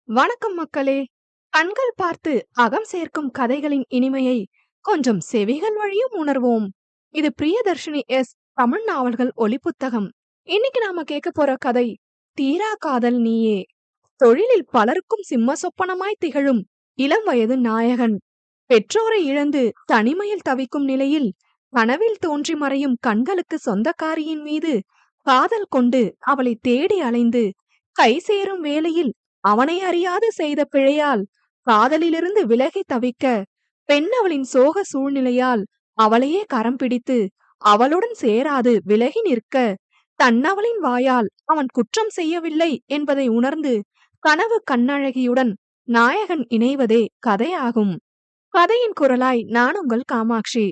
வணக்கம் மக்களே. கண்கள் பார்த்து அகம் சேர்க்கும் கதைகளின் இனிமையை கொஞ்சம் செவிகள் வழியும் உணர்வோம். இது பிரியதர்ஷினி எஸ் தமிழ் நாவல்கள் ஒலிப்புத்தகம். இன்னைக்கு நாம கேட்க போற கதை தீரா காதல் நீயே. தொழிலில் பலருக்கும் சிம்ம சொப்பனமாய் திகழும் இளம் வயது நாயகன் பெற்றோரை இழந்து தனிமையில் தவிக்கும் நிலையில் கனவில் தோன்றி மறையும் கண்களுக்கு சொந்தக்காரியின் மீது காதல் கொண்டு அவளை தேடி அலைந்து கை சேரும் வேளையில் அவனை அறியாது செய்த பிழையால் காதலிலிருந்து விலகி தவிக்க பெண் அவளின் சோக சூழ்நிலையால் அவளையே கரம் பிடித்து அவளுடன் சேராது விலகி நிற்க தன்னவளின் வாயால் அவன் குற்றம் செய்யவில்லை என்பதை உணர்ந்து கனவு கண்ணழகியுடன் நாயகன் இணைவதே கதையாகும். கதையின் குரலாய் நான் உங்கள் காமாட்சி.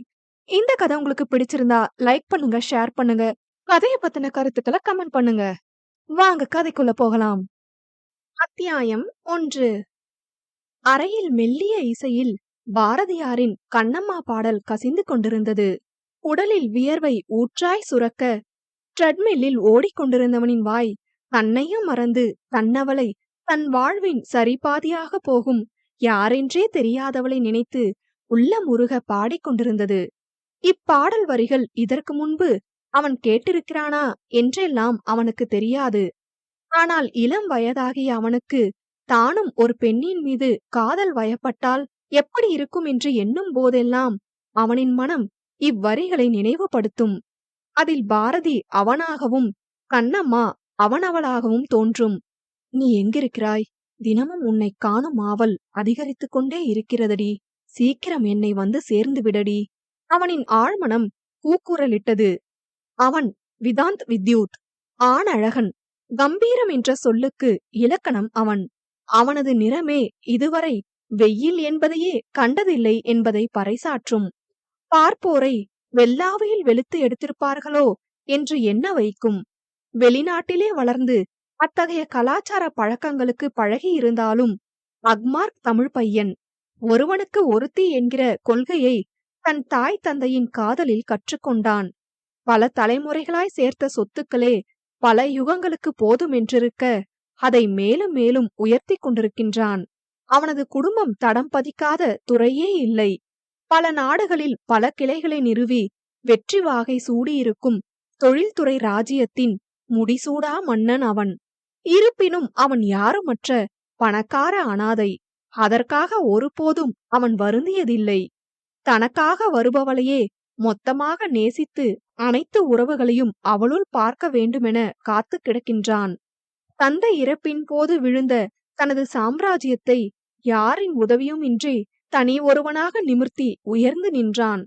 இந்த கதை உங்களுக்கு பிடிச்சிருந்தா லைக் பண்ணுங்க, ஷேர் பண்ணுங்க, கதையை பத்தின கருத்துக்களை கமெண்ட் பண்ணுங்க. வாங்க கதைக்குள்ள போகலாம். அத்தியாயம் 1. அறையில் மெல்லிய இசையில் பாரதியாரின் கண்ணம்மா பாடல் கசிந்து கொண்டிருந்தது. உடலில் வியர்வை ஊற்றாய் சுரக்க ட்ரெட்மில்லில் ஓடிக்கொண்டிருந்தவனின் வாய் தன்னையும் மறந்து தன்னவளை தன் வாழ்வின் சரிபாதியாக போகும் யாரென்றே தெரியாதவளை நினைத்து உள்ளம் உருக பாடிக்கொண்டிருந்தது. இப்பாடல் வரிகள் இதற்கு முன்பு அவன் கேட்டிருக்கிறானா என்றெல்லாம் அவனுக்கு தெரியாது. ஆனால் இளம் வயதாகிய அவனுக்கு தானும் ஒரு பெண்ணின் மீது காதல் வயப்பட்டால் எப்படி இருக்கும் என்று எண்ணும் போதெல்லாம் அவனின் மனம் இவ்வரிகளை நினைவுபடுத்தும். அதில் பாரதி அவனாகவும் கண்ணம்மா அவனவளாகவும் தோன்றும். நீ எங்கிருக்கிறாய்? தினமும் உன்னை காணும் ஆவல் அதிகரித்து கொண்டே இருக்கிறதடி. சீக்கிரம் என்னை வந்து சேர்ந்து விடடி. அவனின் ஆழ்மனம் கூக்குரலிட்டது. அவன் விதாந்த் வித்யூத், ஆணழகன். கம்பீரம் என்ற சொல்லுக்கு இலக்கணம் அவன். அவனது நிறமே இதுவரை வெயில் என்பதையே கண்டதில்லை என்பதை பறைசாற்றும். பார்ப்போரை வெள்ளாவையில் வெளுத்து எடுத்திருப்பார்களோ என்று எண்ண வைக்கும். வெளிநாட்டிலே வளர்ந்து அத்தகைய கலாச்சார பழக்கங்களுக்கு பழகி இருந்தாலும் அக்மார்க் தமிழ் பையன். ஒருவனுக்கு ஒருத்தி என்கிற கொள்கையை தன் தாய் தந்தையின் காதலில் கற்றுக்கொண்டான். பல தலைமுறைகளாய் சேர்த்த சொத்துக்களே பல யுகங்களுக்கு போதும் என்றிருக்க அதை மேலும் மேலும் உயர்த்தி கொண்டிருக்கின்றான். அவனது குடும்பம் தடம் பதிக்காத துறையே இல்லை. பல நாடுகளில் பல கிளைகளை நிறுவி வெற்றி வாகை சூடியிருக்கும் தொழில்துறை ராஜ்யத்தின் முடிசூடா மன்னன் அவன். இருப்பினும் அவன் யாருமற்ற பணக்கார அனாதை. அதற்காக ஒருபோதும் அவன் வருந்தியதில்லை. தனக்காக வருபவளையே மொத்தமாக நேசித்து அனைத்து உறவுகளையும் அவளுள் பார்க்க வேண்டுமென காத்து கிடக்கின்றான். தந்தை இறப்பின் போது விழுந்த தனது சாம்ராஜ்யத்தை யாரின் உதவியும் இன்றி தனி ஒருவனாக நிமிர்த்தி உயர்ந்து நின்றான்.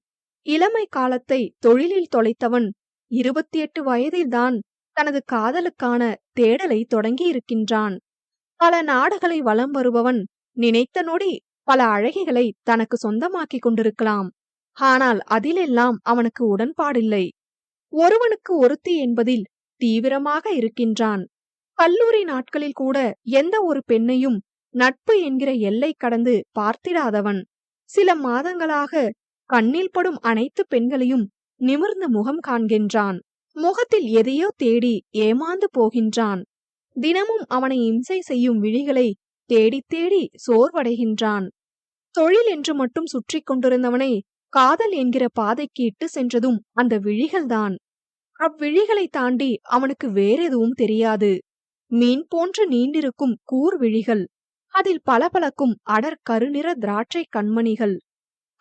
இளமை காலத்தை தொழிலில் தொலைத்தவன் 28 வயதில்தான் தனது காதலுக்கான தேடலை தொடங்கி இருக்கின்றான். பல நாடுகளை வலம் வருபவன் நினைத்த நொடி பல அழகிகளை தனக்கு சொந்தமாக்கிக் கொண்டிருக்கலாம். ஆனால் அதிலெல்லாம் அவனுக்கு உடன்பாடில்லை. ஒருவனுக்கு ஒருத்தி என்பதில் தீவிரமாக இருக்கின்றான். கல்லூரி நாட்களில் கூட எந்த ஒரு பெண்ணையும் நட்பு என்கிற எல்லை கடந்து பார்த்திடாதவன். சில மாதங்களாக கண்ணில் படும் அனைத்து பெண்களையும் நிமிர்ந்து முகம் காண்கின்றான். முகத்தில் எதையோ தேடி ஏமாந்து போகின்றான். தினமும் அவனை இம்சை செய்யும் விழிகளை தேடி தேடி சோர்வடைகின்றான். தொழில் என்று மட்டும் சுற்றி கொண்டிருந்தவனை காதல் என்கிற பாதைக்கு இட்டு சென்றதும் அந்த விழிகள்தான். அவ்விழிகளை தாண்டி அவனுக்கு வேறெதுவும் தெரியாது. மீன் போன்று நீண்டிருக்கும் கூர் விழிகள், அதில் பளபளக்கும் அடர் கருநிற திராட்சை கண்மணிகள்,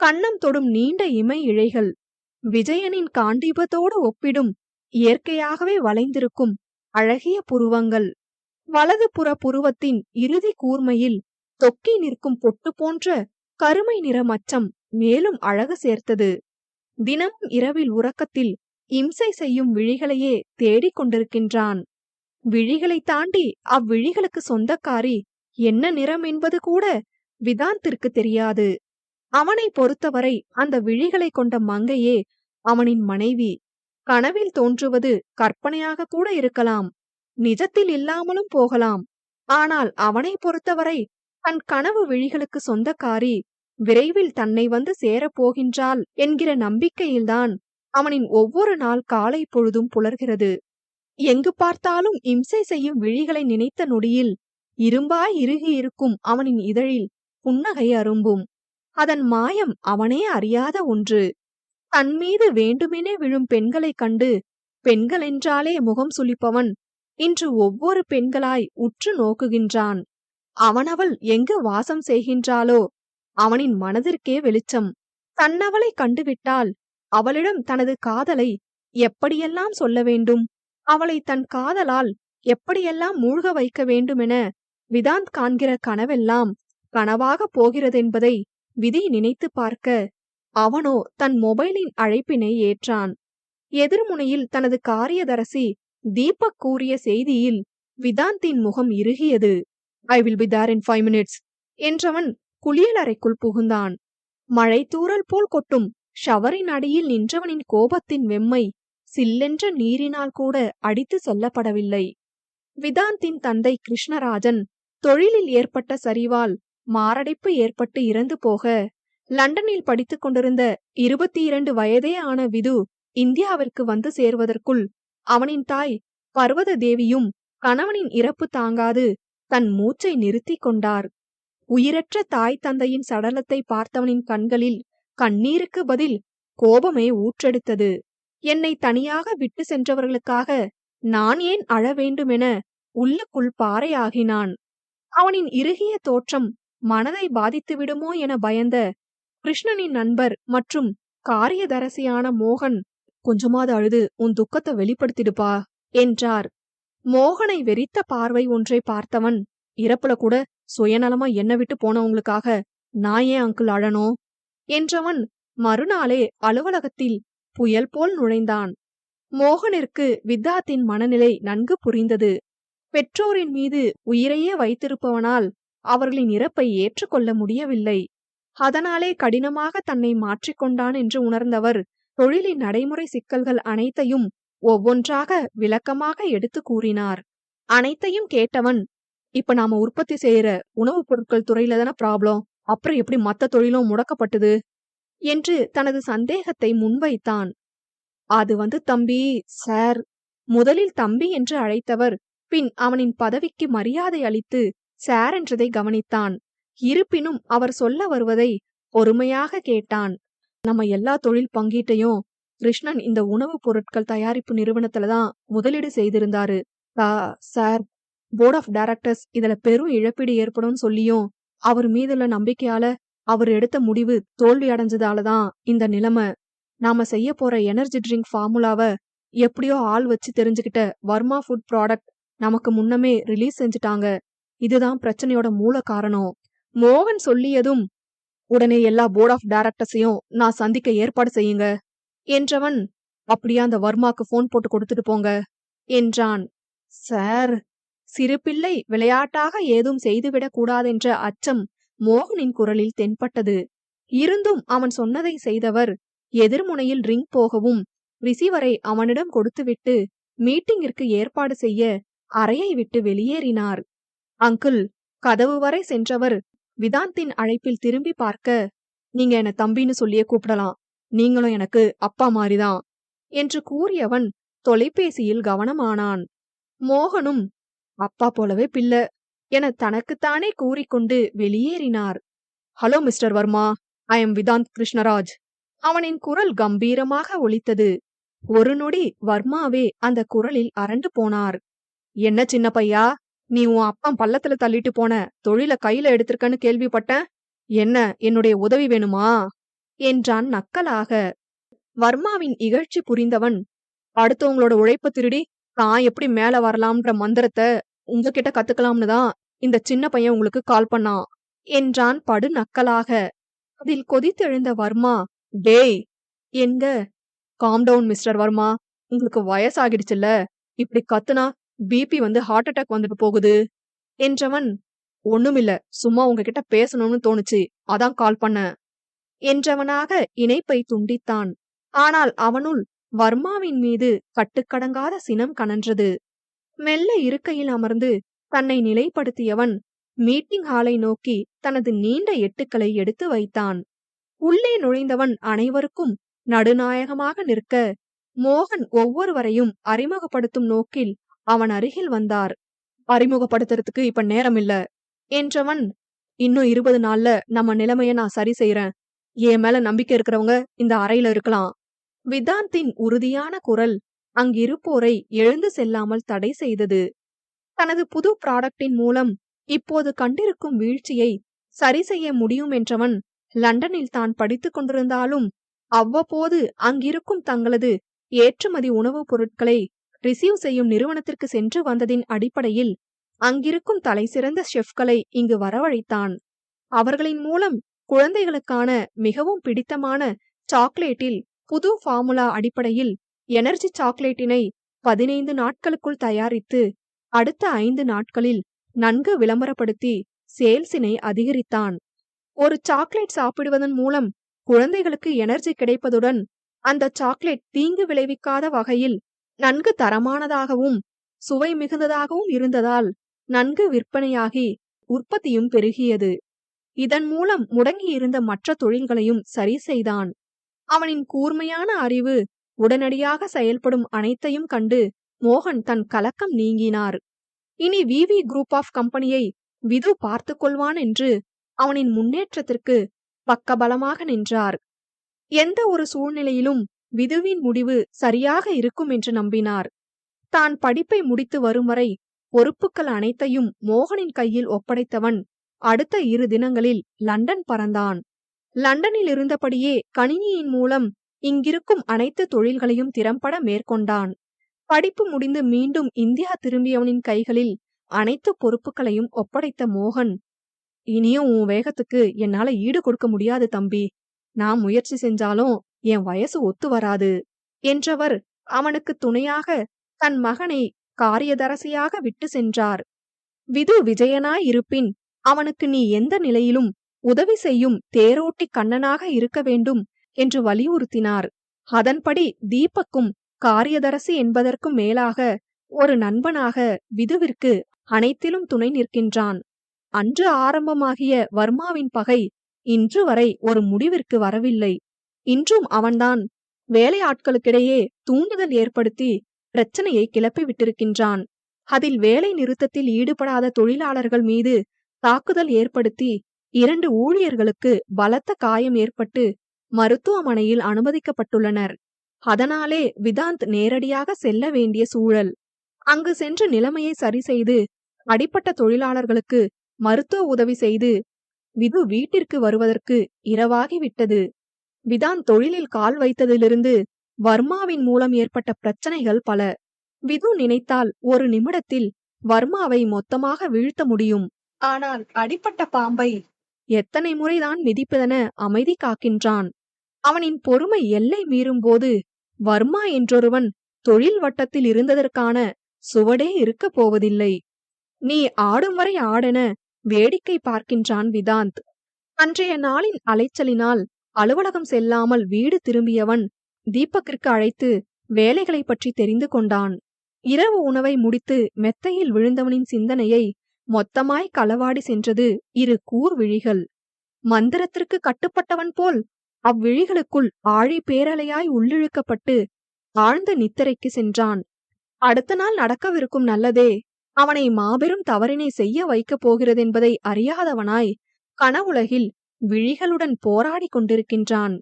கன்னம் தொடும் நீண்ட இமை இழைகள், விஜயனின் காண்டீபத்தோடு ஒப்பிடும் இயற்கையாகவே வளைந்திருக்கும் அழகிய புருவங்கள், வலது புற புருவத்தின் இறுதி கூர்மையில் தொக்கி நிற்கும் பொட்டு போன்ற கருமை நிற மச்சம் மேலும் அழகு சேர்த்தது. தினமும் இரவில் உறக்கத்தில் இம்சை செய்யும் விழிகளையே தேடிக் கொண்டிருக்கின்றான். விழிகளை தாண்டி அவ்விழிகளுக்கு சொந்தக்காரி என்ன நிறம் என்பது கூட விதாந்திற்கு தெரியாது. அவனை பொறுத்தவரை அந்த விழிகளை கொண்ட மங்கையே அவனின் மனைவி. கனவில் தோன்றுவது கற்பனையாக கூட இருக்கலாம், நிஜத்தில் இல்லாமலும் போகலாம். ஆனால் அவனை பொறுத்தவரை தன் கனவு விழிகளுக்கு சொந்தக்காரி விரைவில் தன்னை வந்து சேரப்போகின்றாள் என்கிற நம்பிக்கையில்தான் அவனின் ஒவ்வொரு நாள் காலை பொழுதும் புலர்கிறது. எங்கு பார்த்தாலும் இம்சை செய்யும் விழிகளை நினைத்த நொடியில் இரும்பாய் இறுகி இருக்கும் அவனின் இதழில் புன்னகை அரும்பும். அதன் மாயம் அவனே அறியாத ஒன்று. தன்மீது வேண்டுமெனே விழும் பெண்களைக் கண்டு பெண்களென்றாலே முகம் சுளிப்பவன் இன்று ஒவ்வொரு பெண்களாய் உற்று நோக்குகின்றான். அவனவள் எங்கு வாசம் செய்கின்றாளோ அவனின் மனதிற்கே வெளிச்சம். தன்னவளை கண்டுவிட்டால் அவளிடம் தனது காதலை எப்படியெல்லாம் சொல்ல வேண்டும், அவளை தன் காதலால் எப்படியெல்லாம் மூழ்க வைக்க வேண்டுமென விதாந்த் காண்கிற கனவெல்லாம் கனவாகப் போகிறதென்பதை விதி நினைத்து பார்க்க அவனோ தன் மொபைலின் அழைப்பினை ஏற்றான். எதிர்முனையில் தனது காரியதரசி தீபக் கூறிய செய்தியில் விதாந்தின் முகம் இறுகியது. "I will be there in 5 minutes" என்றவன் குளியலறைக்குள் புகுந்தான். மழை தூறல் போல் கொட்டும் ஷவரின் அடியில் நின்றவனின் கோபத்தின் வெம்மை சில்லென்ற நீரினால் கூட அடித்து செல்லப்படவில்லை. விதாந்தின் தந்தை கிருஷ்ணராஜன் தொழிலில் ஏற்பட்ட சரிவால் மாரடைப்பு ஏற்பட்டு இறந்து போக லண்டனில் படித்துக் கொண்டிருந்த 22 வயதே ஆன விது இந்தியாவிற்கு வந்து சேர்வதற்குள் அவனின் தாய் பர்வத தேவியும் கணவனின் இறப்பு தாங்காது தன் மூச்சை நிறுத்தி கொண்டார். உயிரற்ற தாய் தந்தையின் சடலத்தை பார்த்தவனின் கண்களில் கண்ணீருக்கு பதில் கோபமே ஊற்றெடுத்தது. என்னை தனியாக விட்டு சென்றவர்களுக்காக நான் ஏன் அழ வேண்டுமென உள்ளுக்குள் பாறையாகினான். அவனின் இறுகிய தோற்றம் மனதை பாதித்து விடுமோ என பயந்த கிருஷ்ணனின் நண்பர் மற்றும் காரியதரசியான மோகன், "கொஞ்சமாவது அழுது உன் துக்கத்தை வெளிப்படுத்திடுப்பா" என்றார். மோகனை வெறித்த பார்வை ஒன்றை பார்த்தவன், "இறப்புல கூட சுயநலமா என்ன விட்டு போனவங்களுக்காக நான் ஏன் அங்கிள் அழணும்" என்றவன் மறுநாளே அலுவலகத்தில் புயல் போல் நுழைந்தான். மோகனிற்கு வித்தாத்தின் மனநிலை நன்கு புரிந்தது. பெற்றோரின் மீது உயிரையே வைத்திருப்பவனால் அவர்களின் இறப்பை ஏற்றுக்கொள்ள முடியவில்லை. அதனாலே கடினமாக தன்னை மாற்றிக்கொண்டான் என்று உணர்ந்தவர் தொழிலின் நடைமுறை சிக்கல்கள் அனைத்தையும் ஒவ்வொன்றாக விளக்கமாக எடுத்து கூறினார். அனைத்தையும் கேட்டவன், "இப்ப நாம உற்பத்தி செய்யற உணவுப் பொருட்கள் துறையில தானே ப்ராப்ளம், அப்புறம் எப்படி மத்த தொழிலும் முடக்கப்பட்டது" என்று தனது சந்தேகத்தை முன்வைத்தான். "அது தம்பி சார்" முதலில் தம்பி என்று அழைத்தவர் பின் அவனின் பதவிக்கு மரியாதை அளித்து சார் என்றதை கவனித்தான். இருப்பினும் அவர் சொல்ல வருவதை பொறுமையாக கேட்டான். "நம்ம எல்லா தொழில் பங்கீட்டையும் கிருஷ்ணன் இந்த உணவுப் பொருட்கள் தயாரிப்பு நிறுவனத்துலதான் முதலீடு செய்திருந்தாரு சார். போர்ட் ஆஃப் டைரக்டர்ஸ் இதுல பெரும் இழப்பீடு ஏற்படும் சொல்லியும் அவர் மீதுள்ள நம்பிக்கையால அவர் எடுத்த முடிவு தோல்வி அடைஞ்சதாலதான் இந்த நிலைமை. நாம செய்ய போற எனர்ஜி ட்ரிங்க் ஃபார்முலாவ எப்படியோ ஆள் வச்சு தெரிஞ்சுக்கிட்ட வர்மா ஃபுட் ப்ராடக்ட் நமக்கு முன்னமே ரிலீஸ் செஞ்சுட்டாங்க. இதுதான் பிரச்சனையோட மூல காரணம்" மோகன் சொல்லியதும், "உடனே எல்லா போர்ட் ஆஃப் டைரக்டர்ஸையும் நான் சந்திக்க ஏற்பாடு செய்யுங்க" என்றவன், "அப்படியே அந்த வர்மாக்கு போன் போட்டு கொடுத்துட்டு போங்க" என்றான். "சார்" சிறு பிள்ளை விளையாட்டாக ஏதும் செய்துவிடக் கூடாதென்ற அச்சம் மோகனின் குரலில் தென்பட்டது. இருந்தும் அவன் சொன்னதை செய்தவர் எதிர்முனையில் ரிங் போகவும் ரிசீவரை அவனிடம் கொடுத்துவிட்டு மீட்டிங்கிற்கு ஏற்பாடு செய்ய அறையை விட்டு வெளியேறினார். "அங்கிள்" கதவு வரை சென்றவர் விதாந்தின் அழைப்பில் திரும்பி பார்க்க, "நீங்க என்ன தம்பின்னு சொல்லியே கூப்பிடலாம், நீங்களும் எனக்கு அப்பா மாதிரிதான்" என்று கூறியவன் தொலைபேசியில் கவனமானான். மோகனும் அப்பா போலவே பிள்ளை என தனக்குத்தானே கூறிக்கொண்டு வெளியேறினார். "Hello mister Varma, I am Vidhant Krishnaraj" அவனின் குரல் கம்பீரமாக ஒலித்தது. ஒரு நொடி வர்மாவே அந்த குரலில் அரண்டு போனார். "என்ன சின்ன பையா, நீ உன் அப்பன் பள்ளத்துல தள்ளிட்டு போன தொழில கையில எடுத்திருக்கன்னு கேள்விப்பட்டேன். என்ன என்னுடைய உதவி வேணுமா" என்றான் நக்கலாக. வர்மாவின் இகழ்ச்சி புரிந்தவன், "அடுத்தவங்களோட உழைப்ப திருடி தான் எப்படி மேல வரலாம்ன்ற மந்திரத்தை உங்ககிட்ட கத்துக்கலாம்னு தான் இந்த சின்ன பையன் உங்களுக்கு கால் பண்ணான்" என்றான் படு நக்கலாக. அதில் கொதித்தெழுந்த வர்மா, "டேய்" என்க. "காம் டவுன் மிஸ்டர் வர்மா, உங்களுக்கு வயசாகிடுச்சுல்ல, இப்படி கத்துனா பிபி ஹார்ட் அட்டாக் வந்துட்டு போகுது" என்றவன், "ஒண்ணுமில்ல, சும்மா உங்ககிட்ட பேசணும்னு தோணுச்சு, அதான் கால் பண்ண" என்றவனாக இணைப்பை துண்டித்தான். ஆனால் அவனுள் வர்மாவின் மீது கட்டுக்கடங்காத சினம் கனன்றது. மெல்ல இருக்கையில் அமர்ந்து தன்னை நிலைப்படுத்தியவன் மீட்டிங் ஹாலை நோக்கி தனது நீண்ட எட்டுக்களை எடுத்து வைத்தான். உள்ளே நுழைந்தவன் அனைவருக்கும் நடுநாயகமாக நிற்க மோகன் ஒவ்வொருவரையும் அறிமுகப்படுத்தும் நோக்கில் அவன் அருகில் வந்தார். அறிமுகப்படுத்துறதுக்கு இப்ப நேரம் இல்ல என்றவன், இன்னும் 20 நாள்ல நம்ம நிலைமைய நான் சரி செய்யறேன். என் மேல நம்பிக்கை இருக்கிறவங்க இந்த அறையில இருக்கலாம். விதாந்தின் உறுதியான குரல் அங்கிருப்போரை எழுந்து செல்லாமல் தடை செய்தது. தனது புது ப்ராடக்டின் மூலம் இப்போது கண்டிருக்கும் வீழ்ச்சியை சரி செய்ய முடியும் என்றவன் லண்டனில் தான் படித்துக் கொண்டிருந்தாலும் அவ்வப்போது அங்கிருக்கும் தங்களது ஏற்றுமதி உணவுப் பொருட்களை ரிசீவ் செய்யும் நிறுவனத்திற்கு சென்று வந்ததின் அடிப்படையில் அங்கிருக்கும் தலைசிறந்த ஷெஃப்களை இங்கு வரவழைத்தான். அவர்களின் மூலம் குழந்தைகளுக்கான மிகவும் பிடித்தமான சாக்லேட்டில் புது ஃபார்முலா அடிப்படையில் எனர்ஜி சாக்லேட்டினை 15 நாட்களுக்குள் தயாரித்து அடுத்த 5 நாட்களில் நன்கு விளம்பரப்படுத்தி சேல்ஸினை அதிகரித்தான். ஒரு சாக்லேட் சாப்பிடுவதன் மூலம் குழந்தைகளுக்கு எனர்ஜி கிடைப்பதுடன் அந்த சாக்லேட் தீங்கு விளைவிக்காத வகையில் நன்கு தரமானதாகவும் சுவை மிகுந்ததாகவும் இருந்ததால் நன்கு விற்பனையாகி உற்பத்தியும் பெருகியது. இதன் மூலம் முடங்கியிருந்த மற்ற தொழில்களையும் சரி செய்தான். அவனின் கூர்மையான அறிவு உடனடியாக செயல்படும் அனைத்தையும் கண்டு மோகன் தன் கலக்கம் நீங்கினார். இனி விவி குரூப் ஆஃப் கம்பெனியை விது பார்த்துக் கொள்வான் என்று அவனின் முன்னேற்றத்திற்கு பக்கபலமாக நின்றார். எந்த ஒரு சூழ்நிலையிலும் விதுவின் முடிவு சரியாக இருக்கும் என்று நம்பினார். தான் படிப்பை முடித்து வரும் வரை பொறுப்புகள் அனைத்தையும் மோகனின் கையில் ஒப்படைத்தவன் அடுத்த 2 தினங்களில் லண்டன் பறந்தான். லண்டனில் இருந்தபடியே கணினியின் மூலம் இங்கிருக்கும் அனைத்து தொழில்களையும் திறம்பட மேற்கொண்டான். படிப்பு முடிந்து மீண்டும் இந்தியா திரும்பியவனின் கைகளில் அனைத்து பொறுப்புகளையும் ஒப்படைத்த மோகன், இனியும் உன் வேகத்துக்கு என்னால ஈடு கொடுக்க முடியாது தம்பி. நான் முயற்சி செஞ்சாலும் என் வயசு ஒத்து வராது என்றவர் அவனுக்கு துணையாக தன் மகனை காரியதரசியாக விட்டு சென்றார். விது விஜயனாய் இருப்பின் அவனுக்கு நீ எந்த நிலையிலும் உதவி செய்யும் தேரோட்டி கண்ணனாக இருக்க வேண்டும் என்று வலியுறுத்தினார். அதன்படி தீபக்கும் காரியதரசி என்பதற்கும் மேலாக ஒரு நண்பனாக விதுவிற்கு அனைத்திலும் துணை நிற்கின்றான். அன்று ஆரம்பமாகிய வர்மாவின் பகை இன்று வரை ஒரு முடிவிற்கு வரவில்லை. இன்றும் அவன்தான் வேலையாட்களுக்கிடையே தூண்டுதல் ஏற்படுத்தி பிரச்சனையை கிளப்பி விட்டிருக்கின்றான். அதில் வேலை நிறுத்தத்தில் ஈடுபடாத தொழிலாளர்கள் மீது தாக்குதல் ஏற்படுத்தி 2 ஊழியர்களுக்கு பலத்த காயம் ஏற்பட்டு மருத்துவமனையில் அனுமதிக்கப்பட்டுள்ளனர். அதனாலே விதாந்த் நேரடியாக செல்ல வேண்டிய சூழல். அங்கு சென்று நிலைமையை சரி செய்து அடிப்பட்ட தொழிலாளர்களுக்கு மருத்துவ உதவி செய்து விது வீட்டிற்கு வருவதற்கு இரவாகிவிட்டது. விதாந்த் தொழிலில் கால் வைத்ததிலிருந்து வர்மாவின் மூலம் ஏற்பட்ட பிரச்சனைகள் பல. விது நினைத்தால் ஒரு நிமிடத்தில் வர்மாவை மொத்தமாக வீழ்த்த முடியும். ஆனால் அடிப்பட்ட பாம்பை எத்தனை முறைதான் மிதிப்பதென அமைதி காக்கின்றான். அவனின் பொறுமை எல்லை மீறும்போது வர்மா என்றொருவன் தொழில் வட்டத்தில் இருந்ததற்கான சுவடே இருக்கப் போவதில்லை. நீ ஆடும் வரை ஆடென வேடிக்கை பார்க்கின்றான் விதாந்த். அன்றைய நாளின் அலைச்சலினால் அலுவலகம் செல்லாமல் வீடு திரும்பியவன் தீபக்கிற்கு அழைத்து வேலைகளை பற்றி தெரிந்து கொண்டான். இரவு உணவை முடித்து மெத்தையில் விழுந்தவனின் சிந்தனையை மொத்தமாய் களவாடி சென்றது 2 கூர் விழிகள். மந்திரத்திற்கு கட்டுப்பட்டவன் போல் அவ்விழிகளுக்குள் ஆழி பேரலையாய் உள்ளிழுக்கப்பட்டு ஆழ்ந்த நித்திரைக்கு சென்றான். அடுத்த நாள் நடக்கவிருக்கும் நல்லதே அவனை மாபெரும் தவறினை செய்ய வைக்கப் போகிறதென்பதை அறியாதவனாய் கனவுலகில் விழிகளுடன் போராடி கொண்டிருக்கின்றான்.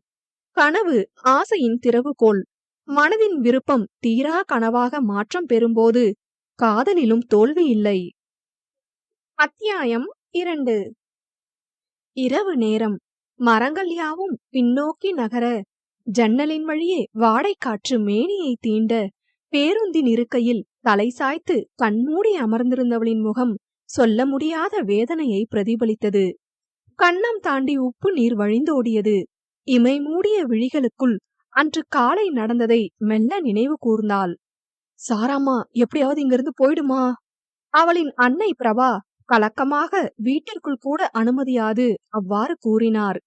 கனவு ஆசையின் திறவுகோல். மனதின் விருப்பம் தீரா கனவாக மாற்றம் பெறும்போது காதலிலும் தோல்வி இல்லை. அத்தியாயம் 2. இரவு நேரம். மரங்கள் யாவும் பின்னோக்கி நகர, ஜன்னலின் வழியே வாடைக்காற்று மேனியை தீண்ட, பேருந்தின் இருக்கையில் தலை சாய்த்து கண்மூடி அமர்ந்திருந்தவளின் முகம் சொல்ல முடியாத வேதனையை பிரதிபலித்தது. கன்னம் தாண்டி உப்பு நீர் வழிந்தோடியது. இமை மூடிய விழிகளுக்குள் அன்று காலை நடந்ததை மெல்ல நினைவு கூர்ந்தாள். சாராமா, எப்படியாவது இங்கிருந்து போயிடுமா? அவளின் அன்னை பிரபா கலக்கமாக வீட்டிற்குள் கூட அனுமதியாது அவ்வாறு கூறினார்.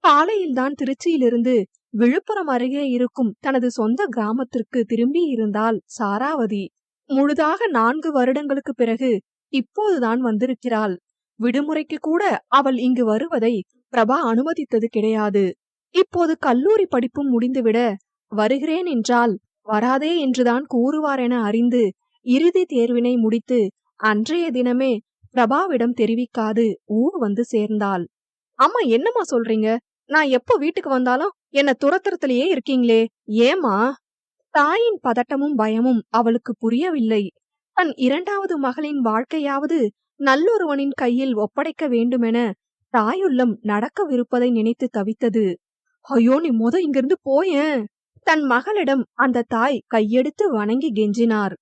காலையில்தான் திருச்சியிலிருந்து விழுப்புரம் அருகே இருக்கும் தனது சொந்த கிராமத்திற்கு திரும்பி இருந்தாள் சாராவதி. முழுதாக 4 வருடங்களுக்கு பிறகு இப்போதுதான் வந்திருக்கிறாள். விடுமுறைக்கு கூட அவள் இங்கு வருவதை பிரபா அனுமதித்தது கிடையாது. இப்போது கல்லூரி படிப்பும் முடிந்துவிட வருகிறேன் என்றால் வராதே என்றுதான் கூறுவார் என அறிந்து இறுதி தேர்வினை முடித்து அன்றைய தினமே பிரபாவிடம் தெரிவிக்காது ஊர் வந்து சேர்ந்தாள். அம்மா, என்னம்மா சொல்றீங்க? நான் எப்போ வீட்டுக்கு வந்தாலும் என்ன துரத்துறதுலயே இருக்கீங்களே, ஏம்மா? தாயின் பதட்டமும் பயமும் அவளுக்கு புரியவில்லை. தன் இரண்டாவது மகளின் வாழ்க்கையாவது நல்லொருவனின் கையில் ஒப்படைக்க வேண்டுமென தாயுள்ளம் நடக்கவிருப்பதை நினைத்து தவித்தது. ஐயோ, நீ இங்கிருந்து போயேன்! தன் மகளிடம் அந்த தாய் கையெடுத்து வணங்கி கெஞ்சினார்.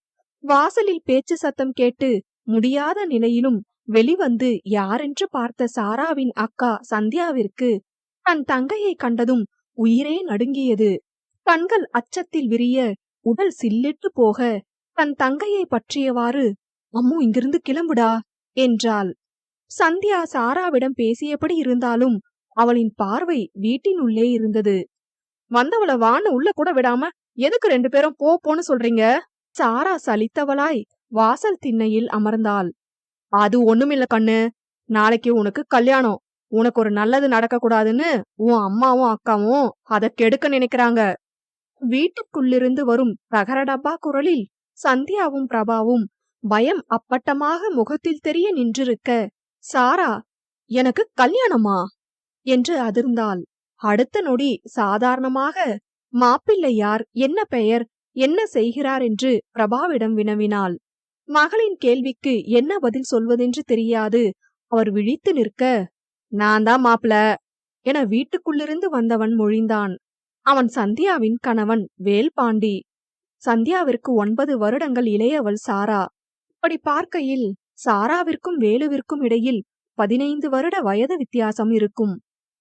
வாசலில் பேச்சு சத்தம் கேட்டு முடியாத நிலையிலும் வெளிவந்து யாரென்று பார்த்த சாராவின் அக்கா சந்தியாவிற்கு தன் தங்கையை கண்டதும் உயிரே நடுங்கியது. கண்கள் அச்சத்தில் விரிய, உடல் சில்லிட்டு போக தன் தங்கையை பற்றியவாறு, அம்மு, இங்கிருந்து கிளம்புடா என்றாள். சந்தியா சாராவிடம் பேசியபடி இருந்தாலும் அவளின் பார்வை வீட்டின் உள்ளே இருந்தது. வந்தவள வான்னு உள்ள கூட விடாம எதுக்கு 2 பேரும் போன்னு சொல்றீங்க? சாரா சலித்தவளாய் வாசல் திண்ணையில் அமர்ந்தாள். அது ஒண்ணுமில்ல கண்ணு, நாளைக்கு உனக்கு கல்யாணம். உனக்கு ஒரு நல்லது நடக்க கூடாதுன்னு உன் அம்மாவும் அக்காவும் அத கெடுக்க நினைக்கிறாங்க. வீட்டுக்குள்ளிருந்து வரும் தகரடப்பா குரலில் சந்தியாவும் பிரபாவும் பயம் அப்பட்டமாக முகத்தில் தெரிய நின்றிருக்க, சாரா, எனக்கு கல்யாணமா என்று அதிர்ந்தாள். அடுத்த நொடி சாதாரணமாக, மாப்பிள்ளை யார், என்ன பெயர், என்ன செய்கிறார் என்று பிரபாவிடம் வினவினாள். மகளின் கேள்விக்கு என்ன பதில் சொல்வதென்று தெரியாது அவர் விழித்து நிற்க, நான் தான் மாப்பிள என வீட்டுக்குள்ளிருந்து வந்தவன் மொழிந்தான். அவன் சந்தியாவின் கணவன் வேல்பாண்டி. சந்தியாவிற்கு 9 வருடங்கள் இளையவள் சாரா. இப்படி பார்க்கையில் சாராவிற்கும் வேலுவிற்கும் இடையில் 15 வருட வயது வித்தியாசம் இருக்கும்.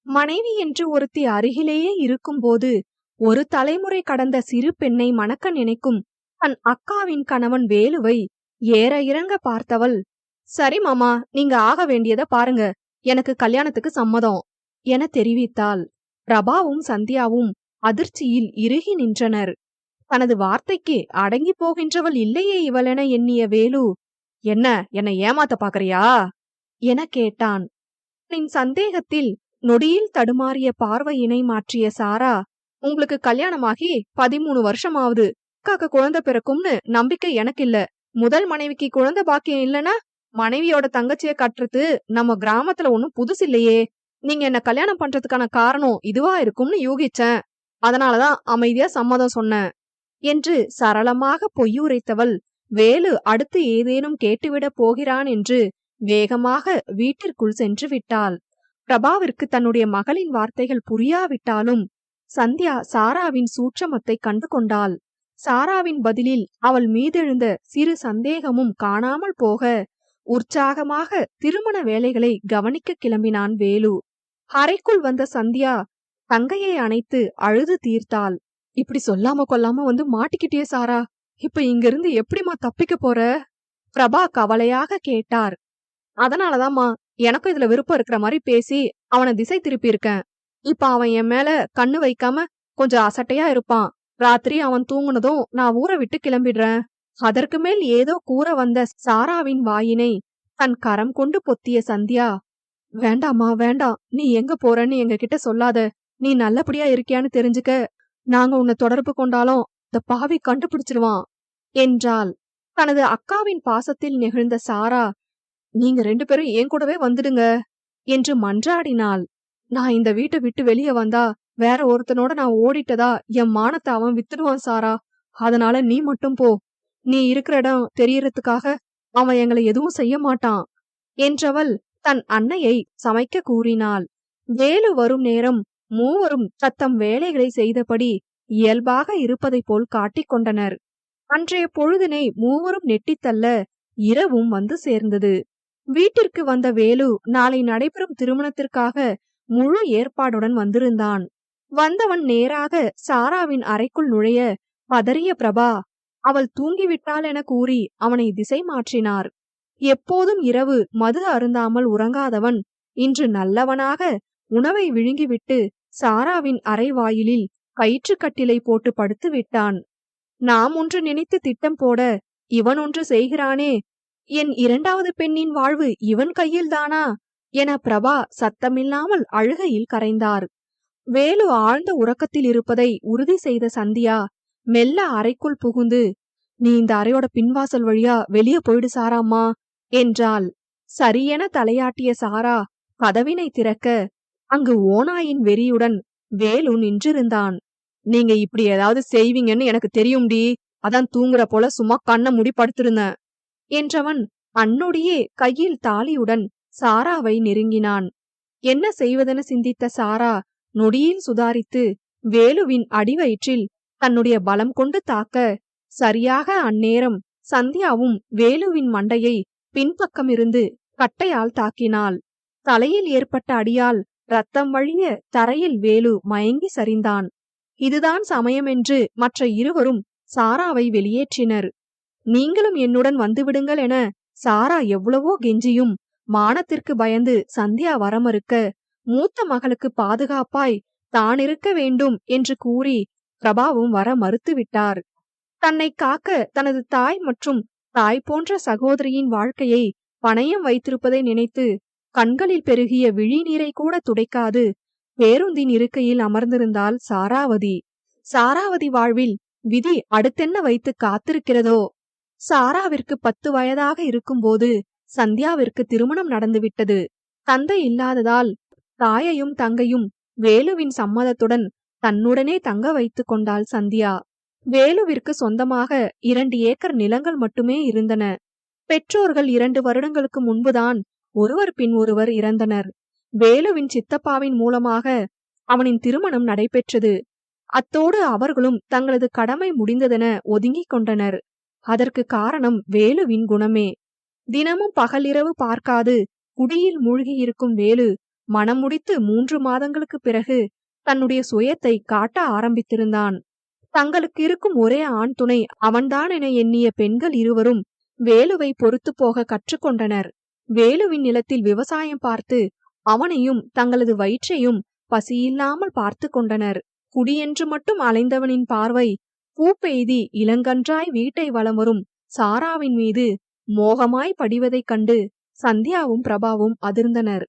மனைவி என்று ஒருத்தி அருகிலேயே இருக்கும்போது ஒரு தலைமுறை கடந்த சிறு பெண்ணை மணக்க நினைக்கும் தன் அக்காவின் கணவன் வேலுவை ஏற இறங்க பார்த்தவள், சரி மாமா, நீங்க ஆக வேண்டியத பாருங்க, எனக்கு கல்யாணத்துக்கு சம்மதம் என தெரிவித்தாள். பிரபாவும் சந்தியாவும் அதிர்ச்சியில் இறுகி நின்றனர். தனது வார்த்தைக்கு அடங்கி போகின்றவள் இல்லையே இவளென எண்ணிய வேலு, என்ன, என்னை ஏமாத்த பாக்கறியா என கேட்டான். நின் சந்தேகத்தில் நொடியில் தடுமாறிய பார்வையினை மாற்றிய சாரா, உங்களுக்கு கல்யாணமாகி 13 வருஷம் ஆகுது. அக்காக்கு குழந்தை பிறக்கும்னு நம்பிக்கை எனக்கு இல்ல. முதல் மனைவிக்கு குழந்தை பாக்கியம் இல்லனா மனைவியோட தங்கச்சிய கட்டுறது நம்ம கிராமத்துல ஒண்ணும் புதுசு இல்லையே. நீங்க என்ன கல்யாணம் பண்றதுக்கான காரணம் இதுவா இருக்கும்னு யூகிச்சேன். அதனாலதான் அமைதியா சம்மதம் சொன்னேன் என்று சரளமாக பொய்யுரைத்தவள், வேலு அடுத்து ஏதேனும் கேட்டுவிடப் போகிறான் என்று வேகமாக வீட்டிற்குள் சென்று விட்டாள். பிரபாவிற்கு தன்னுடைய மகளின் வார்த்தைகள் புரியாவிட்டாலும் சந்தியா சாராவின் சூட்சமத்தை கண்டு கொண்டாள். சாராவின் பதிலில் அவள் மீதெழுந்த சிறு சந்தேகமும் காணாமல் போக உற்சாகமாக திருமண வேலைகளை கவனிக்க கிளம்பினான் வேலு. அறைக்குள் வந்த சந்தியா தங்கையை அணைத்து அழுது தீர்த்தாள். இப்படி சொல்லாம கொல்லாம வந்து மாட்டிக்கிட்டே சாரா, இப்ப இங்கிருந்து எப்படிமா தப்பிக்க போற? பிரபா கவலையாக கேட்டார். அதனாலதாம்மா எனக்கும் இதுல விருப்பம் இருக்கிற மாதிரி பேசி அவனை திசை திருப்பி இருக்கேன். இப்ப அவன் என் மேல கண்ணு வைக்காம கொஞ்சம் அசட்டையா இருப்பான். ராத்திரி அவன் தூங்குனதும் நான் ஊரை விட்டு கிளம்பிடுறேன். அதற்கு மேல் ஏதோ கூற வந்த சாராவின் வாயினை தன் கரம் கொண்டு பொத்திய சந்தியா, வேண்டாமா வேண்டாம், நீ எங்க போறன்னு எங்க கிட்ட சொல்லாத. நீ நல்லபடியா இருக்கியான்னு தெரிஞ்சுக்க நாங்க உன்னை தொடர்பு கொண்டாலும் இந்த பாவி கண்டுபிடிச்சிருவான் என்றாள். தனது அக்காவின் பாசத்தில் நெகிழ்ந்த சாரா, நீங்க 2 பேரும் என் கூடவே வந்துடுங்க என்று மன்றாடினாள். நான் இந்த வீட்டை விட்டு வெளியே வந்தா வேற ஒருத்தனோட நான் ஓடிட்டதா என் மானத்தை அவன் வித்துடுவான் சாரா. அதனால நீ மட்டும் போ. நீ இருக்கிற இடம் தெரியறதுக்காக அவன் எங்களை எதுவும் செய்ய மாட்டான் என்றவள் தன் அன்னையை சமைக்க கூறினாள். வேலு வரும் நேரம் மூவரும் தத்தம் வேலைகளை செய்தபடி இயல்பாக இருப்பதை போல் காட்டிக்கொண்டனர். அன்றைய பொழுதினை மூவரும் நெட்டித்தள்ள இரவும் வந்து சேர்ந்தது. வீட்டிற்கு வந்த வேலு நாளை நடைபெறும் திருமணத்திற்காக முழு ஏற்பாடுடன் வந்திருந்தான். வந்தவன் நேராக சாராவின் அறைக்குள் நுழைய பதறிய பிரபா அவள் தூங்கிவிட்டாள் என கூறி அவனை திசை மாற்றினார். எப்போதும் இரவு மது அருந்தாமல் உறங்காதவன் இன்று நல்லவனாக உணவை விழுங்கிவிட்டு சாராவின் அறை வாயிலில் கயிற்றுக்கட்டிலை போட்டு படுத்து விட்டான். நாம் ஒன்று நினைத்து திட்டம் போட இவன் ஒன்று செய்கிறானே, என் இரண்டாவது பெண்ணின் வாழ்வு இவன் கையில்தானா என பிரபா சத்தமில்லாமல் அழுகையில் கரைந்தார். வேலு ஆழ்ந்த உறக்கத்தில் இருப்பதை உறுதி செய்த சந்தியா மெல்ல அறைக்குள் புகுந்து, நீ இந்த அறையோட பின்வாசல் வழியா வெளியே போயிடு சாராம்மா என்றாள். சரியென தலையாட்டிய சாரா கதவினை திறக்க அங்கு ஓநாயின் வெறியுடன் வேலு நின்றிருந்தான். நீங்க இப்படி ஏதாவது செய்வீங்கன்னு எனக்கு தெரியும்டி, அதான் தூங்குற போல சும்மா கண்ண மூடி படுத்திருந்தேன் என்றவன் அன்னொடியே கையில் தாலியுடன் சாராவை நெருங்கினான். என்ன செய்வதென சிந்தித்த சாரா நொடியில் சுதாரித்து வேலுவின் அடிவயிற்றில் தன்னுடைய பலம் கொண்டு தாக்க, சரியாக அந்நேரம் சந்தியாவும் வேலுவின் மண்டையை பின்பக்கமிருந்து கட்டையால் தாக்கினாள். தலையில் ஏற்பட்ட அடியால் ரத்தம் வழிய தரையில் வேலு மயங்கி சரிந்தான். இதுதான் சமயமென்று மற்ற இருவரும் சாராவை வெளியேற்றினர். நீங்களும் என்னுடன் வந்துவிடுங்கள் என சாரா எவ்வளவோ கெஞ்சியும் மானத்திற்கு பயந்து சந்தியா வரமறுக்க, மூத்த மகளுக்கு பாதுகாப்பாய் தான் இருக்க வேண்டும் என்று கூறி பிரபாவும் வர மறுத்துவிட்டார். தன்னை காக்க தனது தாய் மற்றும் தாய் போன்ற சகோதரியின் வாழ்க்கையை பணயம் வைத்திருப்பதை நினைத்து கண்களில் பெருகிய விழிநீரை கூட துடைக்காது பேருந்தின் இருக்கையில் அமர்ந்திருந்தாள் சாராவதி. சாராவதி வாழ்வில் விதி அடுத்தென்ன வைத்து காத்திருக்கிறதோ? சாராவிற்கு 10 வயதாக இருக்கும்போது சந்தியாவிற்கு திருமணம் நடந்துவிட்டது. தந்தை இல்லாததால் தாயையும் தங்கையும் வேலுவின் சம்மதத்துடன் தன்னுடனே தங்க வைத்துக் கொண்டாள் சந்தியா. வேலுவிற்கு சொந்தமாக 2 ஏக்கர் நிலங்கள் மட்டுமே இருந்தன. பெற்றோர்கள் 2 வருடங்களுக்கு முன்புதான் ஒருவர் பின் ஒருவர் இறந்தனர். வேலுவின் சித்தப்பாவின் மூலமாக அவனின் திருமணம் நடைபெற்றது. அத்தோடு அவர்களும் தங்களது கடமை முடிந்ததென ஒதுங்கிக் கொண்டனர். அதற்கு காரணம் வேலுவின் குணமே. தினமும் பகலிரவு பார்க்காது குடியில் மூழ்கியிருக்கும் வேலு மனம் முடித்து 3 மாதங்களுக்கு பிறகு தன்னுடைய சுயத்தை காட்ட ஆரம்பித்திருந்தான். தங்களுக்கு இருக்கும் ஒரே ஆண் துணை அவன்தான் என எண்ணிய பெண்கள் இருவரும் வேலுவை பொறுத்து போக கற்றுக்கொண்டனர். வேலுவின் நிலத்தில் விவசாயம் பார்த்து அவனையும் தங்களது வயிற்றையும் பசியில்லாமல் பார்த்து கொண்டனர். குடியென்று மட்டும் அலைந்தவனின் பார்வை பூ பெய்தி இளங்கன்றாய் வீட்டை வலம் வரும் சாராவின் மீது மோகமாய் படிவதைக் கண்டு சந்தியாவும் பிரபாவும் அதிர்ந்தனர்.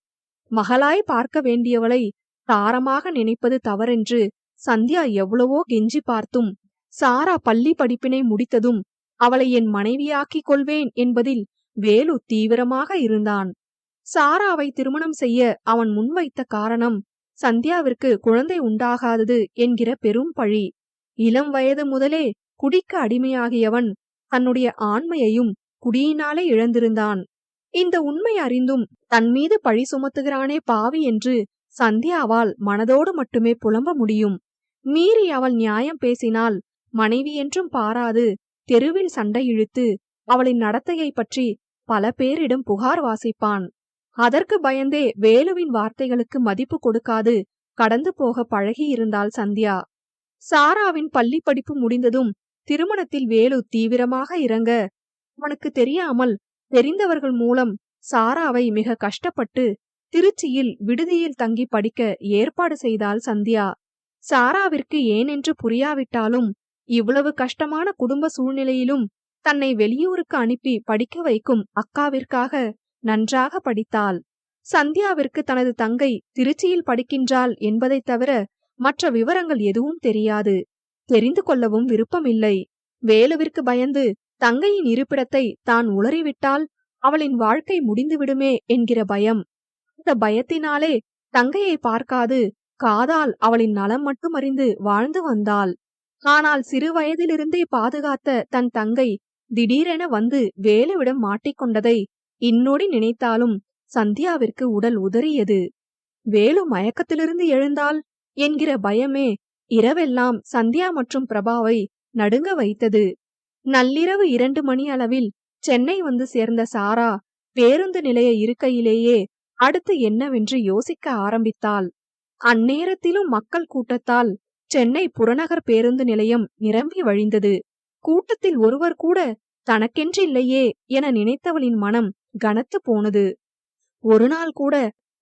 மகளாய் பார்க்க வேண்டியவளை தாரமாக நினைப்பது தவறென்று சந்தியா எவ்வளவோ கெஞ்சி பார்த்தும், சாரா பள்ளி படிப்பினை முடித்ததும் அவளை என் மனைவியாக்கிக் கொள்வேன் என்பதில் வேலு தீவிரமாக இருந்தான். சாராவை திருமணம் செய்ய அவன் முன்வைத்த காரணம் சந்தியாவிற்கு குழந்தை உண்டாகாதது என்கிற பெரும் பழி. இளம் வயது முதலே குடிக்கு அடிமையாகியவன் தன்னுடைய ஆண்மையையும் குடியினாலே இழந்திருந்தான். இந்த உண்மை அறிந்தும் தன் மீது பழி சுமத்துகிறானே பாவி என்று சந்தியாவால் மனதோடு மட்டுமே புலம்ப முடியும். மீறி அவள் நியாயம் பேசினால் மனைவி என்றும் பாராது தெருவில் சண்டை இழுத்து அவளின் நடத்தையை பற்றி பல பேரிடம் புகார் வாசிப்பான். அதற்கு பயந்தே வேலுவின் வார்த்தைகளுக்கு மதிப்பு கொடுக்காது கடந்து போக பழகியிருந்தாள் சந்தியா. சாராவின் பள்ளி படிப்பு முடிந்ததும் திருமணத்தில் வேலு தீவிரமாக இறங்க, அவனுக்கு தெரியாமல் தெரிந்தவர்கள் மூலம் சாராவை மிக கஷ்டப்பட்டு திருச்சியில் விடுதியில் தங்கி படிக்க ஏற்பாடு செய்தாள் சந்தியா. சாராவிற்கு ஏனென்று புரியாவிட்டாலும் இவ்வளவு கஷ்டமான குடும்ப சூழ்நிலையிலும் தன்னை வெளியூருக்கு அனுப்பி படிக்க வைக்கும் அக்காவிற்காக நன்றாக படித்தாள். சந்தியாவிற்கு தனது தங்கை திருச்சியில் படிக்கின்றாள் என்பதைத் தவிர மற்ற விவரங்கள் எதுவும் தெரியாது. தெரிந்து கொள்ளவும் விருப்பமில்லை. வேலுவிற்கு பயந்து தங்கையின் இருப்பிடத்தை தான் உளறிவிட்டால் அவளின் வாழ்க்கை முடிந்துவிடுமே என்கிற பயம். அந்த பயத்தினாலே தங்கையை பார்க்காது காதால் அவளின் நலம் மட்டும் அறிந்து வாழ்ந்து வந்தாள். ஆனால் சிறு வயதிலிருந்தே பாதுகாத்த தன் தங்கை திடீரென வந்து வேலுவிடம் மாட்டிக்கொண்டதை இன்னொடி நினைத்தாலும் சந்தியாவிற்கு உடல் உதறியது. வேலு மயக்கத்திலிருந்து எழுந்தாள் என்கிற பயமே இரவெல்லாம் சந்தியா மற்றும் பிரபாவை நடுங்க வைத்தது. நள்ளிரவு 2 மணி அளவில் சென்னை வந்து சேர்ந்த சாரா பேருந்து நிலைய இருக்கையிலேயே அடுத்து என்னவென்று யோசிக்க ஆரம்பித்தாள். அந்நேரத்திலும் மக்கள் கூட்டத்தால் சென்னை புறநகர் பேருந்து நிலையம் நிரம்பி வழிந்தது. கூட்டத்தில் ஒருவர் கூட தனக்கென்றில்லையே என நினைத்தவளின் மனம் கனத்து போனது. ஒரு நாள் கூட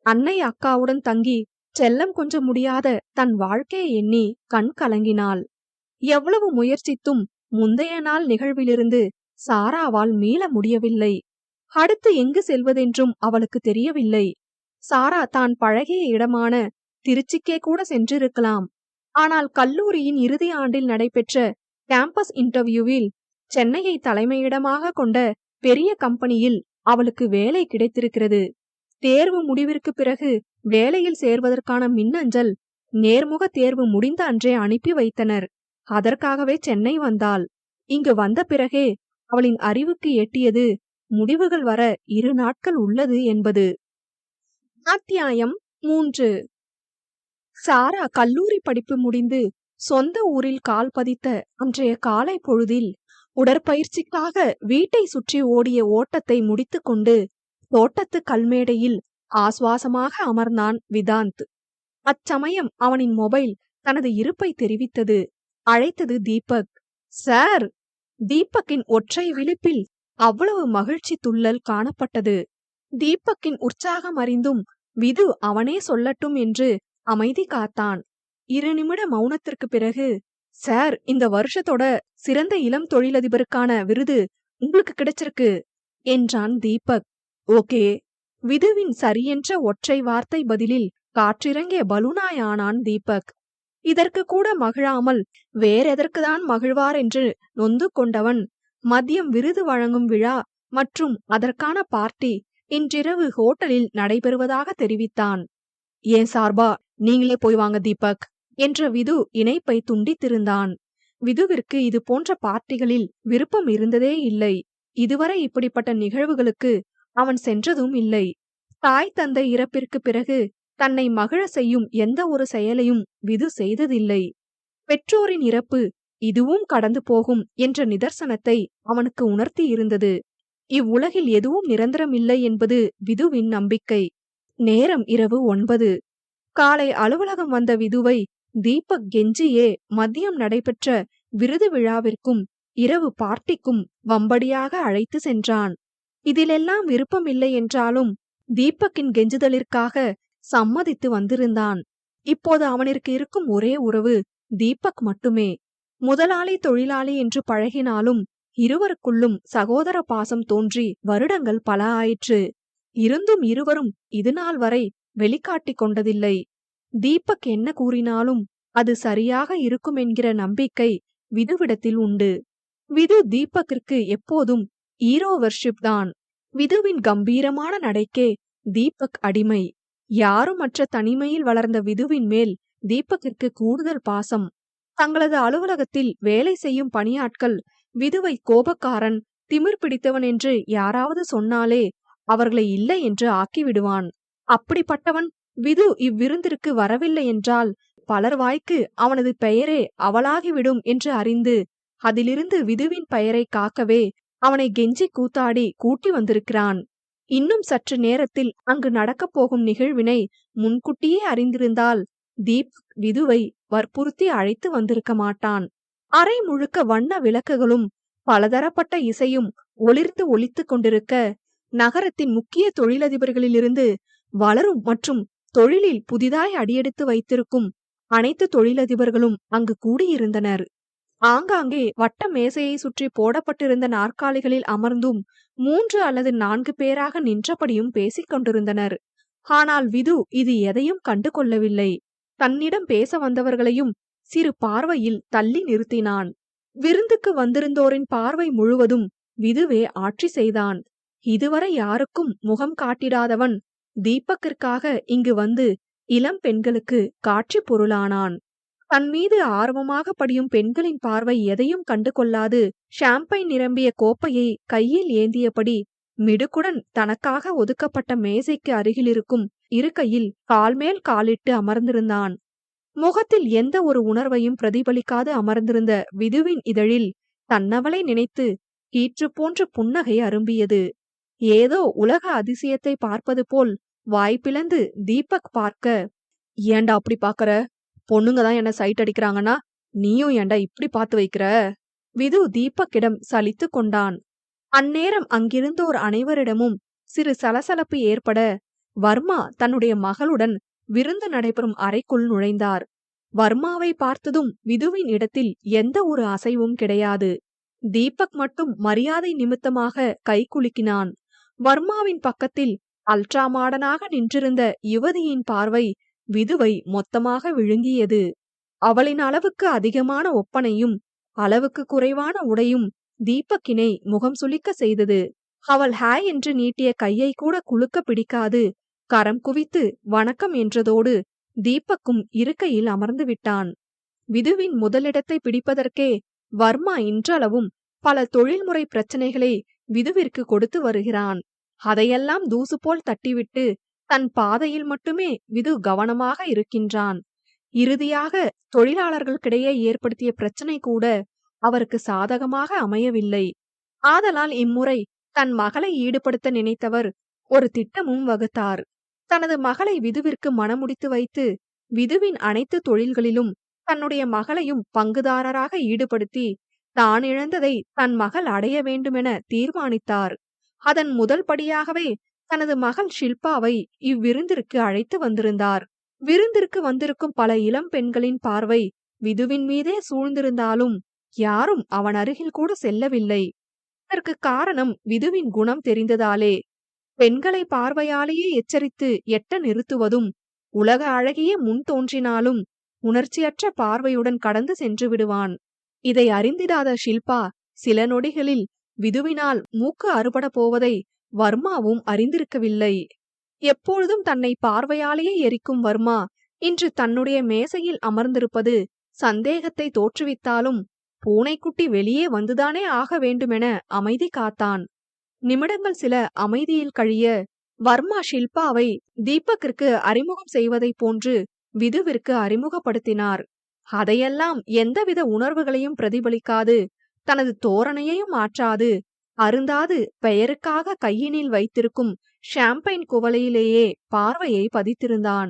அன்னை அக்காவுடன் தங்கி செல்லம் கொஞ்ச முடியாத தன் வாழ்க்கையை எண்ணி கண் கலங்கினாள். எவ்வளவு முயற்சித்தும் முந்தைய நாள் நிகழ்விலிருந்து சாராவால் மீள முடியவில்லை. அடுத்து எங்கு செல்வதென்றும் அவளுக்கு தெரியவில்லை. சாரா தான் பழகிய இடமான திருச்சிக்கே கூட சென்றிருக்கலாம். ஆனால் கல்லூரியின் இறுதி ஆண்டில் நடைபெற்ற கேம்பஸ் இன்டர்வியூவில் சென்னையை தலைமையிடமாக கொண்ட பெரிய கம்பெனியில் அவளுக்கு வேலை கிடைத்திருக்கிறது. தேர்வு முடிவிற்கு பிறகு வேலையில் சேர்வதற்கான மின்னஞ்சல் நேர்முக தேர்வு முடிந்த அன்றே அனுப்பி வைத்தனர். அதற்காகவே சென்னை வந்தாள். இங்கு வந்த பிறகே அவளின் அறிவுக்கு எட்டியது முடிவுகள் வர 2 நாட்கள் உள்ளது என்பது. அத்தியாயம் 3. சாரா கல்லூரி படிப்பு முடிந்து சொந்த ஊரில் கால் பதித்த அன்றைய காலை பொழுதில் உடற்பயிற்சிக்காக வீட்டை சுற்றி ஓடிய ஓட்டத்தை முடித்துக்கொண்டு தோட்டத்து கல்மேடையில் ஆசுவாசமாக அமர்ந்தான் விதாந்த். அச்சமயம் அவனின் மொபைல் தனது இருப்பை தெரிவித்தது. அழைத்தது தீபக். சார்! தீபக்கின் ஒற்றை விழிப்பில் அவ்வளவு மகிழ்ச்சி துள்ளல் காணப்பட்டது. தீபக்கின் உற்சாகம் அறிந்தும் விது அவனே சொல்லட்டும் என்று அமைதி காத்தான். 2 நிமிட மௌனத்திற்கு பிறகு, சார், இந்த வருஷத்தோட சிறந்த இளம் தொழிலதிபருக்கான விருது உங்களுக்கு கிடைச்சிருக்கு என்றான் தீபக். ஓகே. விதுவின் சரியென்ற ஒற்றை வார்த்தை பதிலில் காற்றிறங்கிய பலூனாய் ஆனான் தீபக். இதற்கு கூட மகிழாமல் வேறெதற்குதான் மகிழ்வார் என்று நொந்து கொண்டவன் மதியம் விருது வழங்கும் விழா மற்றும் அதற்கான பார்ட்டி இன்றிரவு ஹோட்டலில் நடைபெறுவதாக தெரிவித்தான். ஏன் சார்பா நீங்களே போய் வாங்க தீபக் என்ற விது இணைப்பை துண்டித்திருந்தான். விதுவிற்கு இது போன்ற பார்ட்டிகளில் விருப்பம் இருந்ததே இல்லை. இதுவரை இப்படிப்பட்ட நிகழ்வுகளுக்கு அவன் சென்றதும் இல்லை. தாய் தந்தை இறப்பிற்கு பிறகு தன்னை மகிழ செய்யும் எந்த ஒரு செயலையும் விது செய்ததில்லை. பெற்றோரின் இறப்பு இதுவும் கடந்து போகும் என்ற நிதர்சனத்தை அவனுக்கு உணர்த்தி இருந்தது. இவ்வுலகில் எதுவும் நிரந்தரமில்லை என்பது விதுவின் நம்பிக்கை. நேரம் இரவு 9. காலை அலுவலகம் வந்த விதுவை தீபக் கெஞ்சியே மதியம் நடைபெற்ற விருது விழாவிற்கும் இரவு பார்ட்டிக்கும் வம்படியாக அழைத்து சென்றான். இதிலெல்லாம் விருப்பமில்லை என்றாலும் தீபக்கின் கெஞ்சுதலிற்காக சம்மதித்து வந்திருந்தான். இப்போது அவனிற்கு இருக்கும் ஒரே உறவு தீபக் மட்டுமே. முதலாளி தொழிலாளி என்று பழகினாலும் இருவருக்குள்ளும் சகோதர பாசம் தோன்றி வருடங்கள் பல ஆயிற்று. இருந்தும் இருவரும் இதுநாள் வரை வெளிக்காட்டிக் கொண்டதில்லை. தீபக் என்ன கூறினாலும் அது சரியாக இருக்கும் என்கிற நம்பிக்கை விதுவிடத்தில் உண்டு. விது தீபக்கிற்கு எப்போதும் ஈரோவர்ஷிப் தான். விதுவின் கம்பீரமான நடைக்கே தீபக் அடிமை. யாருமற்ற தனிமையில் வளர்ந்த விதுவின் மேல் தீபக்கிற்கு கூடுதல் பாசம். தங்களது அலுவலகத்தில் வேலை செய்யும் பணியாட்கள் விதுவை கோபக்காரன், திமிர் பிடித்தவன் என்று யாராவது சொன்னாலே அவர்களை இல்லை என்று ஆக்கிவிடுவான். அப்படிப்பட்டவன் விது இவ்விருந்திற்கு வரவில்லை என்றால் பலர் வாய்க்கு அவனது பெயரே அவளாகிவிடும் என்று அறிந்து அதிலிருந்து விதுவின் பெயரை காக்கவே அவனை கெஞ்சி கூத்தாடி கூட்டி வந்திருக்கிறான். இன்னும் சற்று நேரத்தில் அங்கு நடக்கப் போகும் நிகழ்வினை முன்கூட்டியே அறிந்திருந்தால் தீப் விதுவை வற்புறுத்தி அழைத்து வந்திருக்க மாட்டான். அறை முழுக்க வண்ண விளக்குகளும் பலதரப்பட்ட இசையும் ஒளிர்ந்து ஒலித்துக் கொண்டிருக்க நகரத்தின் முக்கிய தொழிலதிபர்களிலிருந்து வளரும் மற்றும் தொழிலில் புதிதாய் அடியெடுத்து வைத்திருக்கும் அனைத்து தொழிலதிபர்களும் அங்கு கூடியிருந்தனர். ஆங்காங்கே வட்ட மேசையை சுற்றி போடப்பட்டிருந்த நாற்காலிகளில் அமர்ந்தும் 3 அல்லது 4 பேராக நின்றபடியும் பேசிக் கொண்டிருந்தனர். ஆனால் விது இது எதையும் கண்டு கொள்ளவில்லை. தன்னிடம் பேச வந்தவர்களையும் சிறு பார்வையில் தள்ளி நிறுத்தினான். விருந்துக்கு வந்திருந்தோரின் பார்வை முழுவதும் விதுவே ஆட்சி செய்தான். இதுவரை யாருக்கும் முகம் காட்டிடாதவன் தீபக்கிற்காக இங்கு வந்து இளம் பெண்களுக்கு காட்சி பொருளானான். தன் மீது ஆர்வமாக படியும் பெண்களின் பார்வை எதையும் கண்டு கொள்ளாது ஷாம்பைன் நிரம்பிய கோப்பையை கையில் ஏந்தியபடி மிடுக்குடன் தனக்காக ஒதுக்கப்பட்ட மேசைக்கு அருகிலிருக்கும் இருக்கையில் கால்மேல் காலிட்டு அமர்ந்திருந்தான். முகத்தில் எந்த ஒரு உணர்வையும் பிரதிபலிக்காது அமர்ந்திருந்த விதுவின் இதழில் தன்னவளை நினைத்து கீற்று போன்ற புன்னகை அரும்பியது. ஏதோ உலக அதிசயத்தை பார்ப்பது போல் வாய்ப்பிழந்து தீபக் பார்க்க, ஏண்டா அப்படி பாக்கற? பொண்ணுங்க தான் என்ன சைட் அடிக்கிறாங்கன்னா நீயும் ஏண்டா இப்படி பார்த்து வைக்கிற? விது தீபக்கிடம் சலித்து கொண்டான். அந்நேரம் அங்கிருந்தோர் அனைவரிடமும் சிறு சலசலப்பு ஏற்பட வர்மா தன்னுடைய மகளுடன் விருந்து நடைபெறும் அறைக்குள் நுழைந்தார். வர்மாவை பார்த்ததும் விதுவின் இடத்தில் எந்த ஒரு அசைவும் கிடையாது. தீபக் மட்டும் மரியாதை நிமித்தமாக கை குலுக்கினான். வர்மாவின் பக்கத்தில் அல்ட்ரா மாடனாக நின்றிருந்த யுவதியின் பார்வை விதுவை மொத்தமாக விழுங்கியது. அவளின் அளவுக்கு அதிகமான ஒப்பனையும் அளவுக்கு குறைவான உடையும் தீபக்கினை முகம் சுளிக்க செய்தது. அவள் ஹாய் என்று நீட்டிய கையை கூட குலுக்க பிடிக்காது கரம் குவித்து வணக்கம் என்றதோடு தீபக்கும் இருக்கையில் அமர்ந்து விட்டான். விதுவின் முதலிடத்தை பிடிப்பதற்கே வர்மா இன்றளவும் பல தொழில்முறை பிரச்சனைகளை விதுவிற்கு கொடுத்து வருகிறான். அதையெல்லாம் தூசு போல் தட்டிவிட்டு தன் பாதையில் மட்டுமே விது கவனமாக இருக்கின்றான். இறுதியாக தொழிலாளர்களுக்கிடையே ஏற்படுத்திய பிரச்சனை கூட அவருக்கு சாதகமாக அமையவில்லை. ஆதலால் இம்முறை தன் மகளை ஈடுபடுத்த நினைத்தவர் ஒரு திட்டமும் வகுத்தார். தனது மகளை விதுவிற்கு மணமுடித்து வைத்து விதுவின் அனைத்து தொழில்களிலும் தன்னுடைய மகளையும் பங்குதாரராக ஈடுபடுத்தி தான் இழந்ததை தன் மகள் அடைய வேண்டுமென தீர்மானித்தார். அதன் முதல் படியாகவே தனது மகள் ஷில்பாவை இவ்விருந்திற்கு அழைத்து வந்திருந்தார். விருந்திற்கு வந்திருக்கும் பல இளம் பெண்களின் பார்வை விதுவின் மீதே சூழ்ந்திருந்தாலும் யாரும் அவன் அருகில் கூட செல்லவில்லை. அதற்கு காரணம் விதுவின் குணம் தெரிந்ததாலே. பெண்களை பார்வையாலேயே எச்சரித்து எட்ட நிறுத்துவதும், உலக அழகியே முன் தோன்றினாலும் உணர்ச்சியற்ற பார்வையுடன் கடந்து சென்று விடுவான். இதை அறிந்திடாத ஷில்பா சில நொடிகளில் விதுவினால் மூக்கு அறுபட போவதை வர்மாவும் அறிந்திருக்கவில்லை. எப்பொழுதும் தன்னை பார்வையாலேயே எரிக்கும் வர்மா இன்று தன்னுடைய மேசையில் அமர்ந்திருப்பது சந்தேகத்தை தோற்றுவித்தாலும் பூனைக்குட்டி வெளியே வந்துதானே ஆக வேண்டுமென அமைதி காத்தான். நிமிடங்கள் சில அமைதியில் கழிய வர்மா ஷில்பாவை தீபக்கிற்கு அறிமுகம் செய்வதைப் போன்று விதுவிற்கு அறிமுகப்படுத்தினார். அதையெல்லாம் எந்தவித உணர்வுகளையும் பிரதிபலிக்காது, தனது தோரணையையும் மாற்றாது, அருந்தாது பெயருக்காக கையினில் வைத்திருக்கும் ஷாம்பைன் குவளையிலேயே பார்வையை பதித்திருந்தான்.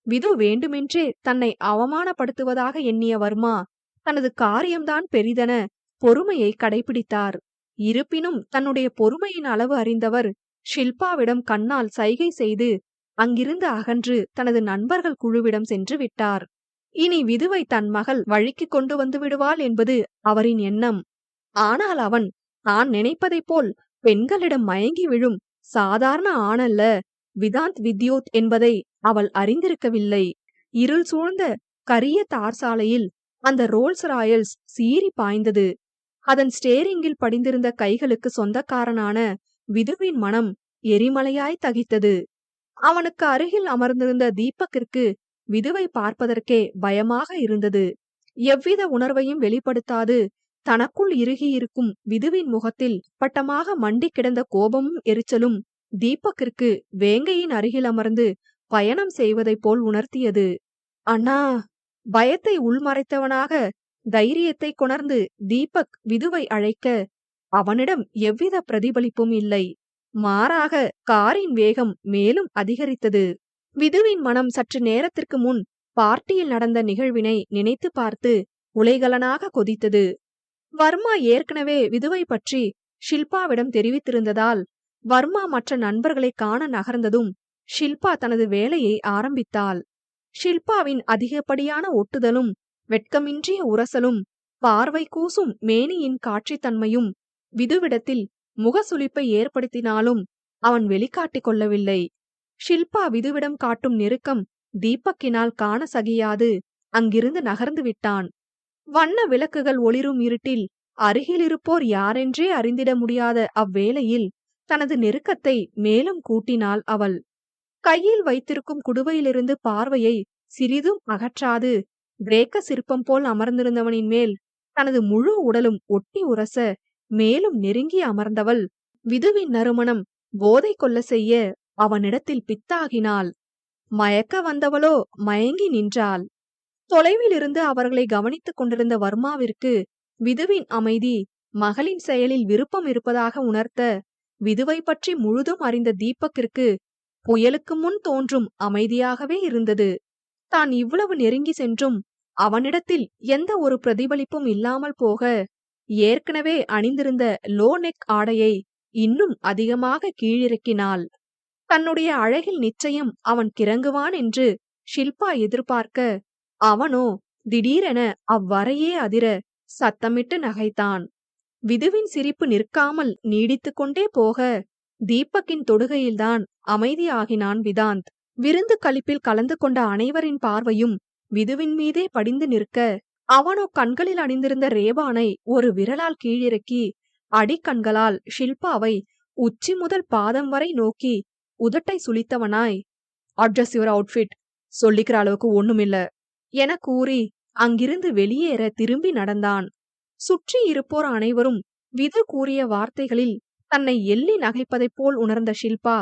விது வேண்டுமென்றே தன்னை அவமானப்படுத்துவதாக எண்ணிய வர்மா தனது காரியம்தான் பெரிதென பொறுமையை கடைபிடித்தார். இருப்பினும் தன்னுடைய பொறுமையின் அளவு அறிந்தவர் ஷில்பாவிடம் கண்ணால் சைகை செய்து அங்கிருந்து அகன்று தனது நண்பர்கள் குழுவிடம் சென்று விட்டார். இனி விதுவை தன் மகள் வழிக்கு கொண்டு வந்து விடுவாள் என்பது அவரின் எண்ணம். ஆனால் அவன் தான் நினைப்பதைப் போல் பெண்களிடம் மயங்கி விழும் சாதாரண ஆணல்ல விதாந்த் வித்யோத் என்பதை அவள் அறிந்திருக்கவில்லை. இருள் சூழ்ந்த கரிய தார் சாலையில் அந்த ரோல்ஸ் ராயல்ஸ் சீறி பாய்ந்தது. அதன் ஸ்டேரிங்கில் படிந்திருந்த கைகளுக்கு சொந்தக்காரனான விதுவின் மனம் எரிமலையாய் தகித்தது. அவனுக்கு அருகில் அமர்ந்திருந்த தீபக்கிற்கு விதுவை பார்ப்பதற்கே பயமாக இருந்தது. எவ்வித உணர்வையும் வெளிப்படுத்தாது தனக்குள் இறுகியிருக்கும் விதுவின் முகத்தில் பட்டமாக மண்டி கிடந்த கோபமும் எரிச்சலும் தீபக்கிற்கு வேங்கையின் அருகில் அமர்ந்து பயணம் செய்வதைப் போல் உணர்த்தியது. அண்ணா! பயத்தை உள்மறைத்தவனாக தைரியத்தை கொணர்ந்து தீபக் விதுவை அழைக்க அவனிடம் எவ்வித பிரதிபலிப்பும் இல்லை. மாறாக காரின் வேகம் மேலும் அதிகரித்தது. விதுவின் மனம் சற்று நேரத்திற்கு முன் பார்ட்டியில் நடந்த நிகழ்வினை நினைத்து பார்த்து உலைகலனாக கொதித்தது. வர்மா ஏற்கனவே விதுவை பற்றி ஷில்பாவிடம் தெரிவித்திருந்ததால் வர்மா மற்ற நண்பர்களை காண நகர்ந்ததும் ஷில்பா தனது வேலையை ஆரம்பித்தாள். ஷில்பாவின் அதிகப்படியான ஒட்டுதலும் வெட்கமின்றிய உரசலும் பார்வை கூசும் மேனியின் காட்சித்தன்மையும் விதுவிடத்தில் முகசுளிப்பை ஏற்படுத்தினாலும் அவன் வெளிக்காட்டிக் கொள்ளவில்லை. ஷில்பா விதுவிடம் காட்டும் நெருக்கம் தீபக்கினால் காண சகியாது அங்கிருந்து நகர்ந்து விட்டான். வண்ண விளக்குகள் ஒளிரும் இருட்டில் அருகிலிருப்போர் யாரென்றே அறிந்திட முடியாத அவ்வேளையில் தனது நெருக்கத்தை மேலும் கூட்டினாள் அவள். கையில் வைத்திருக்கும் குடுவையிலிருந்து பார்வையை சிறிதும் அகற்றாது கிரேக்க சிற்பம் போல் அமர்ந்திருந்தவனின் மேல் தனது முழு உடலும் ஒட்டி உரச மேலும் நெருங்கி அமர்ந்தவள் விதுவின் நறுமணம் போதை கொள்ள செய்ய அவனிடத்தில் பித்தாகினாள். மயக்க வந்தவளோ மயங்கி நின்றாள். தொலைவில் இருந்து அவர்களை கவனித்துக் கொண்டிருந்த வர்மாவிற்கு விதுவின் அமைதி மகளின் செயலில் விருப்பம் இருப்பதாக உணர்த்த, விதுவை பற்றி முழுதும் அறிந்த தீபக்கிற்கு புயலுக்கு முன் தோன்றும் அமைதியாகவே இருந்தது. தான் இவ்வளவு நெருங்கி சென்றும் அவனிடத்தில் எந்த ஒரு பிரதிபலிப்பும் இல்லாமல் போக, ஏற்கனவே அணிந்திருந்த லோ நெக் ஆடையை இன்னும் அதிகமாக கீழிறக்கினாள். தன்னுடைய அழகில் நிச்சயம் அவன் கிறங்குவான் என்று ஷில்பா எதிர்பார்க்க, அவனோ திடீரென அவ்வரையே அதிர சத்தமிட்டு நகைத்தான். விதுவின் சிரிப்பு நிற்காமல் நீடித்து கொண்டே போக, தீபக்கின் தொடுகையில்தான் அமைதியாகினான் விதாந்த். விருந்து களிப்பில் கலந்து கொண்ட அனைவரின் பார்வையும் விதுவின் மீதே படிந்து நிற்க, அவனோ கண்களில் அணிந்திருந்த ரேபானை ஒரு விரலால் கீழிறக்கி அடிக்கண்களால் ஷில்பாவை உச்சி முதல் பாதம் வரை நோக்கி உதட்டை சுளித்தவனாய், அட்ஜஸ்ட் யுவர் அவுட்ஃபிட், சொல்லிக்கிற அளவுக்கு ஒண்ணுமில்ல என கூறி அங்கிருந்து வெளியேற திரும்பி நடந்தான். சுற்றி இருப்போர் அனைவரும் விது கூறிய வார்த்தைகளில் தன்னை எள்ளி நகைப்பதைப் போல் உணர்ந்த ஷில்பா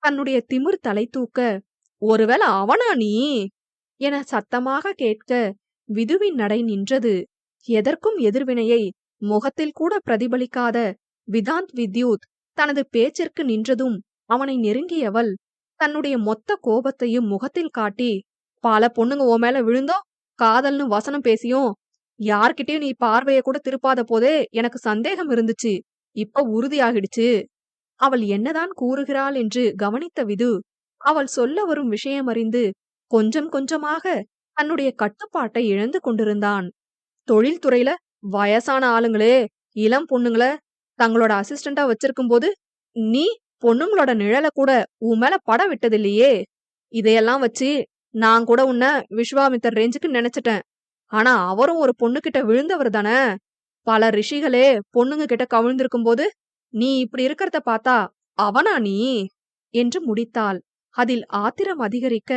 தன்னுடைய திமிர் தலை தூக்க, ஒருவேளை அவனா நீ என சத்தமாக கேட்க விதுவின் நடை நின்றது. எதற்கும் எதிர்வினையை முகத்தில் கூட பிரதிபலிக்காத விதாந்த் வித்யூத் தனது பேச்சிற்கு நின்றதும் அவனை நெருங்கியவள் தன்னுடைய மொத்த கோபத்தையும் முகத்தில் காட்டி, பல பொண்ணுங்க உன் மேல விழுந்தோம், காதல்னு வசனம் பேசியும் யார்கிட்டயும் நீ பார்வைய கூட திருப்பாத போதே எனக்கு சந்தேகம் இருந்துச்சு, இப்ப உறுதியாகிடுச்சு. அவள் என்னதான் கூறுகிறாள் என்று கவனித்த விது அவள் சொல்ல வரும் விஷயம் அறிந்து கொஞ்சம் கொஞ்சமாக தன்னுடைய கட்டுப்பாட்டை இழந்து கொண்டிருந்தான். தொழில்துறையில வயசான ஆளுங்களே இளம் பொண்ணுங்கள தங்களோட அசிஸ்டண்டா வச்சிருக்கும் போது நீ பொண்ணுங்களோட நிழல கூட உன் மேல பட விட்டதில்லையே. இதையெல்லாம் வச்சு நான் கூட உன்னை விஸ்வாமித்தர் ரேஞ்சுக்கு நினைச்சிட்டேன். ஆனா அவரும் ஒரு பொண்ணு கிட்ட விழுந்தவர் தானே. பல ரிஷிகளே பொண்ணுங்க கிட்ட கவிழ்ந்திருக்கும் போது நீ இப்படி இருக்கிறத பார்த்தா அவனா நீ என்று முடித்தாள். அதில் ஆத்திரம் அதிகரிக்க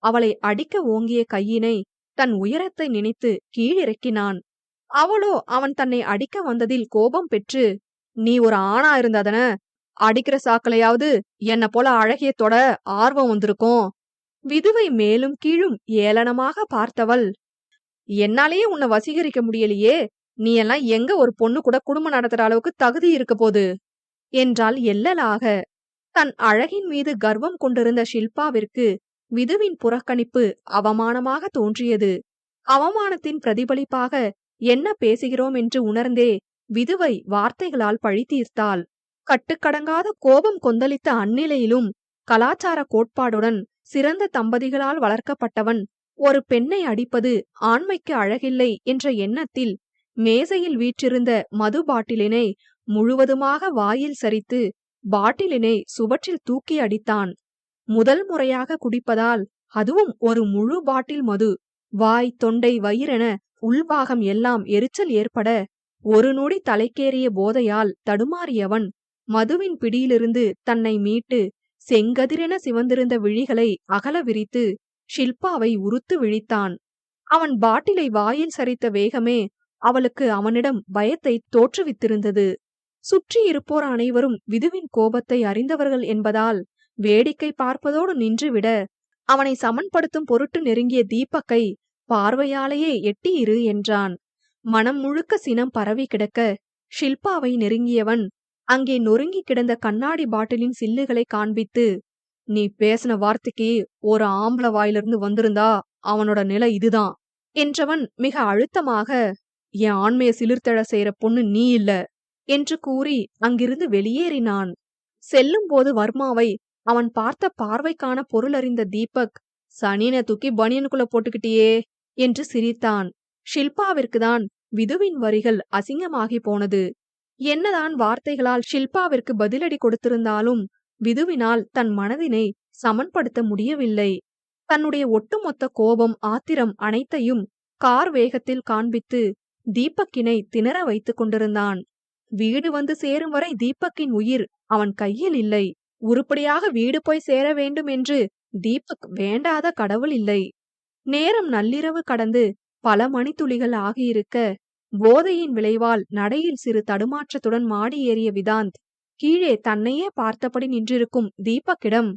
அவளை அடிக்க ஓங்கிய கையினை தன் உயரத்தை நினைத்து கீழிறக்கினான். அவளோ அவன் தன்னை அடிக்க வந்ததில் கோபம் பெற்று, நீ ஒரு ஆணா இருந்தாதன அடிக்கிற சாக்கலையாவது என்ன போல அழகிய தொட ஆர்வம் வந்திருக்கும். விதுவை மேலும் கீழும் ஏளனமாக பார்த்தவள், என்னாலேயே உன்னை வசீகரிக்க முடியலையே, நீ எல்லாம் எங்க ஒரு பொண்ணு கூட குடும்பம் நடத்துற அளவுக்கு தகுதி இருக்க போது என்றால் எல்லலாக. தன் அழகின் மீது கர்வம் கொண்டிருந்த ஷில்பாவிற்கு விதுவின் புறக்கணிப்பு அவமானமாக தோன்றியது. அவமானத்தின் பிரதிபலிப்பாக என்ன பேசுகிறோம் என்று உணர்ந்தே விதுவை வார்த்தைகளால் பழி தீர்த்தாள். கட்டுக்கடங்காத கோபம் கொந்தளித்த அந்நிலையிலும் கலாச்சார கோட்பாடுடன் சிறந்த தம்பதிகளால் வளர்க்கப்பட்டவன் ஒரு பெண்ணை அடிப்பது ஆண்மைக்கு அழகில்லை என்ற எண்ணத்தில் மேசையில் வீற்றிருந்த மது பாட்டிலினை முழுவதுமாக வாயில் சரித்து பாட்டிலினை சுவற்றில் தூக்கி அடித்தான். முதல் முறையாக குடிப்பதால், அதுவும் ஒரு முழு பாட்டில் மது, வாய் தொண்டை வயிறென உள்பாகம் எல்லாம் எரிச்சல் ஏற்பட ஒரு நொடி தலைக்கேறிய போதையால் தடுமாறியவன் மதுவின் பிடியிலிருந்து தன்னை மீட்டு செங்கதிரென சிவந்திருந்த விழிகளை அகல விரித்து ஷில்பாவை உறுத்து விழித்தான். அவன் பாட்டிலை வாயில் சரித்த வேகமே அவளுக்கு அவனிடம் பயத்தை தோற்றுவித்திருந்தது. சுற்றி இருப்போர் அனைவரும் விதுவின் கோபத்தை அறிந்தவர்கள் என்பதால் வேடிக்கை பார்ப்பதோடு நின்றுவிட, அவனை சமன்படுத்தும் பொருட்டு நெருங்கிய தீபக்கை பார்வையாலேயே எட்டி இரு என்றான். மனம் முழுக்க சினம் பரவி கிடக்க ஷில்பாவை நெருங்கியவன் அங்கே நொறுங்கி கிடந்த கண்ணாடி பாட்டிலின் சில்லுகளை காண்பித்து, நீ பேசின வார்த்தைக்கு ஒரு ஆம்பள வாயிலிருந்து வந்திருந்தா அவனோட நிலை இதுதான் என்றவன் மிக அழுத்தமாக, என் ஆண்மைய சிலிர்த்தெழ செய்யற பொண்ணு நீ இல்ல என்று கூறி அங்கிருந்து வெளியேறினான். செல்லும் போது வர்மாவை அவன் பார்த்த பார்வைக்கான பொருள் அறிந்த தீபக், சனின தூக்கி பனியனுக்குள்ள போட்டுக்கிட்டியே என்று சிரித்தான். ஷில்பாவிற்குதான் விதுவின் வரிகள் அசிங்கமாகி போனது. என்னதான் வார்த்தைகளால் ஷில்பாவிற்கு பதிலடி கொடுத்திருந்தாலும் விதுவினால் தன் மனதினை சமன்படுத்த முடியவில்லை. தன்னுடைய ஒட்டுமொத்த கோபம் ஆத்திரம் அனைத்தையும் கார் வேகத்தில் காண்பித்து தீபக்கினை திணற வைத்துக் கொண்டிருந்தான். வீடு வந்து சேரும் வரை தீபக்கின் உயிர் அவன் கையில் இல்லை. உருப்படியாக வீடு போய் சேர வேண்டும் என்று தீபக் வேண்டாத கடவுள் இல்லை. நேரம் நள்ளிரவு கடந்து பல மணித்துளிகள் ஆகியிருக்க, போதையின் விளைவால் நடையில் சிறு தடுமாற்றத்துடன் மாடி ஏறிய விதாந்த் கீழே தன்னையே பார்த்தபடி நின்றிருக்கும் தீபக்கிடம்,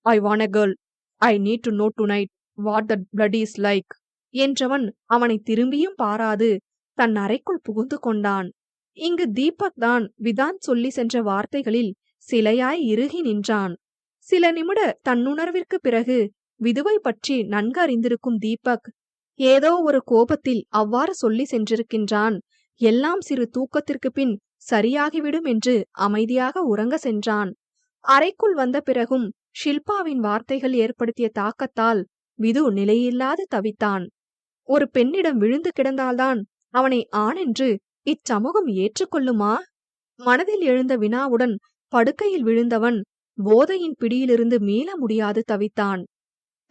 I want a girl, I need to know tonight what that blood is like என்றவன் அவனை திரும்பியும் பாராது தன் அறைக்குள் புகுந்து கொண்டான். இங்கு தீபக் தான் விதாந்த் சொல்லி சென்ற வார்த்தைகளில் சிலையாய் இறுகி நின்றான். சில நிமிட தன்னுணர்விற்கு பிறகு விதுவை பற்றி நன்கு அறிந்திருக்கும் தீபக் ஏதோ ஒரு கோபத்தில் அவ்வாறு சொல்லி சென்றிருக்கின்றான். எல்லாம் சிறு தூக்கத்திற்கு பின் சரியாகிவிடும் என்று அமைதியாக உறங்க சென்றான். அறைக்குள் வந்த பிறகும் ஷில்பாவின் வார்த்தைகள் ஏற்படுத்திய தாக்கத்தால் விது நிலையில்லாது தவித்தான். ஒரு பெண்ணிடம் விழுந்து கிடந்தால்தான் அவனை ஆணென்று இச்சமூகம் ஏற்றுக்கொள்ளுமா? மனதில் எழுந்த வினாவுடன் படுக்கையில் விழுந்தவன் போதையின் பிடியிலிருந்து மீள முடியாது தவித்தான்.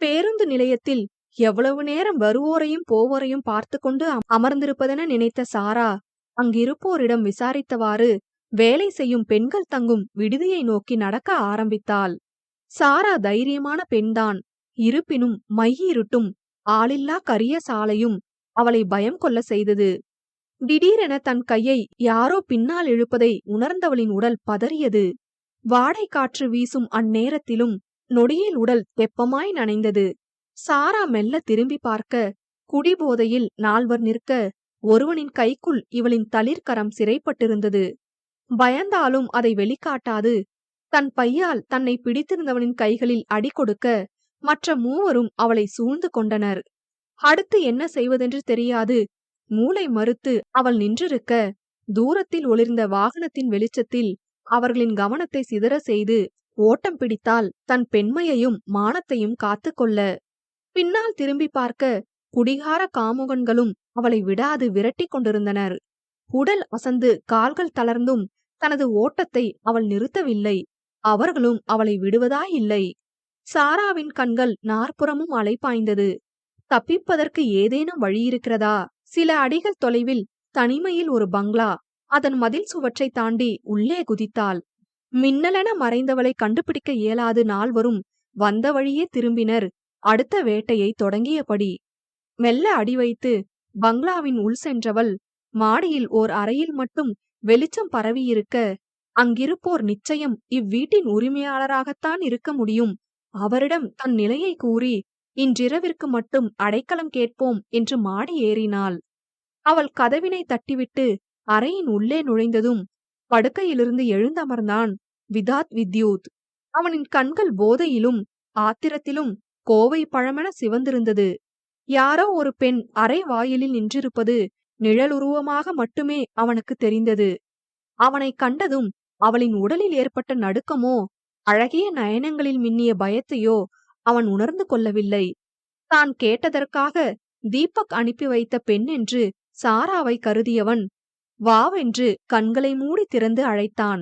பேருந்து நிலையத்தில் எவ்வளவு நேரம் வருவோரையும் போவோரையும் பார்த்து கொண்டு அமர்ந்திருப்பதென நினைத்த சாரா அங்கிருப்போரிடம் விசாரித்தவாறு வேலை செய்யும் பெண்கள் தங்கும் விடுதியை நோக்கி நடக்க ஆரம்பித்தாள். சாரா தைரியமான பெண்தான். இருப்பினும் மையிருட்டும் ஆளில்லா கரிய சாலையும் அவளை பயம் கொள்ள செய்தது. திடீரென தன் கையை யாரோ பின்னால் இழுப்பதை உணர்ந்தவளின் உடல் பதறியது. வாடை காற்று வீசும் அந்நேரத்திலும் நொடியில் உடல் தெப்பமாய் நனைந்தது. சாரா மெல்ல திரும்பி பார்க்க, குடிபோதையில் நால்வர் நிற்க, ஒருவனின் கைக்குள் இவளின் தளிர்கரம் சிறைப்பட்டிருந்தது. பயந்தாலும் அதை வெளிக்காட்டாது தன் பையால் தன்னை பிடித்திருந்தவனின் கைகளில் அடி கொடுக்க, மற்ற மூவரும் அவளை சூழ்ந்து கொண்டனர். அடுத்து என்ன செய்வதென்று தெரியாது மூளை மறுத்து அவள் நின்றிருக்க, தூரத்தில் ஒளிர்ந்த வாகனத்தின் வெளிச்சத்தில் அவர்களின் கவனத்தை சிதற செய்து ஓட்டம் பிடித்தால் தன் பெண்மையையும் மானத்தையும் காத்து கொள்ள. பின்னால் திரும்பி பார்க்க குடிகார காமுகன்களும் அவளை விடாது விரட்டி கொண்டிருந்தனர். உடல் அசந்து கால்கள் தளர்ந்தும் தனது ஓட்டத்தை அவள் நிறுத்தவில்லை. அவர்களும் அவளை விடுவதாயில்லை. சாராவின் கண்கள் நாற்புறமும் அலைபாய்ந்தது. தப்பிப்பதற்கு ஏதேனும் வழியிருக்கிறதா? சில அடிகள் தொலைவில் தனிமையில் ஒரு பங்களா. அதன் மதில் சுவற்றை தாண்டி உள்ளே குதித்தாள். மின்னலென மறைந்தவளை கண்டுபிடிக்க இயலாது நால்வரும் வந்த வழியே திரும்பினர். அடுத்த வேட்டையை தொடங்கியபடி மெல்ல அடி வைத்து பங்களாவின் உள் சென்றவள் மாடியில் ஓர் அறையில் மட்டும் வெளிச்சம் பரவியிருக்க, அங்கிருப்போர் நிச்சயம் இவ்வீட்டின் உரிமையாளராகத்தான் இருக்க முடியும். அவரிடம் தன் நிலையை கூறி இன்றிரவிற்கு மட்டும் அடைக்கலம் கேட்போம் என்று மாடி ஏறினாள். அவள் கதவினை தட்டிவிட்டு அறையின் உள்ளே நுழைந்ததும் படுக்கையிலிருந்து எழுந்தமர்ந்தான் விதாத் வித்யூத். அவனின் கண்கள் போதையிலும் ஆத்திரத்திலும் கோவை பழமென சிவந்திருந்தது. யாரோ ஒரு பெண் அறை வாயிலில் நின்றிருப்பது நிழலுருவமாக மட்டுமே அவனுக்கு தெரிந்தது. அவனை கண்டதும் அவளின் உடலில் ஏற்பட்ட நடுக்கமோ அழகிய நயனங்களில் மின்னிய பயத்தையோ அவன் உணர்ந்து கொள்ளவில்லை. தான் கேட்டதற்காக தீபக் அனுப்பி வைத்த பெண் என்று சாராவை கருதியவன் வாவென்று கண்களை மூடி திறந்து அழைத்தான்.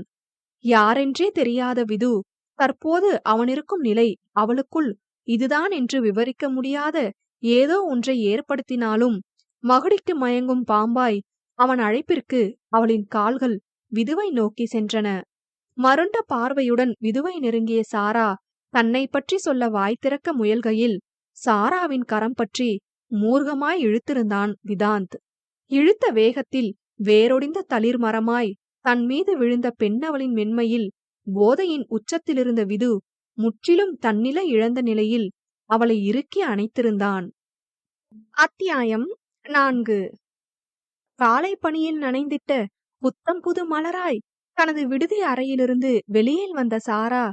யாரென்றே தெரியாத விது தற்போது அவனிருக்கும் நிலை அவளுக்குள் இதுதான் என்று விவரிக்க முடியாத ஏதோ ஒன்றை ஏற்படுத்தினாலும் மகுடிக்கு மயங்கும் பாம்பாய் அவன் அழைப்பிற்கு அவளின் கால்கள் விதுவை நோக்கி சென்றன. மருண்ட பார்வையுடன் விதுவை நெருங்கிய சாரா தன்னை பற்றி சொல்ல வாய் திறக்க முயல்கையில் சாராவின் கரம் பற்றி மூர்க்கமாய் இழுத்திருந்தான் விதாந்த். இழுத்த வேகத்தில் வேரொடிந்த தளிர் மரமாய் தன் மீது விழுந்த பெண்ணவளின் மென்மையில் போதையின் உச்சத்திலிருந்த விது முற்றிலும் தன்னிலை இழந்த நிலையில் அவளை இறுக்கி அணைத்திருந்தான். அத்தியாயம் 4. காலை பணியில் நனைந்திட்ட புத்தம் புது மலராய் தனது விடுதி அறையிலிருந்து வெளியில் வந்த சாரா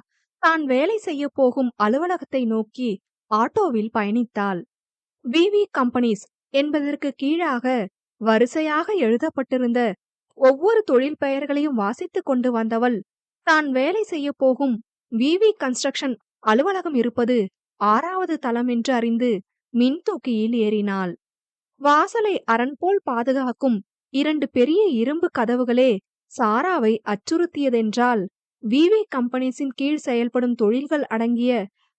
தான் வேலை செய்ய போகும் அலுவலகத்தை நோக்கி ஆட்டோவில் பயணித்தாள். விவி கம்பெனிஸ் என்பதற்கு கீழாக வரிசையாக எழுதப்பட்டிருந்த ஒவ்வொரு தொழில் பெயர்களையும் வாசித்துக் கொண்டு வந்தவள் தான் வேலை செய்ய போகும் விவி கன்ஸ்ட்ரக்ஷன் அலுவலகம் இருப்பது 6வது தளம் என்று அறிந்து மின்தூக்கியில் ஏறினாள். வாசலை அரண் போல் பாதுகாக்கும் 2 பெரிய இரும்பு கதவுகளே சாராவை அச்சுறுத்தியதென்றால், விவி கம்பெனிஸின் கீழ் செயல்படும் தொழில்கள் அடங்கிய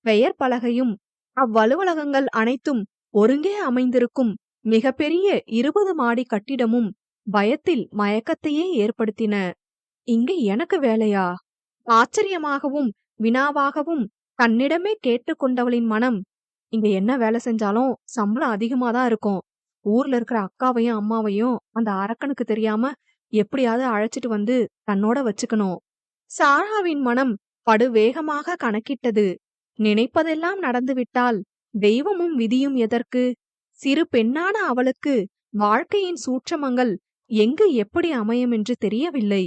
பெயர் பலகையும் அவ்வலுவலகங்கள் அனைத்தும் ஒருங்கே அமைந்திருக்கும் மிகப்பெரிய 20 மாடி கட்டிடமும் பயத்தில் மயக்கத்தையே ஏற்படுத்தின. இங்கு எனக்கு வேலையா? ஆச்சரியமாகவும் வினாவாகவும் தன்னிடமே கேட்டுக்கொண்டவளின் மனம், இங்க என்ன வேலை செஞ்சாலும் சம்பளம் அதிகமாதான் இருக்கும். ஊர்ல இருக்கிற அக்காவையும் அம்மாவையும் அந்த அரக்கனுக்கு தெரியாம எப்படியாவது அழைச்சிட்டு வந்து தன்னோட வச்சுக்கணும். சாராவின் மனம் படு வேகமாக கணக்கிட்டது. நினைப்பதெல்லாம் நடந்துவிட்டால் தெய்வமும் விதியும் எதற்கு? சிறு பெண்ணான அவளுக்கு வாழ்க்கையின் சூட்சமங்கள் எங்கு எப்படி அமையும் என்று தெரியவில்லை.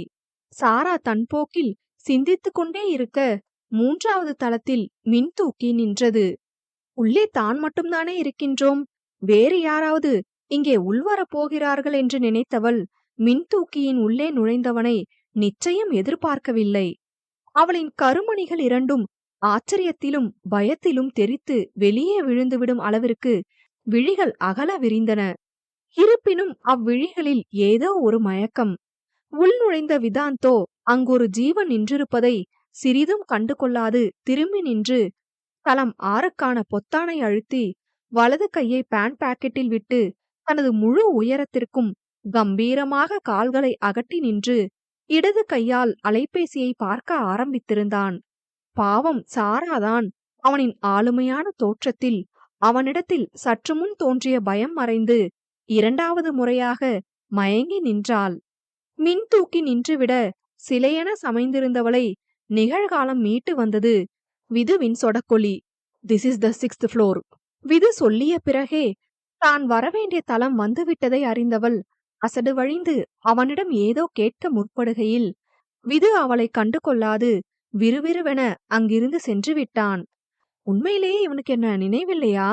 சாரா தன் போக்கில் சிந்தித்துக் கொண்டே இருக்க 3வது தளத்தில் மின்தூக்கி நின்றது. உள்ளே தான் மட்டும்தானே இருக்கின்றோம், வேறு யாராவது இங்கே உள்வரப் போகிறார்கள் என்று நினைத்தவள் மின்தூக்கியின் உள்ளே நுழைந்தவனை நிச்சயம் எதிர்பார்க்கவில்லை. அவளின் கருமணிகள் இரண்டும் ஆச்சரியத்திலும் பயத்திலும் தெரித்து வெளியே விழுந்துவிடும் அளவிற்கு விழிகள் அகல விரிந்தன. இருப்பினும் அவ்விழிகளில் ஏதோ ஒரு மயக்கம். உள் நுழைந்த விதாந்தோ அங்கொரு ஜீவன் நின்றிருப்பதை சிறிதும் கண்டு கொள்ளாது திரும்பி நின்று தளம் 6க்கான பொத்தானை அழுத்தி வலது கையை பேண்ட் பாக்கெட்டில் விட்டு தனது முழு உயரத்திற்கும் கம்பீரமாக கால்களை அகட்டி நின்று இடது கையால் அலைபேசியை பார்க்க ஆரம்பித்திருந்தான். பாவம் சாராதான் அவனின் ஆளுமையான தோற்றத்தில் அவனிடத்தில் சற்று முன் தோன்றிய பயம் மறைந்து இரண்டாவது முறையாக மயங்கி நின்றாள். மின் தூக்கி நின்றுவிட சிலையென சமைந்திருந்தவளை நிகழ்காலம் மீட்டு வந்தது விதுவின் சொடக்கொலி. "This is the 6th floor." Vidhu சொல்லிய பிறகே தான் வரவேண்டிய தளம் வந்துவிட்டதை அறிந்தவள் அசடு வழிந்து அவனிடம் ஏதோ கேட்க முற்படுகையில் விது அவளை கண்டு கொள்ளாது விறுவிறுவென அங்கிருந்து சென்று விட்டான். உண்மையிலேயே இவனுக்கு என்ன நினைவில்லையா?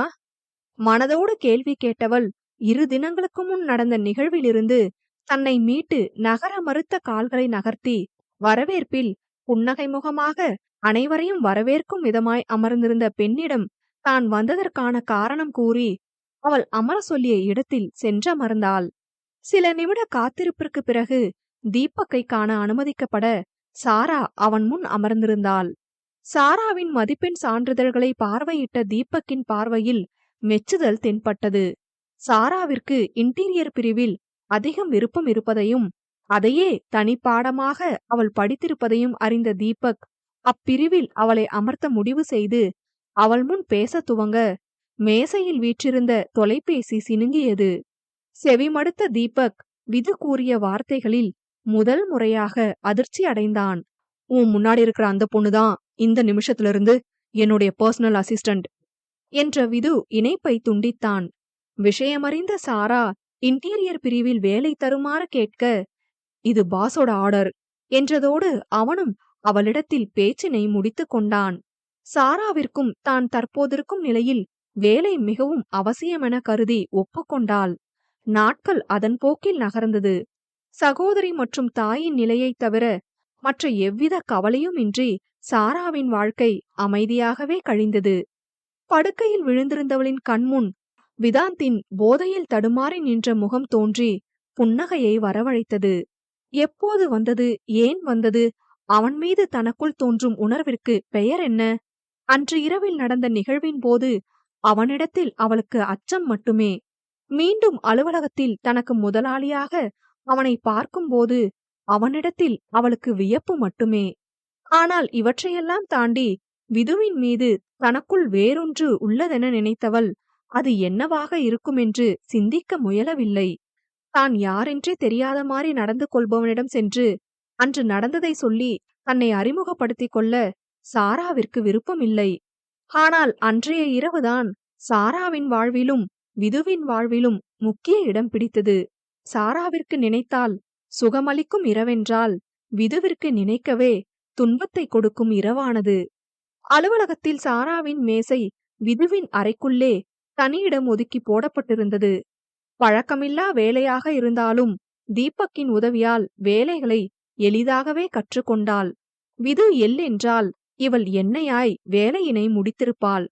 மனதோடு கேள்வி கேட்டவள் 2 தினங்களுக்கு முன் நடந்த நிகழ்விலிருந்து தன்னை மீட்டு நகர மறுத்த கால்களை நகர்த்தி வரவேற்பில் புன்னகை முகமாக அனைவரையும் வரவேற்கும் விதமாய் அமர்ந்திருந்த பெண்ணிடம் தான் வந்ததற்கான காரணம் கூறி அவள் அமர சொல்லிய இடத்தில் சென்றமர்ந்தாள். சில நிமிட காத்திருப்பிற்கு பிறகு தீபக்கை காண அனுமதிக்கப்பட சாரா அவன் முன் அமர்ந்திருந்தாள். சாராவின் மதிப்பெண் சான்றிதழ்களை பார்வையிட்ட தீபக்கின் பார்வையில் மெச்சுதல் தென்பட்டது. சாராவிற்கு இன்டீரியர் பிரிவில் அதிகம் விருப்பம் இருப்பதையும் அதையே தனிப்பாடமாக அவள் படித்திருப்பதையும் அறிந்த தீபக் அப்பிரிவில் அவளை அமர்த்த முடிவு செய்து அவள் முன் பேச துவங்க மேசையில் வீற்றிருந்த தொலைபேசி சினுங்கியது. செவிமடுத்த தீபக் விது கூறிய வார்த்தைகளில் முதல் முறையாக அதிர்ச்சி அடைந்தான். "உன் முன்னாடி இருக்கிற அந்த பொண்ணுதான் இந்த நிமிஷத்துல இருந்து என்னுடைய பர்சனல் அசிஸ்டன்ட்" என்ற விது இணைப்பை துண்டித்தான். விஷயமறிந்த சாரா இன்டீரியர் பிரிவில் வேலை தருமாறு கேட்க, "இது பாஸோட ஆர்டர்" என்றதோடு அவனும் அவளிடத்தில் பேச்சினை முடித்து கொண்டான். சாராவிற்கும் தான் தற்போதிருக்கும் நிலையில் வேலை மிகவும் அவசியமென கருதி ஒப்புக்கொண்டாள். நாட்கள் அதன் போக்கில் நகர்ந்தது. சகோதரி மற்றும் தாயின் நிலையைத் தவிர மற்ற எவ்வித கவலையும் இன்றி சாராவின் வாழ்க்கை அமைதியாகவே கழிந்தது. படுக்கையில் விழுந்திருந்தவளின் கண்முன் விதாந்தின் போதையில் தடுமாறி நின்ற முகம் தோன்றி புன்னகையை வரவழைத்தது. எப்போது வந்தது, ஏன் வந்தது, அவன் மீது தனக்குள் தோன்றும் உணர்விற்கு பெயர் என்ன? அன்று இரவில் நடந்த நிகழ்வின் போது அவனிடத்தில் அவளுக்கு அச்சம் மட்டுமே. மீண்டும் அலுவலகத்தில் தனக்கு முதலாளியாக அவனை பார்க்கும்போது அவனிடத்தில் அவளுக்கு வியப்பு மட்டுமே. ஆனால் இவற்றையெல்லாம் தாண்டி விதுவின் மீது தனக்குள் வேறொன்று உள்ளதென நினைத்தவள் அது என்னவாக இருக்குமென்று சிந்திக்க முயலவில்லை. தான் யாரென்றே தெரியாத மாதிரி நடந்து கொள்பவனிடம் சென்று அன்று நடந்ததை சொல்லி தன்னை அறிமுகப்படுத்திக் கொள்ள சாராவிற்கு விருப்பமில்லை. ஆனால் அன்றைய இரவுதான் சாராவின் வாழ்விலும் விதுவின் வாழ்விலும் முக்கிய இடம் பிடித்தது. சாராவிற்கு நினைத்தால் சுகமளிக்கும் இரவென்றால் விதுவிற்கு நினைக்கவே துன்பத்தை கொடுக்கும் இரவானது. அலுவலகத்தில் சாராவின் மேசை விதுவின் அறைக்குள்ளே தனியிடம் ஒதுக்கி போடப்பட்டிருந்தது. பழக்கமில்லா வேலையாக இருந்தாலும் தீபக்கின் உதவியால் வேலைகளை எளிதாகவே கற்றுக்கொண்டாள். விது எல்லென்றால் இவள் என்னையாய் வேலையினை முடித்திருப்பாள்.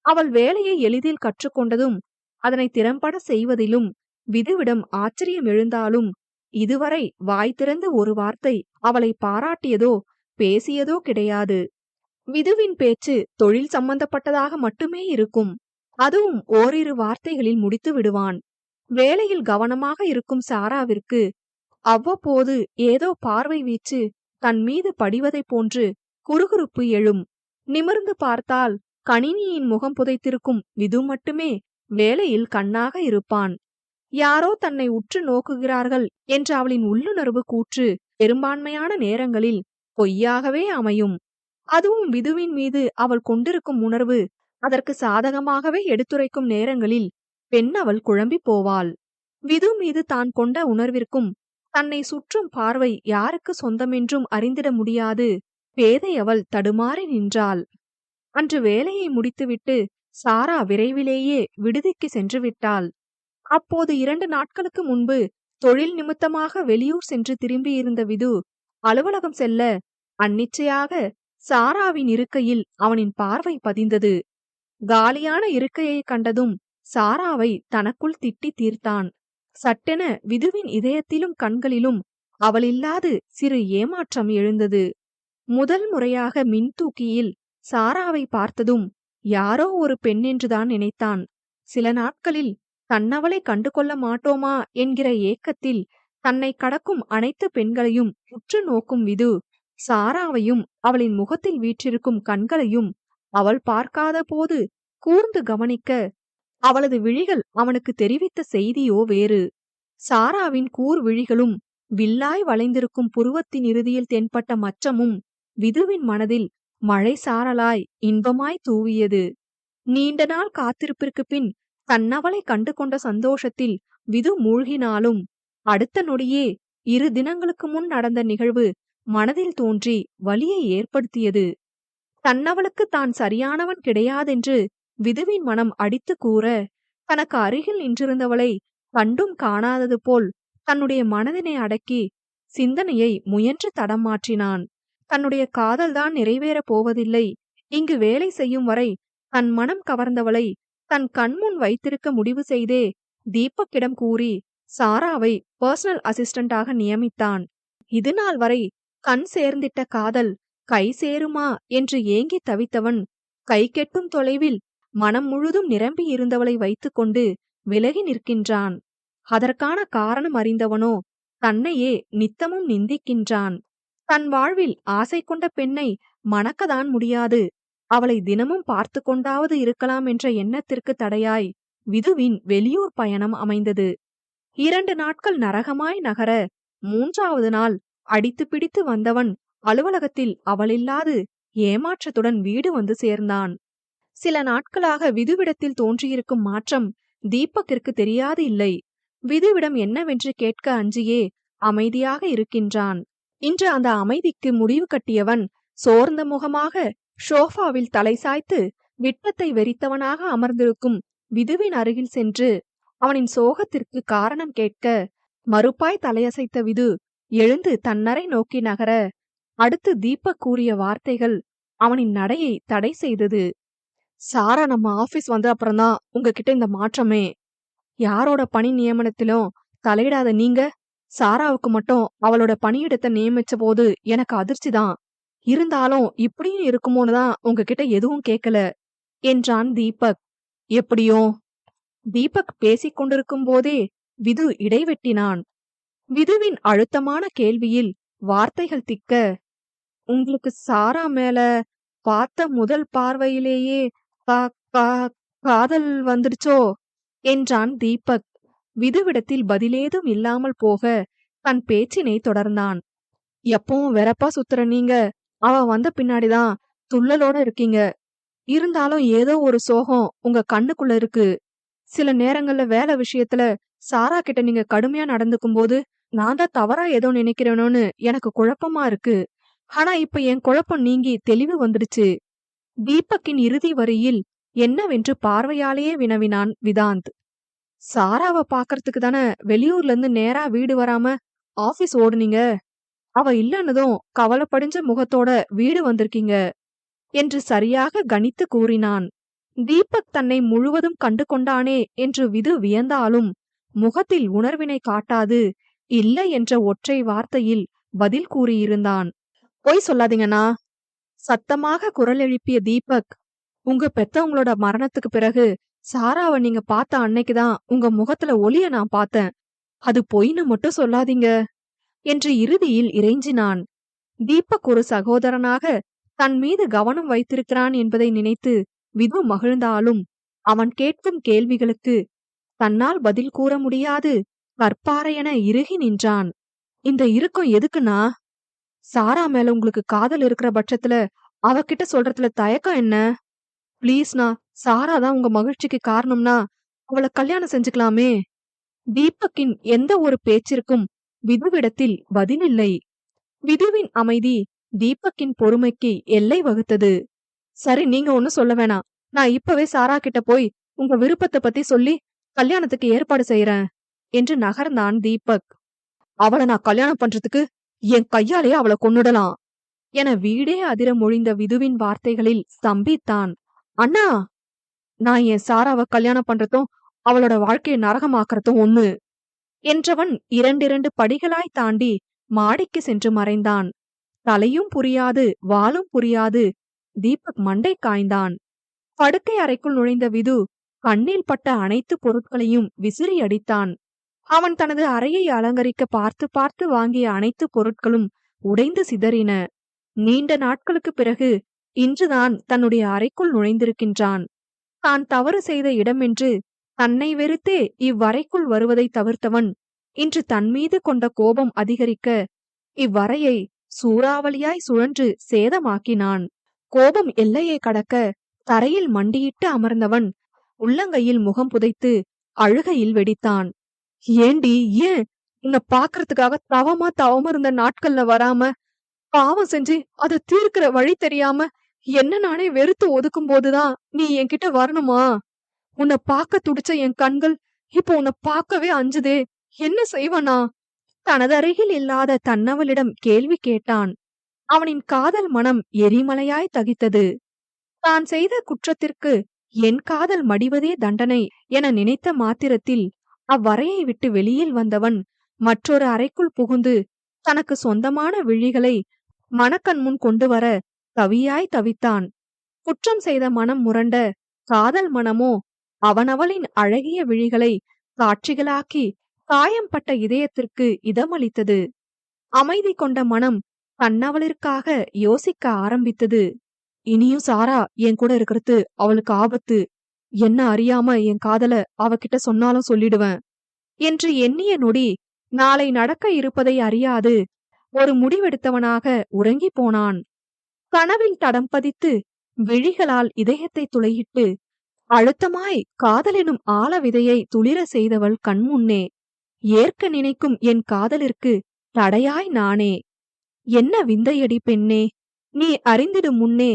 அவள் வேலையை எளிதில் கற்றுக்கொண்டதும் அதனை திறம்பட செய்வதிலும் விதுவிடம் ஆச்சரியம் எழுந்தாலும் இதுவரை வாய் திறந்து ஒரு வார்த்தை அவளை பாராட்டியதோ பேசியதோ கிடையாது. விதுவின் பேச்சு தொழில் சம்பந்தப்பட்டதாக மட்டுமே இருக்கும். அதுவும் ஓரிரு வார்த்தைகளில் முடித்து விடுவான். வேலையில் கவனமாக இருக்கும் சாராவிற்கு அவ்வப்போது ஏதோ பார்வை வீச்சு தன் மீது படிவதைப் போன்று குறுகுறுப்பு எழும். நிமிர்ந்து பார்த்தால் கணினியின் முகம் புதைத்திருக்கும் விது மட்டுமே வேலையில் கண்ணாக இருப்பான். யாரோ தன்னை உற்று நோக்குகிறார்கள் என்ற அவளின் உள்ளுணர்வு கூற்று பெரும்பான்மையான நேரங்களில் பொய்யாகவே அமையும். அதுவும் விதுவின் மீது அவள் கொண்டிருக்கும் உணர்வு அதற்கு சாதகமாகவே எடுத்துரைக்கும் நேரங்களில் பெண் அவள் குழம்பி போவாள். விது மீது தான் கொண்ட உணர்விற்கும் தன்னை சுற்றும் பார்வை யாருக்கு சொந்தமென்றும் அறிந்திட முடியாது பேதை அவள் தடுமாறி நின்றாள். அன்று வேலையை முடித்துவிட்டு சாரா விரைவிலேயே விடுதிக்கு சென்று விட்டாள். அப்போது 2 நாட்களுக்கு முன்பு தொழில் நிமித்தமாக வெளியூர் சென்று திரும்பியிருந்த விது அலுவலகம் செல்ல அன்னிச்சையாக சாராவின் இருக்கையில் அவனின் பார்வை பதிந்தது. காலியான இருக்கையை கண்டதும் சாராவை தனக்குள் திட்டி தீர்த்தான். சட்டென விதுவின் இதயத்திலும் கண்களிலும் அவளில்லாது சிறு ஏமாற்றம் எழுந்தது. முதல் முறையாக மின்தூக்கியில் சாராவை பார்த்ததும் யாரோ ஒரு பெண் என்றுதான் நினைத்தான். சில நாட்களில் தன்னவளை கண்டு கொள்ள மாட்டோமா என்கிற ஏக்கத்தில் தன்னை கடக்கும் அனைத்து பெண்களையும் உற்று நோக்கும் விது சாராவையும் அவளின் முகத்தில் வீற்றிருக்கும் கண்களையும் அவள் பார்க்காத போது கூர்ந்து கவனிக்க, அவளது விழிகள் அவனுக்கு தெரிவித்த செய்தியோ வேறு. சாராவின் கூர் விழிகளும் வில்லாய் வளைந்திருக்கும் புருவத்தின் இறுதியில் தென்பட்ட மச்சமும் விதுவின் மனதில் மழை சாரலாய் இன்பமாய் தூவியது. நீண்ட நாள் காத்திருப்பிற்கு பின் தன்னவளை கண்டு கொண்ட சந்தோஷத்தில் விது மூழ்கினாலும் அடுத்த நொடியே 2 தினங்களுக்கு முன் நடந்த நிகழ்வு மனதில் தோன்றி வலியை ஏற்படுத்தியது. தன்னவளுக்கு தான் சரியானவன் கிடையாதென்று விதுவின் மனம் அடித்து கூற, தனக்கு அருகில் நின்றிருந்தவளை கண்டும் காணாதது போல் தன்னுடைய மனதினை அடக்கி சிந்தனையை முயன்று தடம் மாற்றினான். தன்னுடைய காதல்தான் நிறைவேறப் போவதில்லை, இங்கு வேலை செய்யும் வரை தன் மனம் கவர்ந்தவளை தன் கண்முன் வைத்திருக்க முடிவு செய்தே தீபக்கிடம் கூறி சாராவை பர்சனல் அசிஸ்டண்டாக நியமித்தான். இதுநாள் வரை கண் சேர்ந்திட்ட காதல் கை சேருமா என்று ஏங்கி தவித்தவன் கை கெட்டும் தொலைவில் மனம் முழுதும் நிரம்பி இருந்தவளை வைத்துக்கொண்டு விலகி நிற்கின்றான். அதற்கான காரணம் அறிந்தவனோ தன்னையே நித்தமும் நிந்திக்கின்றான். தன் வாழ்வில் ஆசை கொண்ட பெண்ணை மணக்கதான் முடியாது, அவளை தினமும் பார்த்து கொண்டாவது இருக்கலாம் என்ற எண்ணத்திற்கு தடையாய் விதுவின் வெளியூர் பயணம் அமைந்தது. 2 நாட்கள் நரகமாய் நகர 3வது நாள் அடித்து பிடித்து வந்தவன் அலுவலகத்தில் அவளில்லாது ஏமாற்றத்துடன் வீடு வந்து சேர்ந்தான். சில நாட்களாக விதுவிடத்தில் தோன்றியிருக்கும் மாற்றம் தீபக்கிற்கு தெரியாது இல்லை. விதுவிடம் என்னவென்று கேட்க அஞ்சியே அமைதியாக இருக்கின்றான். இன்று அந்த அமைதிக்கு முடிவு கட்டியவன் சோர்ந்த முகமாக ஷோஃபாவில் தலை சாய்த்து விட்டத்தை வெறித்தவனாக அமர்ந்திருக்கும் விதுவின் அருகில் சென்று அவனின் சோகத்திற்கு காரணம் கேட்க, மறுப்பாய் தலையசைத்த விது எழுந்து தன்னறை நோக்கி நகர, அடுத்து தீபக் கூறிய வார்த்தைகள் அவனின் நடையை தடை செய்தது. சாரா நம்ம ஆபீஸ் வந்த அப்புறம்தான் உங்ககிட்ட இந்த மாற்றமே. யாரோட பணி நியமனத்திலும் தலையிடாத நீங்க சாராவுக்கு மட்டும் அவளோட பணியிடத்தை நியமிச்ச போது எனக்கு அதிர்ச்சிதான். இருந்தாலும் இப்படியும் இருக்குமோன்னு தான் உங்ககிட்ட எதுவும் கேட்கல என்றான் தீபக். எப்படியோ? தீபக் பேசிக் கொண்டிருக்கும் போதே விது இடைவெட்டினான். விதுவின் அழுத்தமான கேள்வியில் வார்த்தைகள் திக்க, உங்களுக்கு சாரா மேல பார்த்த முதல் பார்வையிலேயே காதல் வந்துடுச்சோ என்றான் தீபக். விதுவிடத்தில் பதிலேதும் இல்லாமல் போக தன் பேச்சினை தொடர்ந்தான். எப்பவும் வெறப்பா சுத்துற நீங்க அவ வந்த பின்னாடிதான் துள்ளலோட இருக்கீங்க. இருந்தாலும் ஏதோ ஒரு சோகம் உங்க கண்ணுக்குள்ள இருக்கு. சில நேரங்கள்ல வேலை விஷயத்துல சாரா கிட்ட நீங்க கடுமையா நடந்துக்கும் போது நான் தான் தவறா ஏதோ நினைக்கிறேனோன்னு எனக்கு குழப்பமா இருக்கு. ஆனா இப்ப என் குழப்பம் நீங்கி தெளிவு வந்துடுச்சு. தீபக்கின் இறுதி வரியில் என்னவென்று பார்வையாலேயே வினவினான் விதாந்த். சாராவை பாக்கறதுக்கு தானே வெளியூர்ல இருந்து நேரா வீடு வராம ஆபீஸ் ஓடுனீங்க. அவ இல்லன்னதும் கவலைப்படிஞ்ச முகத்தோட வீடு வந்திருக்கீங்க என்று சரியாக கணித்து கூறினான். தீபக் தன்னை முழுவதும் கண்டு கொண்டானே என்று விது வியந்தாலும் முகத்தில் உணர்வினை காட்டாது இல்லை என்ற ஒற்றை வார்த்தையில் பதில் கூறியிருந்தான். பொய் சொல்லாதீங்கண்ணா. சத்தமாக குரல் எழுப்பிய தீபக், உங்க பெத்தவங்களோட மரணத்துக்கு பிறகு சாராவை நீங்க பார்த்த அன்னைக்குதான் உங்க முகத்துல ஒளிய நான் பார்த்தேன். அது பொய்னு மட்டும் சொல்லாதீங்க என்று இறுதியில் இறைஞ்சினான். தீபக் ஒரு சகோதரனாக தன் மீது கவனம் வைத்திருக்கிறான் என்பதை நினைத்து விது மகிழ்ந்தாலும் அவன் கேட்கும் கேள்விகளுக்கு தன்னால் பதில் கூற முடியாது கற்பாறையென இறுகி நின்றான். இந்த இறுக்கம் எதுக்குன்னா? சாரா மேல உங்களுக்கு காதல் இருக்கிற பட்சத்துல அவகிட்ட சொல்றதுல தயக்கம் என்ன? பிளீஸ்னா, சாராதான் உங்க மகிழ்ச்சிக்கு காரணம்னா அவளை கல்யாணம் செஞ்சுக்கலாமே. தீபக்கின் எந்த ஒரு பேச்சிற்கும் விதுவிடத்தில் பதிலில்லை. விதுவின் அமைதி தீபக்கின் பொறுமைக்கு எல்லை வகுத்தது. சரி, நீங்க ஒன்னும் சொல்ல வேணாம். நான் இப்பவே சாரா கிட்ட போய் உங்க விருப்பத்தை பத்தி சொல்லி கல்யாணத்துக்கு ஏற்பாடு செய்யறேன் என்று நகர்ந்தான் தீபக். அவளை நான் கல்யாணம் பண்றதுக்கு என் கையாலேயே அவளை கொன்னுடலாம் என வீடே அதிர மொழிந்த விதுவின் வார்த்தைகளில் ஸ்தம்பித்தான். அண்ணா, நான் என் சாராவை கல்யாணம் பண்றதும் அவளோட வாழ்க்கையை நரகமாக்கறதும் ஒண்ணு என்றவன் 2 படிகளாய் தாண்டி மாடிக்கு சென்று மறைந்தான். தலையும் புரியாது வாலும் புரியாது தீபக் மண்டை காய்ந்தான். படுக்கை அறைக்குள் நுழைந்த விது கண்ணில் பட்ட அனைத்து பொருட்களையும் விசிறி அடித்தான். அவன் தனது அறையை அலங்கரிக்க பார்த்து பார்த்து வாங்கிய அனைத்து பொருட்களும் உடைந்து சிதறின. நீண்ட நாட்களுக்குப் பிறகு இன்றுதான் தன்னுடைய அறைக்குள் நுழைந்திருக்கின்றான். தான் தவறு செய்த இடமென்று தன்னை வெறுத்தே இவ்வறைக்குள் வருவதை தவிர்த்தவன் இன்று தன்மீது கொண்ட கோபம் அதிகரிக்க இவ்வறையை சூறாவளியாய் சுழன்று சேதமாக்கினான். கோபம் எல்லையை கடக்க தரையில் மண்டியிட்டு அமர்ந்தவன் உள்ளங்கையில் முகம் புதைத்து அழுகையில் வெடித்தான். ஏண்டி, ஏன் உன்னை பாக்குறதுக்காக தவமா இருந்த நாட்கள்ல வராம, பாவம் செஞ்சு அதை தீர்க்கிற வழி தெரியாம என்ன நானே வெறுத்து ஒதுக்கும் போதுதான் நீ என்கிட்ட வரணுமா? உன்னை பார்க்க துடிச்ச என் கண்கள் இப்போ உன்னை பார்க்கவே அஞ்சுதே, என்ன செய்வனா? தனதருகில் இல்லாத தன்னவளிடம் கேள்வி கேட்டான். அவனின் காதல் மனம் எரிமலையாய் தகித்தது. தான் செய்த குற்றத்திற்கு என் காதல் மடிவதே தண்டனை என நினைத்த மாத்திரத்தில் அவ்வறையை விட்டு வெளியில் வந்தவன் மற்றொரு அறைக்குள் புகுந்து தனக்கு சொந்தமான விழிகளை மனக்கண் முன் கொண்டு வர தவியாய் தவித்தான். குற்றம் செய்த மனம் முரண்ட காதல் மனமோ அவனவளின் அழகிய விழிகளை காட்சிகளாக்கி காயம்பட்ட இதயத்திற்கு இதமளித்தது. அமைதி கொண்ட மனம் தன்னவளிற்காக யோசிக்க ஆரம்பித்தது. இனியும் சாரா என் கூட இருக்கிறது அவளுக்கு ஆபத்து. என்ன அறியாம என் காதல அவகிட்ட சொன்னாலும் சொல்லிடுவேன் என்று எண்ணிய நொடி நாளை நடக்க இருப்பதை அறியாது ஒரு முடிவெடுத்தவனாக உறங்கி போனான். கனவில் தடம் பதித்து விழிகளால் இதயத்தை துளையிட்டு அழுத்தமாய் காதலெனும் ஆழ விதையை துளிர செய்தவள் கண்முன்னே. ஏற்க நினைக்கும் என் காதலிற்கு தடையாய் நானே. என்ன விந்தையடி பெண்ணே, நீ அறிந்திடும் முன்னே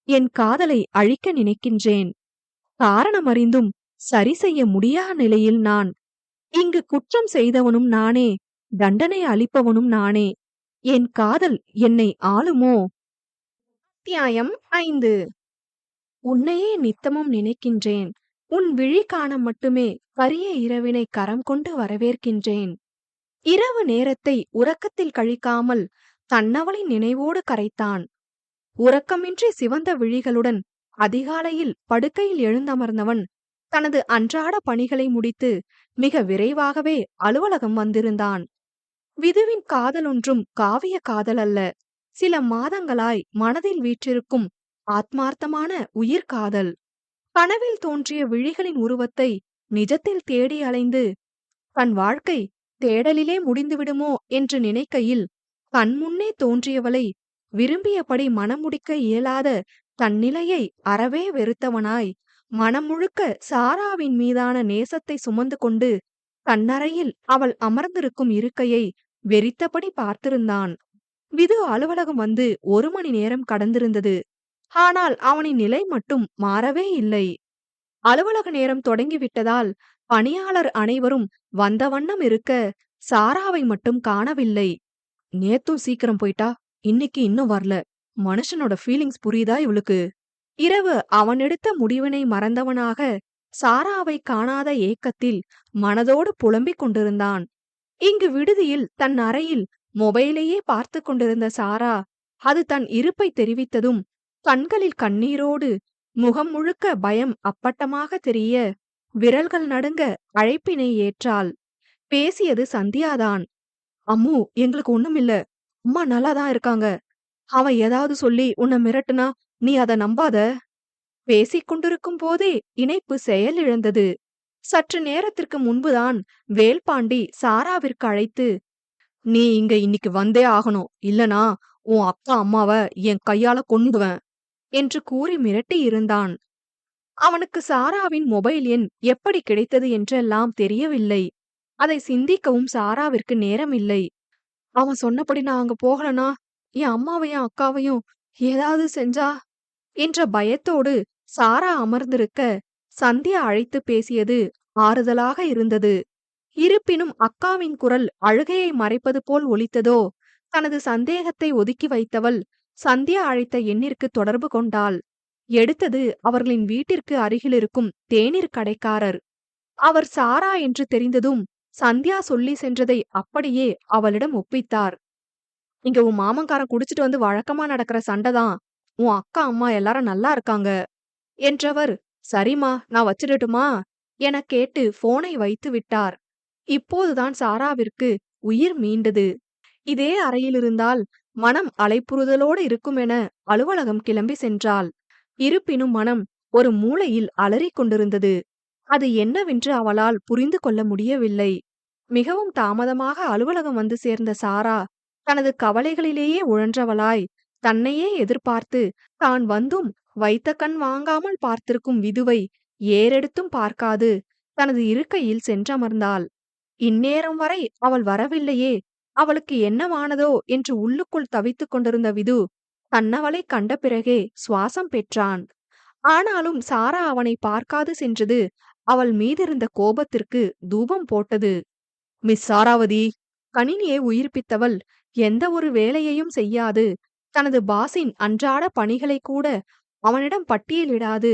என் காதலை அழிக்க நினைக்கின்றேன். காரணமறிந்தும் சரி செய்ய முடியா நிலையில் நான். இங்கு குற்றம் செய்தவனும் நானே, தண்டனை அளிப்பவனும் நானே. என் காதல் என்னை ஆளுமோ? அத்தியாயம் 5. உன்னையே நித்தமும் நினைக்கின்றேன். உன் விழி காண மட்டுமே கரிய இரவினை கரம் கொண்டு வரவேற்கின்றேன். இரவு நேரத்தை உறக்கத்தில் கழிக்காமல் தன்னவளின் நினைவோடு கரைத்தான். உறக்கமின்றி சிவந்த விழிகளுடன் அதிகாலையில் படுக்கையில் எழுந்தமர்ந்தவன் தனது அன்றாட பணிகளை முடித்து மிக விரைவாகவே அலுவலகம் வந்திருந்தான். விதுவின் காதல் ஒன்றும் காவிய காதல் அல்ல. சில மாதங்களாய் மனதில் வீற்றிருக்கும் ஆத்மார்த்தமான உயிர் காதல். கனவில் தோன்றிய விழிகளின் உருவத்தை நிஜத்தில் தேடி அலைந்து தன் வாழ்க்கை தேடலிலே முடிந்துவிடுமோ என்று நினைக்கையில் கண்முன்னே தோன்றியவளை விரும்பியபடி மனமுடிக்க இயலாத தன்னிலையை அறவே வெறுத்தவனாய் மனம் முழுக்க சாராவின் மீதான நேசத்தை சுமந்து கொண்டு தன்னறையில் அவள் அமர்ந்திருக்கும் இருக்கையை வெறித்தபடி பார்த்திருந்தான். விது அலுவலகம் வந்து 1 மணி நேரம் கடந்திருந்தது. ஆனால் அவனின் நிலை மட்டும் மாறவே இல்லை. அலுவலக நேரம் தொடங்கிவிட்டதால் பணியாளர் அனைவரும் வந்த வண்ணம் இருக்க சாராவை மட்டும் காணவில்லை. நேத்தும் சீக்கிரம் போயிட்டா, இன்னைக்கு இன்னும் வரல. மனுஷனோட ஃபீலிங்ஸ் புரியுதா இவளுக்கு? இரவு அவன் எடுத்த முடிவினை மறந்தவனாக சாராவை காணாத ஏக்கத்தில் மனதோடு புலம்பிக் கொண்டிருந்தான். இங்கு விடுதியில் தன் அறையில் மொபைலையே பார்த்து கொண்டிருந்த சாரா அது தன் இருப்பை தெரிவித்ததும் கண்களில் கண்ணீரோடு முகம் முழுக்க பயம் அப்பட்டமாக தெரிய விரல்கள் நடுங்க அழைப்பினை ஏற்றாள். பேசியது சந்தியாதான். அம்மு, எங்களுக்கு ஒண்ணுமில்ல. அம்மா நல்லாதான் இருக்காங்க. அவன் ஏதாவது சொல்லி உன்னை மிரட்டுனா நீ அத நம்பாத. பேசிக் கொண்டிருக்கும் போதே இணைப்பு செயலிழந்தது. சற்று நேரத்திற்கு முன்புதான் வேல்பாண்டி சாராவிற்கு அழைத்து, நீ இங்க இன்னைக்கு வந்தே ஆகணும், இல்லனா உன் அக்கா அம்மாவ என் கையால கொன்னுடுவேன் என்று கூறி மிரட்டி இருந்தான். அவனுக்கு சாராவின் மொபைல் எண் எப்படி கிடைத்தது என்றெல்லாம் தெரியவில்லை. அதை சிந்திக்கவும் சாராவிற்கு நேரமில்லை. அவன் சொன்னபடி நான் அங்க போகலனா என் அம்மாவையும் அக்காவையும் ஏதாவது செஞ்சா என்ற பயத்தோடு சாரா அமர்ந்திருக்க சந்தியா அழைத்து பேசியது ஆறுதலாக இருந்தது. இருப்பினும் அக்காவின் குரல் அழுகையை மறைப்பது போல் ஒலித்ததோ. தனது சந்தேகத்தை ஒதுக்கி வைத்தவள் சந்தியா அழைத்த எண்ணிற்கு தொடர்பு கொண்டாள். எடுத்தது அவர்களின் வீட்டிற்கு அருகிலிருக்கும் தேநீர் கடைக்காரர். அவர் சாரா என்று தெரிந்ததும் சந்தியா சொல்லி சென்றதை அப்படியே அவளிடம் ஒப்பித்தார். இங்க உன் மாமன்காரன் குடிச்சிட்டு வந்து வழக்கமா நடக்கிற சண்டைதான். உன் அக்கா அம்மா எல்லாரும் நல்லா இருக்காங்க என்றவர், சரிம்மா நான் வச்சிடட்டுமா என கேட்டு போனை வைத்து விட்டார். இப்போதுதான் சாராவிற்கு உயிர் மீண்டது. இதே அறையிலிருந்தால் மனம் அலைப்புறுதலோடு இருக்குமென அலுவலகம் கிளம்பி சென்றாள். இருப்பினும் மனம் ஒரு மூலையில் அலறிக் கொண்டிருந்தது. அது என்னவென்று அவளால் புரிந்து கொள்ள முடியவில்லை. மிகவும் தாமதமாக அலுவலகம் வந்து சேர்ந்த சாரா தனது கவலைகளிலேயே உழன்றவளாய் தன்னையே எதிர்பார்த்து தான் வந்தும் வைத்த கண் வாங்காமல் பார்த்திருக்கும் விதுவை ஏறெடுத்தும் பார்க்காது தனது இருக்கையில் சென்றமர்ந்தாள். இந்நேரம் வரை அவள் வரவில்லையே, அவளுக்கு என்னவானதோ என்று உள்ளுக்குள் தவித்துக் கொண்டிருந்த விது தன்னவளை கண்ட பிறகே சுவாசம் பெற்றான். ஆனாலும் சாரா அவனை பார்க்காது சென்றது அவள் மீதிருந்த கோபத்திற்கு தூபம் போட்டது. மிஸ் சாராவதி, கணினியை உயிர்ப்பித்தவள் எந்த ஒரு வேலையையும் செய்யாது தனது பாஸின் அன்றாட பணிகளை கூட அவனிடம் பட்டியலிடாது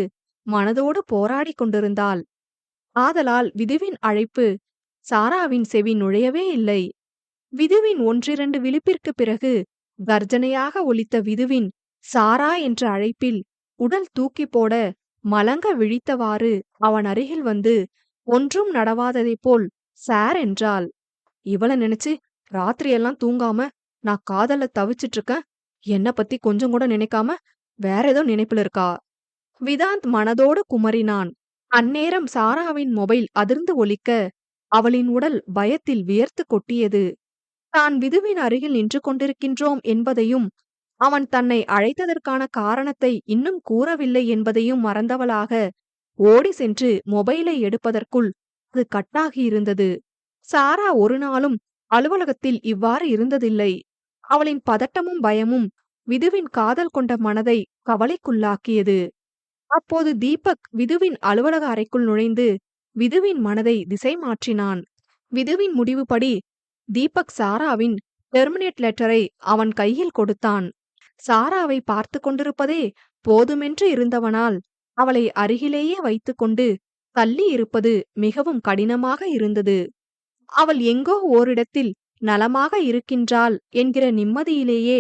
மனதோடு போராடிக் கொண்டிருந்தாள். ஆதலால் விதுவின் அழைப்பு சாராவின் செவி நுழையவே இல்லை. விதுவின் ஒன்றிரண்டு விழிப்பிற்கு பிறகு கர்ஜனையாக ஒலித்த விதுவின் சாரா என்ற அழைப்பில் உடல் தூக்கி போட மலங்க விழித்தவாறு அவன் அருகில் வந்து ஒன்றும் நடவாததைப் போல் சார் என்றாள். இவள நினைச்சு ராத்திரியெல்லாம் தூங்காம நான் காதல்ல தவிச்சிட்டு இருக்கேன். என்ன பத்தி கொஞ்சம் கூட நினைக்காம வேற ஏதோ நினைப்புல இருக்கா? விதாந்த் மனதோடு குமரினான். அந்நேரம் சாராவின் மொபைல் அதிர்ந்து ஒலிக்க அவளின் உடல் பயத்தில் வியர்த்து கொட்டியது. தான் விதுவின் அருகில் நின்று கொண்டிருக்கின்றோம் என்பதையும் அவன் தன்னை அழைத்ததற்கான காரணத்தை இன்னும் கூறவில்லை என்பதையும் மறந்தவளாக ஓடி சென்று மொபைலை எடுப்பதற்குள் அது கட்டாகியிருந்தது. சாரா ஒரு நாளும் அலுவலகத்தில் இவ்வாறு இருந்ததில்லை. அவளின் பதட்டமும் பயமும் விதுவின் காதல் கொண்ட மனதை கவலைக்குள்ளாக்கியது. அப்போது தீபக் விதுவின் அலுவலக அறைக்குள் நுழைந்து விதுவின் மனதை திசை மாற்றினான். விதுவின் முடிவுபடி தீபக் சாராவின் டெர்மினேட் லெட்டரை அவன் கையில் கொடுத்தான். சாராவை பார்த்து கொண்டிருப்பதே போதுமென்று இருந்தவனால் அவளை அருகிலேயே வைத்துக்கொண்டு தள்ளி இருப்பது மிகவும் கடினமாக இருந்தது. அவள் எங்கோ ஓரிடத்தில் நலமாக இருக்கின்றாள் என்கிற நிம்மதியிலேயே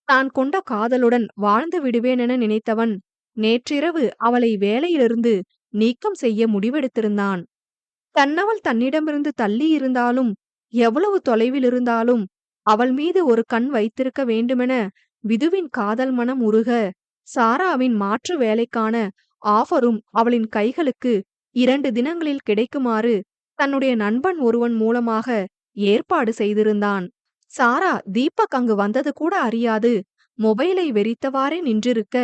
தான் கொண்ட காதலுடன் வாழ்ந்து விடுவேனென நினைத்தவன் நேற்றிரவு அவளை வேலையிலிருந்து நீக்கம் செய்ய முடிவெடுத்திருந்தான். தன்னவள் தன்னிடமிருந்து தள்ளி இருந்தாலும் எவ்வளவு தொலைவில் இருந்தாலும் அவள் மீது ஒரு கண் வைத்திருக்க வேண்டுமென விதுவின் காதல் மனம் உருக சாராவின் மாற்று வேலைக்கான ஆஃபரும் அவளின் கைகளுக்கு 2 தினங்களில் கிடைக்குமாறு தன்னுடைய நண்பன் ஒருவன் மூலமாக ஏற்பாடு செய்திருந்தான். சாரா தீபக் அங்கு வந்தது கூட அறியாது மொபைலை வெறித்தவாறே நின்றிருக்க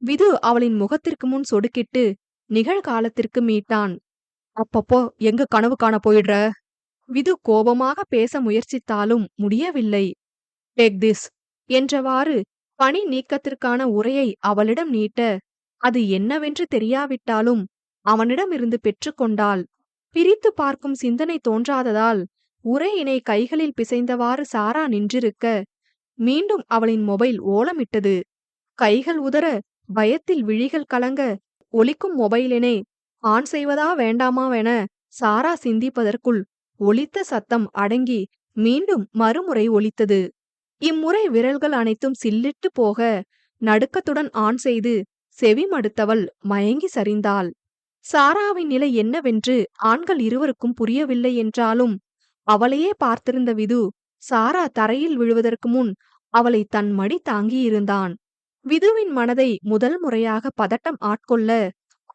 விது அவளின் முகத்திற்கு முன் சொடுக்கிட்டு நிகழ்காலத்திற்கு மீட்டான். அப்பப்போ எங்க கனவு காண போயிடுற? விது கோபமாக பேச முயற்சித்தாலும் முடியவில்லை. டேக் திஸ் என்றவாறு பணி நீக்கத்திற்கான உரையை அவளிடம் நீட்ட அது என்னவென்று தெரியாவிட்டாலும் அவனிடமிருந்து பெற்றுக்கொண்டாள். பிரித்து பார்க்கும் சிந்தனை தோன்றாததால் உரையினை கைகளில் பிசைந்தவாறு சாரா நின்றிருக்க மீண்டும் அவளின் மொபைல் ஓலமிட்டது. கைகள் உதற பயத்தில் விழிகள் கலங்க ஒலிக்கும் மொபைலினை ஆன் செய்வதா வேண்டாமாவென சாரா சிந்திப்பதற்குள் ஒலித்த சத்தம் அடங்கி மீண்டும் மறுமுறை ஒலித்தது. இம்முறை விரல்கள் அனைத்தும் சில்லிட்டு போக நடுக்கத்துடன் ஆன் செய்து செவி மடுத்தவள் மயங்கி சரிந்தாள். சாராவின் நிலை என்னவென்று ஆண்கள் இருவருக்கும் புரியவில்லை என்றாலும் அவளையே பார்த்திருந்த விது சாரா தரையில் விழுவதற்கு முன் அவளை தன் மடி தாங்கியிருந்தான். விதுவின் மனதை முதல் முறையாக பதட்டம் ஆட்கொள்ள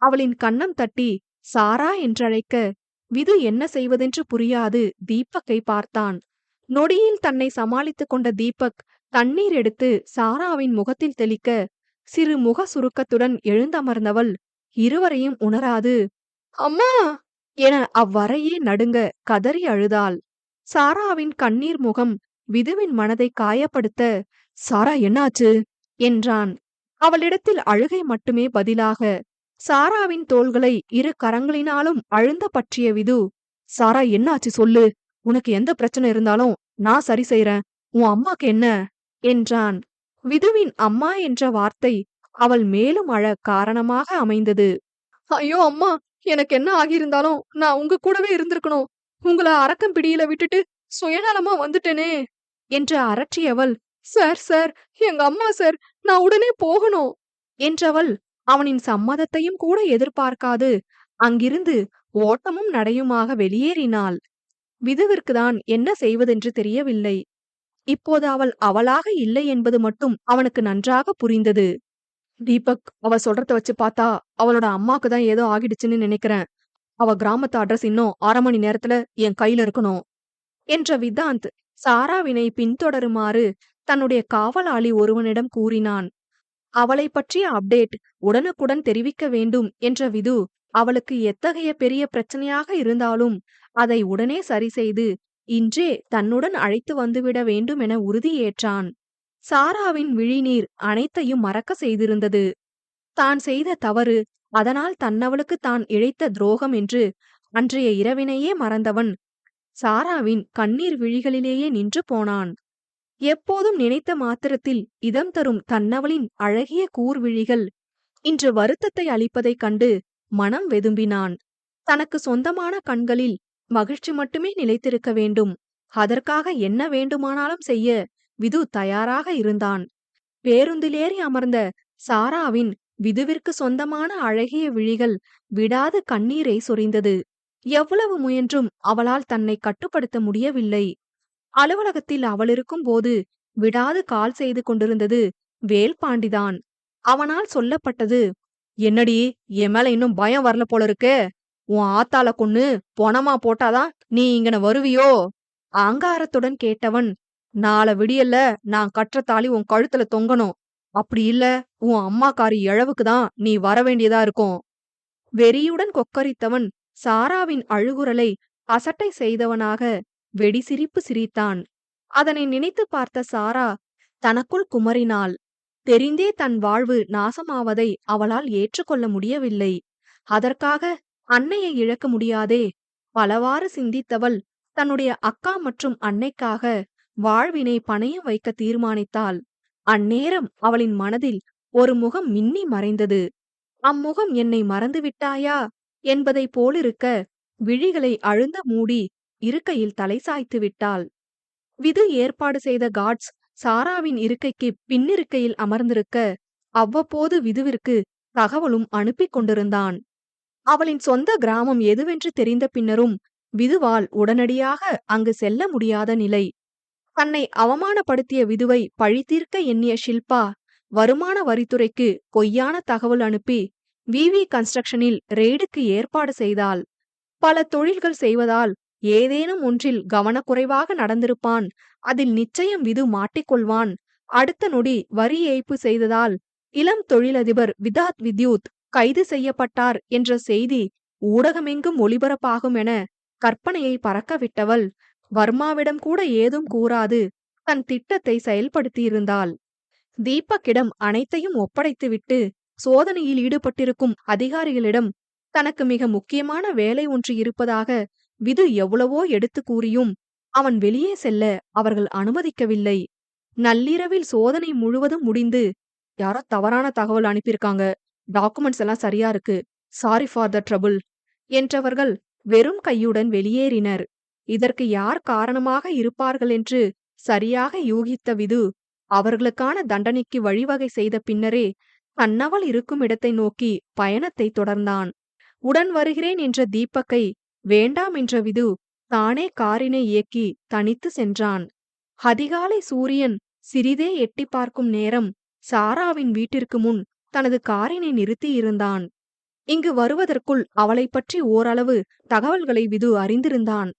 அவளின் கன்னம் தட்டி சாரா என்றழைக்க விது என்ன செய்வதென்று புரியாது தீபக்கை பார்த்தான். நொடியில் தன்னை சமாளித்துக் கொண்ட தீபக் தண்ணீர் எடுத்து சாராவின் முகத்தில் தெளிக்க சிறு முக சுருக்கத்துடன் எழுந்தமர்ந்தவள் இருவரையும் உணராது அம்மா என அவ்வரையே நடுங்க கதறி அழுதாள். சாராவின் கண்ணீர் முகம் விதுவின் மனதை காயப்படுத்த சாரா என்னாச்சு என்றான். அவளிடத்தில் அழுகை மட்டுமே பதிலாக. சாராவின் தோள்களை இரு கரங்களினாலும் அழுந்த பற்றிய விது சாரா என்னாச்சு சொல்லு, உனக்கு எந்த பிரச்சனை இருந்தாலும் நான் சரி செய்றேன், உன் அம்மாக்கு என்ன என்றான். விதுவின் அம்மா என்ற வார்த்தை அவள் மேலும் அழ காரணமாக அமைந்தது. ஐயோ அம்மா, எனக்கு என்ன ஆகியிருந்தாலும் நான் உங்க கூடவே இருந்திருக்கணும். உங்களை அரக்கம் பிடியில விட்டுட்டு சுயநலமா வந்துட்டேனே என்று அரற்றியவள் சார் சார், எங்க அம்மா சார், நான் உடனே போகணும் என்றவள் அவனின் சம்மதத்தையும் கூட எதிர்பார்க்காது அங்கிருந்து ஓட்டமும் நடையுமாக வெளியேறினாள். விதுவிற்குதான் என்ன செய்வதென்று தெரியவில்லை. இப்போது அவள் அவளாக இல்லை என்பது மட்டும் அவனுக்கு நன்றாக புரிந்தது. தீபக், அவ சொல்றத வச்சு பார்த்தா அவளோட அம்மாக்கு தான் ஏதோ ஆகிடுச்சுன்னு நினைக்கிறேன். அவ கிராமத்து அட்ரஸ் இன்னும் 1/2 மணி நேரத்துல என் கையில இருக்கணும் என்ற விதாந்த் சாராவினை பின்தொடருமாறு தன்னுடைய காவலாளி ஒருவனிடம் கூறினான். அவளைப் பற்றிய அப்டேட் உடனுக்குடன் தெரிவிக்க வேண்டும் என்ற விது அவளுக்கு எத்தகைய பெரிய பிரச்சனையாக இருந்தாலும் அதை உடனே சரிசெய்து இன்றே தன்னுடன் அழைத்து வந்துவிட வேண்டுமென உறுதியேற்றான். சாராவின் விழிநீர் அனைத்தையும் மறக்க செய்திருந்தது. தான் செய்த தவறு, அதனால் தன்னவளுக்கு தான் இழைத்த துரோகம் என்று அன்றைய இரவினையே மறந்தவன் சாராவின் கண்ணீர் விழிகளிலேயே நின்று போனான். எப்போதும் நினைத்த மாத்திரத்தில் இதம் தரும் தன்னவளின் அழகிய கூர்விழிகள் இன்று வருத்தத்தை அளிப்பதைக் கண்டு மனம் வெதும்பினான். தனக்கு சொந்தமான கண்களில் மகிழ்ச்சி மட்டுமே நிலைத்திருக்க வேண்டும். அதற்காக என்ன வேண்டுமானாலும் செய்ய விது தயாராக இருந்தான். பேருந்திலேறி அமர்ந்த சாராவின் விதுவிற்கு சொந்தமான அழகிய விழிகள் விடாது கண்ணீரை சொரிந்தது. எவ்வளவு முயன்றும் அவளால் தன்னை கட்டுப்படுத்த முடியவில்லை. அலுவலகத்தில் அவள் இருக்கும்போது விடாது கால் செய்து கொண்டிருந்தது வேல்பாண்டிதான். அவனால் சொல்லப்பட்டது, என்னடி, என் மேல இன்னும் பயம் வரல போல இருக்கே. உன் ஆத்தால கொன்னு பொணமா போட்டாதான் நீ இங்கன வருவியோ? ஆங்காரத்துடன் கேட்டவன், நாளை விடியல்ல நான் கற்ற தாலி உன் கழுத்துல தொங்கணும். அப்படி இல்ல உன் அம்மாக்காரி இழவுக்குதான் நீ வரவேண்டியதா இருக்கும். வெறியுடன் கொக்கரித்தவன் சாராவின் அழுகுரலை அசட்டை செய்தவனாக வெடி சிரிப்பு சிரித்தான். அதனை நினைத்து பார்த்த சாரா தனக்குள் குமறினாள். தெரிந்தே தன் வாழ்வு நாசமாவதை அவளால் ஏற்றுக்கொள்ள முடியவில்லை. அதற்காக அன்னையை இழக்க முடியாதே. பலவாறு சிந்தித்தவள் தன்னுடைய அக்கா மற்றும் அன்னைக்காக வாழ்வினை பணயம் வைக்க தீர்மானித்தாள். அந்நேரம் அவளின் மனதில் ஒரு முகம் மின்னி மறைந்தது. அம்முகம் என்னை மறந்துவிட்டாயா என்பதைப் போலிருக்க விழிகளை அழுந்த மூடி இருக்கையில் தலை சாய்த்து விட்டாள். விது ஏற்பாடு செய்த கார்ட்ஸ் சாராவின் இருக்கைக்கு பின்னிருக்கையில் அமர்ந்திருக்க அவ்வப்போது விதுவிற்கு தகவலும் அனுப்பிக் கொண்டிருந்தான். அவளின் சொந்த கிராமம் எதுவென்று தெரிந்த பின்னரும் விதுவால் உடனடியாக அங்கு செல்ல முடியாத நிலை. தன்னை அவமானப்படுத்திய விதுவை பழிதீர்க்க எண்ணிய ஷில்பா வருமான வரித்துறைக்கு பொய்யான தகவல் அனுப்பி விவி கன்ஸ்ட்ரக்ஷனில் ரெய்டுக்கு ஏற்பாடு செய்தாள். பல தொழில்கள் செய்வதால் ஏதேனும் ஒன்றில் கவனக்குறைவாக நடந்திருப்பான். அதில் நிச்சயம் விது மாட்டிக்கொள்வான். அடுத்த நொடி வரி ஏய்ப்பு செய்ததால் இளம் தொழிலதிபர் விதாத் வித்யூத் கைது செய்யப்பட்டார் என்ற செய்தி ஊடகமெங்கும் ஒளிபரப்பாகும் என கற்பனையை பறக்கவிட்டவள் வர்மாவிடம் கூட ஏதும் கூறாது தன் திட்டத்தை செயல்படுத்தியிருந்தாள். தீபக்கிடம் அனைத்தையும் ஒப்படைத்துவிட்டு சோதனையில் ஈடுபட்டிருக்கும் அதிகாரிகளிடம் தனக்கு மிக முக்கியமான வேலை ஒன்று இருப்பதாக விது எவ்வளவோ எடுத்து கூறியும் அவன் வெளியே செல்ல அவர்கள் அனுமதிக்கவில்லை. நள்ளிரவில் சோதனை முழுவதும் முடிந்து, யாரோ தவறான தகவல் அனுப்பியிருக்காங்க, டாக்குமெண்ட்ஸ் எல்லாம் சரியா இருக்கு, சாரி ஃபார் த ட்ரபிள் என்றவர்கள் வெறும் கையுடன் வெளியேறினர். இதற்கு யார் காரணமாக இருப்பார்கள் என்று சரியாக யூகித்த விது அவர்களுக்கான தண்டனைக்கு வழிவகை செய்த பின்னரே தன்னவள் இருக்கும் இடத்தை நோக்கி பயணத்தை தொடர்ந்தான். உடன் வருகிறேன் என்ற தீபக்கை வேண்டாம் என்ற விது தானே காரினை இயக்கி தனித்து சென்றான். அதிகாலை சூரியன் சிறிதே எட்டி பார்க்கும் நேரம் சாராவின் வீட்டிற்கு முன் தனது காரினை நிறுத்தியிருந்தான். இங்கு வருவதற்குள் அவளைப் பற்றி ஓரளவு தகவல்களை விது அறிந்திருந்தான்.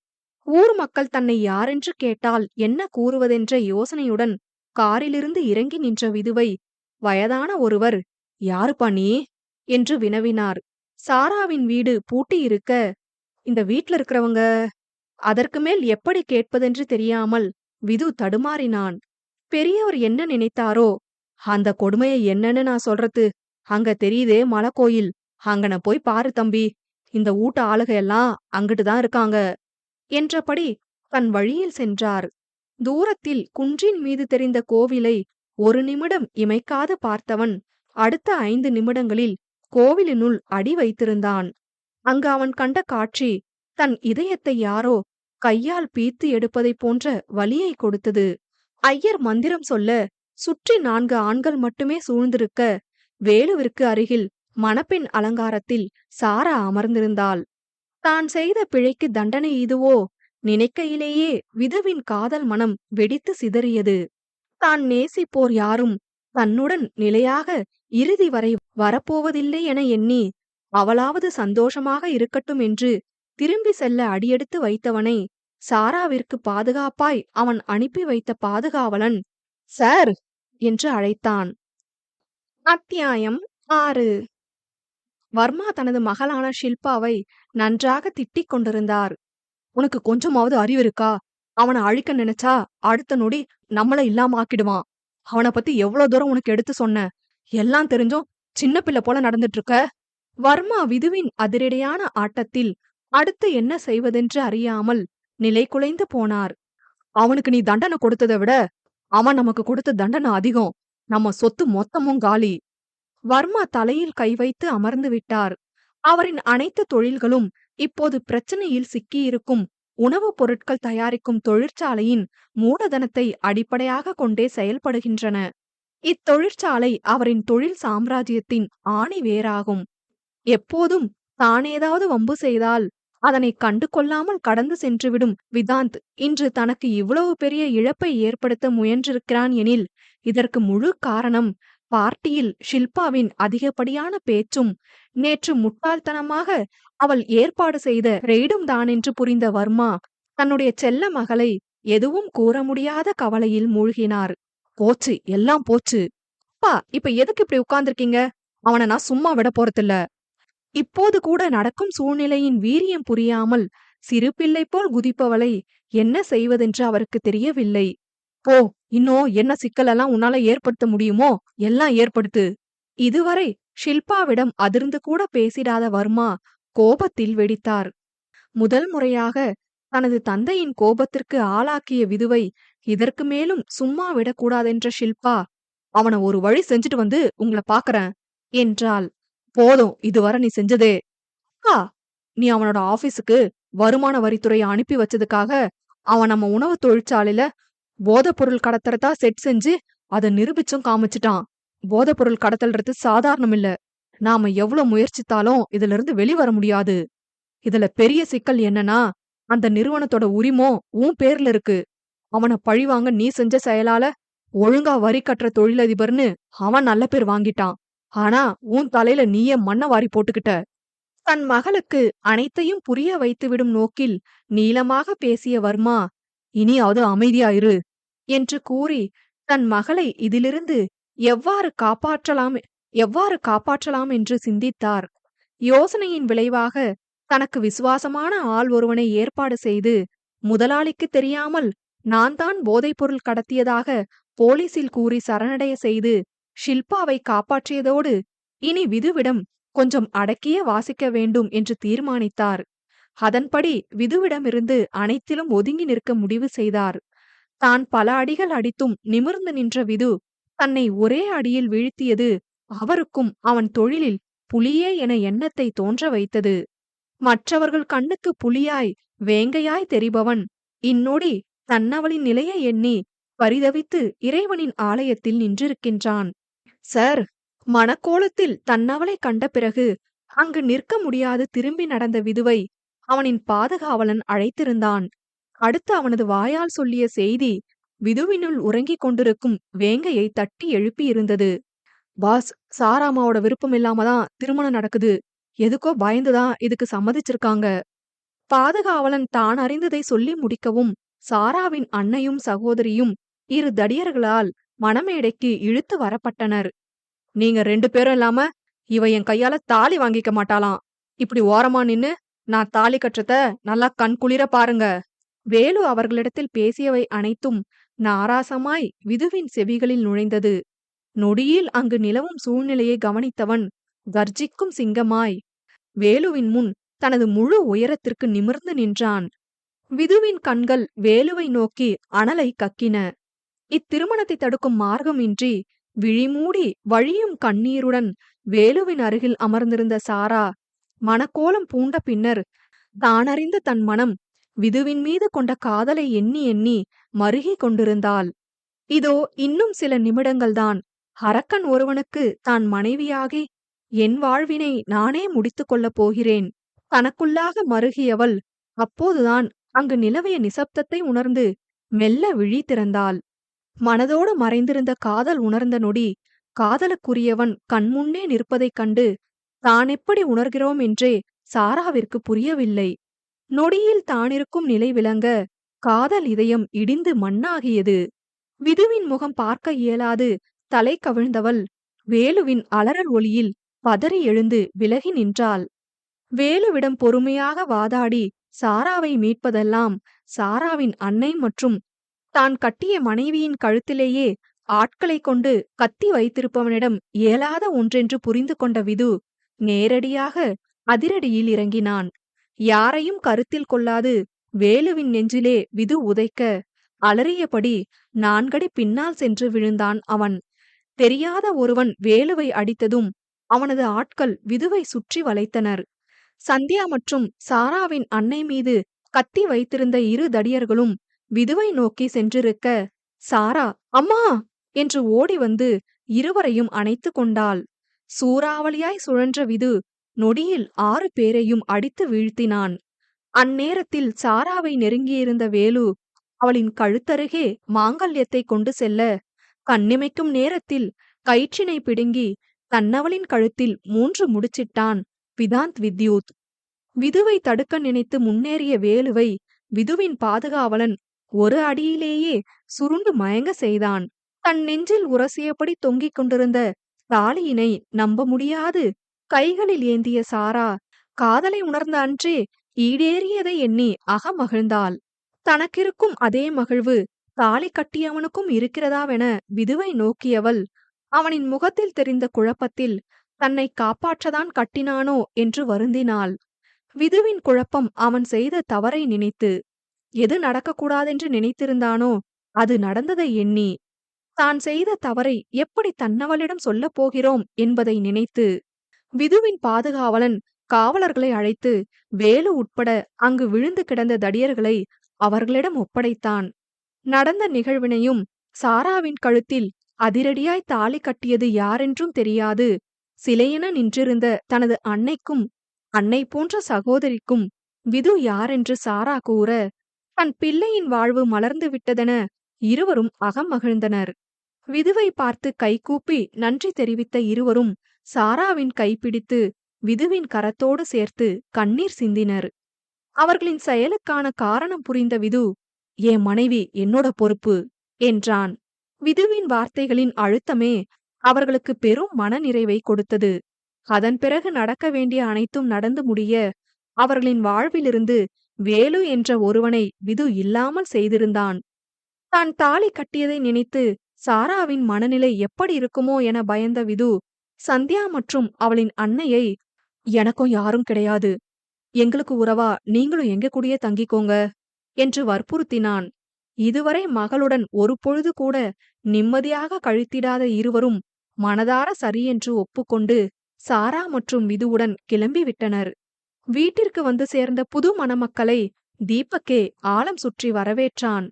ஊர் மக்கள் தன்னை யாரென்று கேட்டால் என்ன கூறுவதென்ற யோசனையுடன் காரிலிருந்து இறங்கி நின்ற விதுவை வயதான ஒருவர், யாருப்பா நீ என்று வினவினார். சாராவின் வீடு பூட்டியிருக்க, இந்த வீட்ல இருக்கிறவங்க, அதற்கு மேல் எப்படி கேட்பதென்று தெரியாமல் விது தடுமாறினான். பெரியவர் என்ன நினைத்தாரோ, அந்த கொடுமையை என்னன்னு நான் சொல்றது, அங்க தெரியுதே மலை கோயில், அங்கன போய் பாரு தம்பி, இந்த ஊட்ட ஆளுகையெல்லாம் அங்கிட்டுதான் இருக்காங்க என்றபடி தன் வழியில் சென்றார். தூரத்தில் குன்றின் மீது தெரிந்த கோவிலை ஒரு நிமிடம் இமைக்காது பார்த்தவன் அடுத்த 5 நிமிடங்களில் கோவிலினுள் அடி வைத்திருந்தான். அங்கு அவன் கண்ட காட்சி தன் இதயத்தை யாரோ கையால் பீத்து எடுப்பதைப் போன்ற வலியை கொடுத்தது. ஐயர் மந்திரம் சொல்ல சுற்றி 4 ஆண்கள் மட்டுமே சூழ்ந்திருக்க, வேலுவிற்கு அருகில் மணப்பெண் அலங்காரத்தில் சாரா அமர்ந்திருந்தாள். தான் செய்த பிழைக்கு தண்டனை இதுவோ நினைக்கையிலேயே விதுவின் காதல் மனம் வெடித்து சிதறியது. தான் நேசிப்போர் யாரும் தன்னுடன் நிலையாக இறுதி வரை வரப்போவதில்லை என எண்ணி, அவளாவது சந்தோஷமாக இருக்கட்டும் என்று திரும்பி செல்ல அடியெடுத்து வைத்தவனை சாராவிற்கு பாதுகாப்பாய் அவன் அனுப்பி வைத்த பாதுகாவலன் சார் என்று அழைத்தான். அத்தியாயம் 6. வர்மா தனது மகளான ஷில்பாவை நன்றாக திட்டிக் கொண்டிருந்தார். உனக்கு கொஞ்சமாவது அறிவு இருக்கா? அவனை அழிக்க நினைச்சா அடுத்த நொடி நம்மள இல்லாம ஆக்கிடுவான். அவனை பத்தி எவ்வளவு தூரம் உனக்கு எடுத்து சொன்ன? எல்லாம் தெரிஞ்சும் சின்ன பிள்ளை போல நடந்துட்டு இருக்க. வர்மா விதுவின் அதிரடியான ஆட்டத்தில் அடுத்து என்ன செய்வதென்று அறியாமல் நிலை குலைந்து போனார். அவனுக்கு நீ தண்டனை கொடுத்ததை விட அவன் நமக்கு கொடுத்த தண்டனை அதிகம். நம்ம சொத்து மொத்தமும் காலி. வர்மா தலையில் கை வைத்து அமர்ந்து விட்டார். அவரின் அனைத்து தொழில்களும் இப்போது பிரச்சனையில் சிக்கியிருக்கும் உணவுப் பொருட்கள் தயாரிக்கும் தொழிற்சாலையின் மூலதனத்தை அடிப்படையாக கொண்டே செயல்படுகின்றன. இத்தொழிற்சாலை அவரின் தொழில் சாம்ராஜ்யத்தின் ஆணி வேராகும். எப்போதும் தான் ஏதாவது வம்பு செய்தால் அதனை கண்டு கொள்ளாமல் கடந்து சென்றுவிடும் விதாந்த் இன்று தனக்கு இவ்வளவு பெரிய இழப்பை ஏற்படுத்த முயன்றிருக்கிறான் எனில், இதற்கு முழு காரணம் பார்ட்டியில் ஷில்பாவின் அதிகப்படியான பேச்சும் நேற்று முட்டாள்தனமாக அவள் ஏற்பாடு செய்த ரெய்டும் தானென்று புரிந்த வர்மா தன்னுடைய செல்ல மகளை எதுவும் கூற முடியாத கவலையில் மூழ்கினார். போச்சு, எல்லாம் போச்சு. அப்பா, இப்ப எதுக்கு இப்படி உட்கார்ந்திருக்கீங்க? அவனை நான் சும்மா விட போறதில்ல. இப்போது கூட நடக்கும் சூழ்நிலையின் வீரியம் புரியாமல் சிறு பிள்ளை போல் குதிப்பவளை என்ன செய்வதென்று அவருக்கு தெரியவில்லை. போ, இன்னும் என்ன சிக்கலெல்லாம் உன்னால ஏற்படுத்த முடியுமோ எல்லாம் ஏற்படுத்து. இதுவரை ஷில்பாவிடம் அதிர்ந்து கூட பேசிடாத வர்மா கோபத்தில் வெடித்தார். முதல் முறையாக தனது தந்தையின் கோபத்திற்கு ஆளாக்கிய விதுவை இதற்கு மேலும் சும்மா விடக்கூடாதென்ற ஷில்பா, அவனை ஒரு வழி செஞ்சுட்டு வந்து உங்களை பாக்குறேன் என்றாள். போதும், இதுவரை நீ செஞ்சதே. அக்கா, நீ அவனோட ஆபீஸுக்கு வருமான வரித்துறையை அனுப்பி வச்சதுக்காக அவன் நம்ம உணவு தொழிற்சாலையில போதைப்பொருள் கடத்தறதா செட் செஞ்சு அதை நிரூபிச்சும் காமிச்சிட்டான். போதைப்பொருள் கடத்தல்றது சாதாரணம் இல்ல. நாம எவ்வளவு முயற்சித்தாலும் இதுல இருந்து வெளிவர முடியாது. இதுல பெரிய சிக்கல் என்னன்னா, அந்த நிறுவனத்தோட உரிமம் உன் பேர்ல இருக்கு. அவனை பழிவாங்க நீ செஞ்ச செயலால ஒழுங்கா வரி கட்டுற தொழிலதிபர்னு அவன் நல்ல பேர் வாங்கிட்டான். ஆனா உன் தலையில நீயே மண்ண வாரி போட்டுக்கிட்ட. தன் மகளுக்கு அனைத்தையும் புரிய வைத்துவிடும் நோக்கில் நீளமாக பேசிய வர்மா, இனியாவது அமைதியாயிரு என்று கூறி தன் மகளை இதிலிருந்து எவ்வாறு காப்பாற்றலாம் என்று சிந்தித்தார். யோசனையின் விளைவாக தனக்கு விசுவாசமான ஆள் ஒருவனை ஏற்பாடு செய்து, முதலாளிக்கு தெரியாமல் நான் தான் போதைப்பொருள் கடத்தியதாக போலீசில் கூறி சரணடைய செய்து ஷில்பாவை காப்பாற்றியதோடு இனி விதுவிடம் கொஞ்சம் அடக்கியே வாசிக்க வேண்டும் என்று தீர்மானித்தார். அதன்படி விதுவிடமிருந்து அனைத்திலும் ஒதுங்கி நிற்க முடிவு செய்தார். தான் பல அடிகள் அடித்தும் நிமிர்ந்து நின்ற விது தன்னை ஒரே அடியில் வீழ்த்தியது அவருக்கும் அவன் தொழிலில் புலியே என எண்ணத்தை தோன்ற வைத்தது. மற்றவர்கள் கண்ணுக்கு புலியாய் வேங்கையாய் தெரிபவன் இந்நொடி தன்னவளின் நிலையை எண்ணி பரிதவித்து இறைவனின் ஆலயத்தில் நின்றிருக்கின்றான். சார், மனக்கோலத்தில் தன்னவளை கண்ட பிறகு அங்கு நிற்க முடியாது திரும்பி நடந்த விதுவை அவனின் பாதுகாவலன் அழைத்திருந்தான். அடுத்து அவனது வாயால் சொல்லிய செய்தி விதுவினுள் உறங்கிக் கொண்டிருக்கும் வேங்கையை தட்டி எழுப்பியிருந்தது. பாஸ், சாராமாவோட விருப்பம் இல்லாம தான் திருமணம் நடக்குது. எதுக்கோ பயந்துதான் இதுக்கு சம்மதிச்சிருக்காங்க. பாதுகாவலன் தான் அறிந்ததை சொல்லி முடிக்கவும் சாராவின் அன்னையும் சகோதரியும் இரு தடியர்களால் மணமேடைக்கு இழுத்து வரப்பட்டனர். நீங்க 2 பேரும் இல்லாம இவ என் கையால தாலி வாங்கிக்க மாட்டாளாம். இப்படி ஓரமா நின்னு நான் தாலி கற்றத நல்லா கண்குளிர பாருங்க. வேலு அவர்களிடத்தில் பேசியவை அனைத்தும் நாராசமாய் விதுவின் செவிகளில் நுழைந்தது. நொடியில் அங்கு நிலவும் சூழ்நிலையை கவனித்தவன் கர்ஜிக்கும் சிங்கமாய் வேலுவின் முன் தனது முழு உயரத்திற்கு நிமிர்ந்து நின்றான். விதுவின் கண்கள் வேலுவை நோக்கி அனலை கக்கின. இத்திருமணத்தை தடுக்கும் மார்க்கம் இன்றி விழிமூடி வழியும் கண்ணீருடன் வேலுவின் அருகில் அமர்ந்திருந்த சாரா மனக்கோலம் பூண்ட பின்னர் தானறிந்த தன் மனம் விதுவின் மீது கொண்ட காதலை எண்ணி எண்ணி மருகி கொண்டிருந்தாள். இதோ இன்னும் சில நிமிடங்கள்தான். அரக்கன் ஒருவனுக்கு தான் மனைவியாகி என் வாழ்வினை நானே முடித்துக் கொள்ளப் போகிறேன். தனக்குள்ளாக மருகியவள் அப்போதுதான் அங்கு நிலவிய நிசப்தத்தை உணர்ந்து மெல்ல விழி திறந்தாள். மனதோடு மறைந்திருந்த காதல் உணர்ந்த நொடி, காதலுக்குரியவன் கண்முன்னே நிற்பதைக் கண்டு தான் எப்படி உணர்கிறோம் என்றே சாராவிற்கு புரியவில்லை. நொடியில் தானிருக்கும் நிலை விளங்க காதல் இதயம் இடிந்து மண்ணாகியது. விதுவின் முகம் பார்க்க இயலாது தலை கவிழ்ந்தவள் வேலுவின் அலறல் ஒலியில் பதறி எழுந்து விலகி நின்றாள். வேலுவிடம் பொறுமையாக வாதாடி சாராவை மீட்பதெல்லாம் சாராவின் அன்னை மற்றும் தான் கட்டிய மனைவியின் கழுத்திலேயே ஆட்களைக் கொண்டு கத்தி வைத்திருப்பவனிடம் இயலாத ஒன்றென்று புரிந்து கொண்ட விது நேரடியாக அதிரடியில் இறங்கினான். யாரையும் கருத்தில் கொள்ளாது வேலுவின் நெஞ்சிலே விது உதைக்க அலறியபடி 4 அடி பின்னால் சென்று விழுந்தான் அவன். தெரியாத ஒருவன் வேலுவை அடித்ததும் அவனது ஆட்கள் விதுவை சுற்றி வளைத்தனர். சந்தியா மற்றும் சாராவின் அன்னை மீது கத்தி வைத்திருந்த 2 தடியர்களும் விதுவை நோக்கி சென்றிருக்க, சாரா அம்மா என்று ஓடி வந்து இருவரையும் அணைத்து கொண்டாள். சூறாவளியாய் சுழன்ற விது நொடியில் 6 பேரையும் அடித்து வீழ்த்தினான். அந்நேரத்தில் சாராவை நெருங்கியிருந்த வேலு அவளின் கழுத்தருகே மாங்கல்யத்தை கொண்டு செல்ல, கண்ணிமைக்கும் நேரத்தில் கயிற்றினை பிடுங்கி தன்னவளின் கழுத்தில் 3 முடிச்சிட்டான் விதாந்த் வித்யூத். விதுவை தடுக்க நினைத்து முன்னேறிய வேலுவை விதுவின் பாதுகாவலன் ஒரு அடியிலேயே சுருண்டு மயங்க செய்தான். தன் நெஞ்சில் உரசியபடி தொங்கிக் கொண்டிருந்த தாலியினை நம்ப முடியாது கைகளில் ஏந்திய சாரா காதலை உணர்ந்த அன்றே ஈடேறியதை எண்ணி அகமகிழ்ந்தாள். தனக்கிருக்கும் அதே மகிழ்வு தாலி கட்டியவனுக்கும் இருக்கிறதாவென விதுவை நோக்கியவள் அவனின் முகத்தில் தெரிந்த குழப்பத்தில் தன்னை காப்பாற்றதான் கட்டினானோ என்று வருந்தினாள். விதுவின் குழப்பம் அவன் செய்த தவறை நினைத்து. எது நடக்கக்கூடாதென்று நினைத்திருந்தானோ அது நடந்ததை எண்ணி. தான் செய்த தவறை எப்படி தன்னவளிடம் சொல்லப் போகிறோம் என்பதை நினைத்து. விதுவின் பாதுகாவலன் காவலர்களை அழைத்து வேலு உட்பட அங்கு விழுந்து கிடந்த தடியர்களை அவர்களிடம் ஒப்படைத்தான். நடந்த நிகழ்வினையும் சாராவின் கழுத்தில் அதிரடியாய் தாலி கட்டியது யாரென்றும் தெரியாது சிலையென நின்றிருந்த தனது அன்னைக்கும் அன்னை போன்ற சகோதரிக்கும் விது யாரென்று சாரா கூற, தன் பிள்ளையின் வாழ்வு மலர்ந்து விட்டதென இருவரும் அகமகிழ்ந்தனர். விதுவை பார்த்து கைகூப்பி நன்றி தெரிவித்த இருவரும் சாராவின் கைப்பிடித்து விதுவின் கரத்தோடு சேர்த்து கண்ணீர் சிந்தினர். அவர்களின் செயலுக்கான காரணம் புரிந்த விது, என் மனைவி என்னோட பொறுப்பு என்றான். விதுவின் வார்த்தைகளின் அழுத்தமே அவர்களுக்கு பெரும் மனநிறைவை கொடுத்தது. அதன் பிறகு நடக்க வேண்டிய அனைத்தும் நடந்து முடிய அவர்களின் வாழ்விலிருந்து வேலு என்ற ஒருவனை விது இல்லாமல் செய்திருந்தான். தான் தாலி கட்டியதை நினைத்து சாராவின் மனநிலை எப்படி இருக்குமோ என பயந்த விது சந்தியா மற்றும் அவளின் அன்னையை, எனக்கும் யாரும் கிடையாது, எங்களுக்கு உறவா நீங்களும் எங்க கூடயே தங்கிக்கோங்க என்று வற்புறுத்தினான். இதுவரை மகளுடன் ஒரு பொழுது கூட நிம்மதியாக கழித்திடாத இருவரும் மனதார சரியென்று ஒப்புக்கொண்டு சாரா மற்றும் விதுவுடன் கிளம்பிவிட்டனர். வீட்டிற்கு வந்து சேர்ந்த புது மணமக்களை தீபக்கே ஆலம் சுற்றி வரவேற்றான்.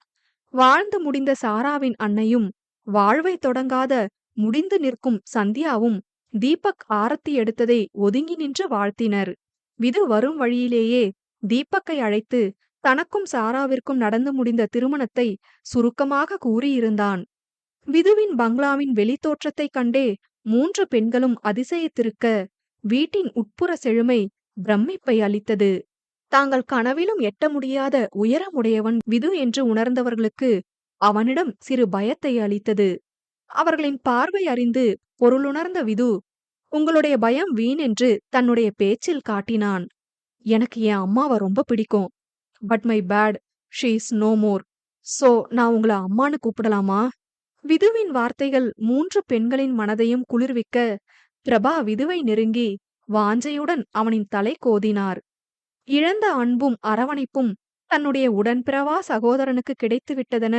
வாழ்ந்து முடிந்த சாராவின் அன்னையும் வாழ்வை தொடங்காத முடிந்து நிற்கும் சந்தியாவும் தீபக் ஆரத்தி எடுத்ததை ஒதுங்கி நின்று வாழ்த்தினர். விது வரும் வழியிலேயே தீபக்கை அழைத்து தனக்கும் சாராவிற்கும் நடந்து முடிந்த திருமணத்தை சுருக்கமாக கூறியிருந்தான். விதுவின் பங்களாவின் வெளித்தோற்றத்தைக் கண்டே 3 பெண்களும் அதிசயித்திருக்க வீட்டின் உட்புற செழுமை பிரமிப்பை அளித்தது. தாங்கள் கனவிலும் எட்ட முடியாத உயரமுடையவன் விது என்று உணர்ந்தவர்களுக்கு அவனிடம் சிறு பயத்தை அளித்தது. அவர்களின் பார்வை அறிந்து பொருளுணர்ந்த விது, உங்களுடைய பயம் வீண் என்று தன்னுடைய பேச்சில் காட்டினான். எனக்கு என் அம்மாவை ரொம்ப பிடிக்கும். But my bad, she is no more. So நான் உங்களை அம்மானு கூப்பிடலாமா? விதுவின் வார்த்தைகள் 3 பெண்களின் மனதையும் குளிர்விக்க பிரபா விதுவை நெருங்கி வாஞ்சையுடன் அவனின் தலை கோதினார். இழந்த அன்பும் அரவணைப்பும் தன்னுடைய உடன்பிறவா சகோதரனுக்கு கிடைத்துவிட்டதென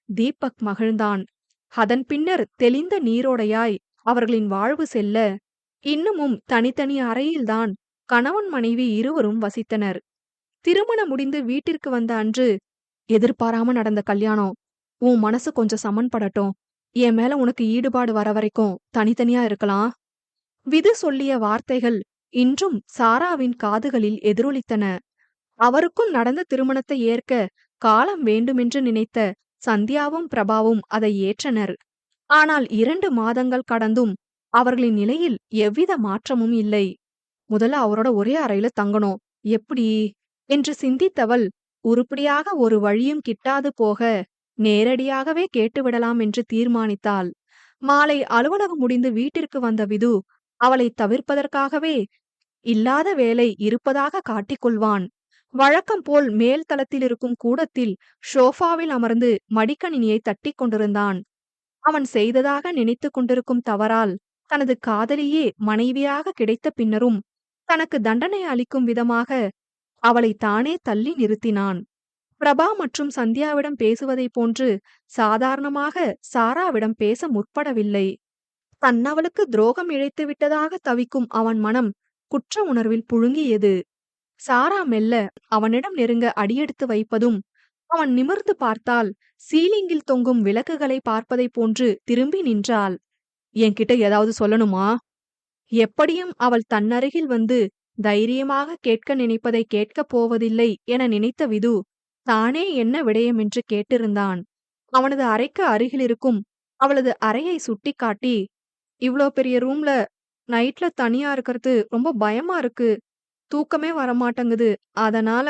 தீபக் மகிழ்ந்தான். அதன் பின்னர் தெளிந்த நீரோடையாய் அவர்களின் வாழ்வு செல்ல, இன்னமும் தனித்தனி அறையில்தான் கணவன் மனைவி இருவரும் வசித்தனர். திருமணம் முடிந்து வீட்டிற்கு வந்த அன்று, எதிர்பாராம நடந்த கல்யாணம், உன் மனசு கொஞ்சம் சமன்படட்டும், என் மேல உனக்கு ஈடுபாடு வர வரைக்கும் தனித்தனியா இருக்கலாம். விது சொல்லிய வார்த்தைகள் இன்றும் சாராவின் காதுகளில் எதிரொலித்தன. அவருக்கும் நடந்த திருமணத்தை ஏற்க காலம் வேண்டுமென்று நினைத்த சந்தியாவும் பிரபாவும் அதை ஏற்றனர். ஆனால் 2 மாதங்கள் கடந்தும் அவர்களின் நிலையில் எவ்வித மாற்றமும் இல்லை. முதல்ல அவரோட ஒரே அறையில தங்கணும். எப்படி? என்று சிந்தித்தவள், உருப்படியாக ஒரு வழியும் கிட்டாது போக நேரடியாகவே கேட்டுவிடலாம் என்று தீர்மானித்தாள். மாலை அலுவலகம் முடிந்து வீட்டிற்கு வந்த விது அவளை தவிர்ப்பதற்காகவே இல்லாத வேலை இருப்பதாக காட்டிக்கொள்வான். வழக்கம் போல் மேல் தளத்தில் இருக்கும் கூடத்தில் ஷோஃபாவில் அமர்ந்து மடிக்கணினியை தட்டிக் கொண்டிருந்தான். அவன் செய்ததாக நினைத்துக் கொண்டிருக்கும் தவறால் தனது காதலியே மனைவியாக கிடைத்த பின்னரும் தனக்கு தண்டனை அளிக்கும் விதமாக அவளை தானே தள்ளி நிறுத்தினான். பிரபா மற்றும் சந்தியாவிடம் பேசுவதைப் போன்று சாதாரணமாக சாராவிடம் பேச முற்படவில்லை. தன்னவளுக்கு துரோகம் இழைத்து விட்டதாக தவிக்கும் அவன் மனம் குற்ற உணர்வில் புழுங்கியது. சாரா மெல்ல அவனிடம் நெருங்க அடியெடுத்து வைப்பதும் அவன் நிமிர்ந்து பார்த்தால் சீலிங்கில் தொங்கும் விளக்குகளை பார்ப்பதைப் போன்று திரும்பி நின்றாள். என்கிட்ட ஏதாவது சொல்லணுமா? எப்படியும் அவள் தன்னருகில் வந்து தைரியமாக கேட்க நினைப்பதை கேட்கப் போவதில்லை என நினைத்த விது தானே என்ன விடயம் என்று கேட்டிருந்தான். அவனது அறைக்கு அருகில் இருக்கும் அவளது அறையை சுட்டிக்காட்டி, இவ்ளோ பெரிய ரூம்ல நைட்ல தனியா இருக்கிறது ரொம்ப பயமா இருக்கு. தூக்கமே வரமாட்டங்குது. அதனால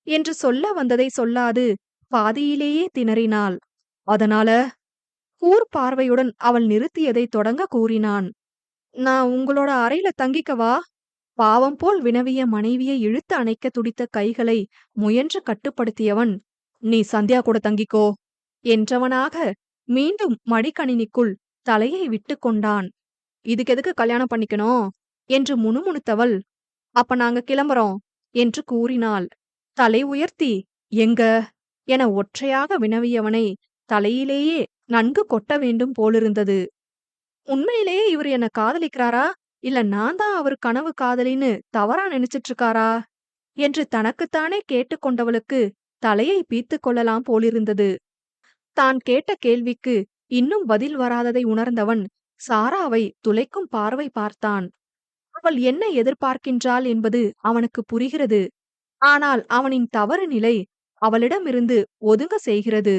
என்று சொல்ல வந்ததை சொல்லாது பாதியிலேயே திணறினாள். அதனால கூர் பார்வையுடன் அவள் நிறுத்தியதை தொடங்க கூறினான். நான் உங்களோட அறையில தங்கிக்கவா? பாவம் போல் வினவிய மனைவியை இழுத்து அணைக்க துடித்த கைகளை முயன்று கட்டுப்படுத்தியவன், நீ சந்தியா கூட தங்கிக்கோ என்றவனாக மீண்டும் மடிக்கணினிக்குள் தலையை விட்டு கொண்டான். இதுக்கு எதுக்கு கல்யாணம் பண்ணிக்கணும் என்று முணுமுணுத்தவள், அப்ப நாங்க கிளம்புறோம் என்று கூறினாள். தலை உயர்த்தி எங்க என ஒற்றையாக வினவியவனை தலையிலேயே நன்கு கொட்ட வேண்டும் போலிருந்தது. உண்மையிலேயே இவர் என்ன காதலிக்கிறாரா, இல்ல நான் தான் அவர் கனவு காதலின்னு தவறா நினைச்சிட்டு இருக்காரா என்று தனக்குத்தானே கேட்டுக்கொண்டவளுக்கு தலையை பீத்து கொள்ளலாம் போலிருந்தது. தான் கேட்ட கேள்விக்கு இன்னும் பதில் வராததை உணர்ந்தவன் சாராவை துளைக்கும் பார்வை பார்த்தான். அவள் என்ன எதிர்பார்க்கின்றாள் என்பது அவனுக்கு புரிகிறது. ஆனால் அவனின் தவறு நிலை அவளிடமிருந்து ஒதுங்க செய்கிறது.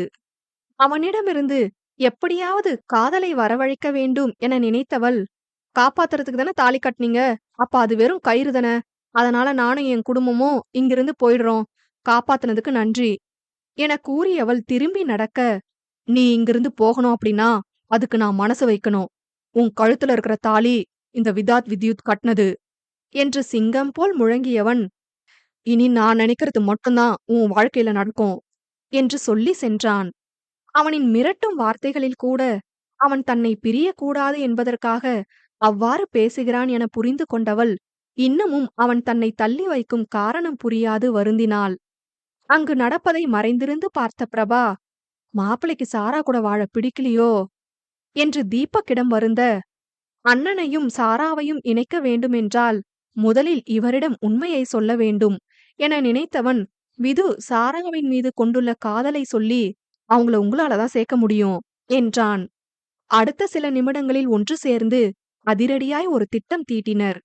அவனிடமிருந்து எப்படியாவது காதலை வரவழைக்க வேண்டும் என நினைத்தவள், காப்பாத்துறதுக்கு தானே தாலி கட்டினீங்க, அப்ப அது வெறும் கயிறு தானே, அதனால நானும் என் குடும்பமும் இங்கிருந்து போயிடுறோம், காப்பாத்துனதுக்கு நன்றி என கூறியவள் திரும்பி நடக்க, நீ இங்கிருந்து போகணும் அப்படின்னா அதுக்கு நான் மனசு வைக்கணும். உன் கழுத்துல இருக்கிற தாலி இந்த விதாத் வித்யுத் கட்டினது என்று சிங்கம் போல் முழங்கியவன், இனி நான் நினைக்கிறது மட்டும்தான் உன் வாழ்க்கையில நடக்கும் என்று சொல்லி சென்றான். அவனின் மிரட்டும் வார்த்தைகளில் கூட அவன் தன்னை பிரியக்கூடாது என்பதற்காக அவ்வாறு பேசுகிறான் என புரிந்து கொண்டவள் இன்னமும் அவன் தன்னை தள்ளி வைக்கும் காரணம் புரியாது வருந்தினாள். அங்கு நடப்பதை மறைந்திருந்து பார்த்த பிரபா, மாப்பிளைக்கு சாரா கூட வாழ பிடிக்கலையோ என்று தீபக்கிடம் வருந்த, அண்ணனையும் சாராவையும் இணைக்க வேண்டுமென்றால் முதலில் இவரிடம் உண்மையை சொல்ல வேண்டும் என நினைத்தவன், விது சாராவின் மீது கொண்டுள்ள காதலை சொல்லி அவங்கள உங்களாலதான் சேர்க்க முடியும் என்றான். அடுத்த சில நிமிடங்களில் ஒன்று சேர்ந்து அதிரடியாய் ஒரு திட்டம் தீட்டினர்.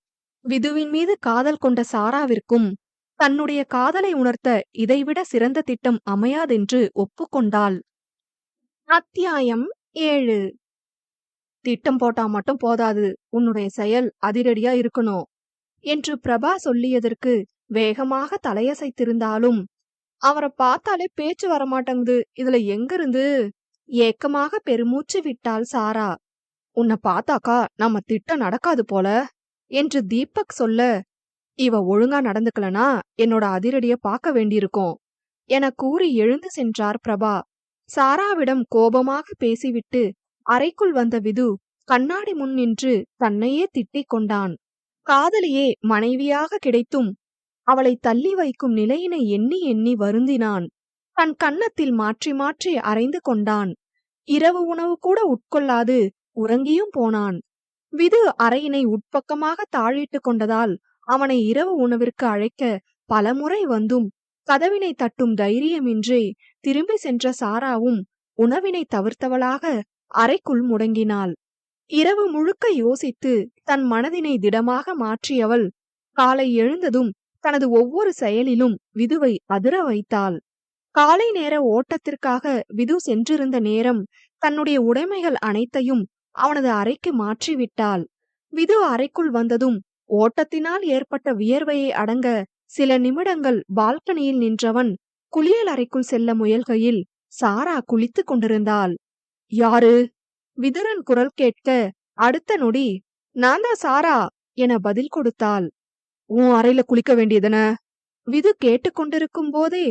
விதுவின் மீது காதல் கொண்ட சாராவிற்கும் தன்னுடைய காதலை உணர்த்த இதைவிட சிறந்த திட்டம் அமையாதென்று ஒப்புக்கொண்டாள். அத்தியாயம் 7. திட்டம் போட்டா மட்டும் போதாது, உன்னுடைய செயல் அதிரடியா இருக்கணும் என்று பிரபா சொல்லியதற்கு வேகமாக தலையசைத்திருந்தாலும் அவரை பார்த்தாலே பேச்சு வரமாட்டங்குது, இதுல எங்கிருந்து ஏக்கமாக பெருமூச்சு விட்டாள் சாரா. உன்னை பார்த்தாக்கா நம்ம திட்டம் நடக்காது போல என்று தீபக் சொல்ல, இவ ஒழுங்கா நடந்துக்கலனா என்னோட அதிரடிய பார்க்க வேண்டியிருக்கும் என கூறி எழுந்து சென்றார் பிரபா. சாராவிடம் கோபமாக பேசிவிட்டு அறைக்குள் வந்த விது கண்ணாடி முன் நின்று தன்னையே திட்டிக் கொண்டான். காதலியே மனைவியாக கிடைத்தும் அவளை தள்ளி வைக்கும் நிலையினை எண்ணி எண்ணி வருந்தினான். தன் கன்னத்தில் மாற்றி மாற்றி அரைந்து கொண்டான். இரவு உணவு கூட உட்கொள்ளாது உறங்கியும் போனான். விது அறையினை உட்பக்கமாக தாழிட்டு கொண்டதால் அவனை இரவு உணவிற்கு அழைக்க பலமுறை வந்தும் கதவினை தட்டும் தைரியமின்றி திரும்பி சென்ற சாராவும் உணவினை தவிர்த்தவளாக அறைக்குள் முடங்கினாள். இரவு முழுக்க யோசித்து தன் மனதினை திடமாக மாற்றியவள் காலை எழுந்ததும் தனது ஒவ்வொரு செயலிலும் விதுவை அதிர வைத்தாள். காலை நேர ஓட்டத்திற்காக விது சென்றிருந்த நேரம் தன்னுடைய உடைமைகள் அனைத்தையும் அவனது அறைக்கு மாற்றிவிட்டாள். விது அறைக்குள் வந்ததும் ஓட்டத்தினால் ஏற்பட்ட வியர்வையை அடங்க சில நிமிடங்கள் பால்கனியில் நின்றவன் குளியல் அறைக்குள் செல்ல முயல்கையில் சாரா குளித்துக் கொண்டிருந்தாள். யாரு? விதுரன் குரல் கேட்க அடுத்த நொடி நான் தான் சாரா என பதில் கொடுத்தாள். உன் அறையில குளிக்க வேண்டியதன? விது கேட்டுக்கொண்டிருக்கும் போதே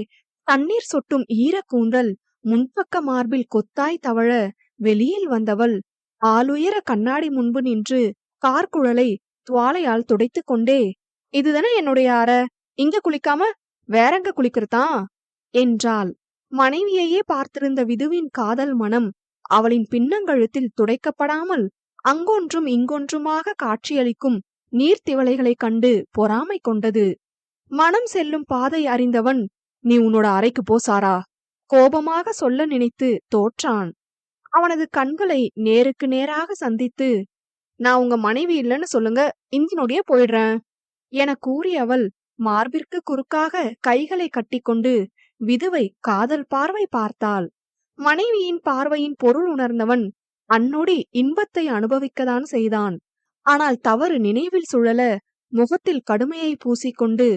தண்ணீர் சொட்டும் ஈரக்கூந்தல் முன்பக்க மார்பில் கொத்தாய் தவழ வெளியில் வந்தவள் ஆளுயர கண்ணாடி முன்பு நின்று கார்குழலை துவாலையால் துடைத்துக் கொண்டே, இதுதானே என்னுடைய அறை, இங்க குளிக்காம வேறெங்க குளிக்கிறதான் என்றாள். மனைவியையே பார்த்திருந்த விதுவின் காதல் மனம் அவளின் பின்னங்கழுத்தில் துடைக்கப்படாமல் அங்கொன்றும் இங்கொன்றுமாக காட்சியளிக்கும் நீர்த்திவளைகளைக் கண்டு பொறாமை கொண்டது. மனம் செல்லும் பாதை அறிந்தவன், நீ உன்னோட அறைக்கு போ சாரா, கோபமாக சொல்ல நினைத்து தோற்றான். அவனது கண்களை நேருக்கு நேராக சந்தித்து, நான் உங்க மனைவி இல்லைன்னு சொல்லுங்க, இன்ஜினோடயே போயிடுறேன் என கூறியவள் மார்பிற்கு குறுக்காக கைகளை கட்டிக்கொண்டு விதுவை காதல் பார்வை பார்த்தாள். மனைவியின் பார்வையின் பொருள் உணர்ந்தவன் அந்நொடி இன்பத்தை அனுபவிக்கத்தான் செய்தான். ஆனால் தவறு நினைவில் சுழல முகத்தில் கடுமையை பூசிக்கொண்டு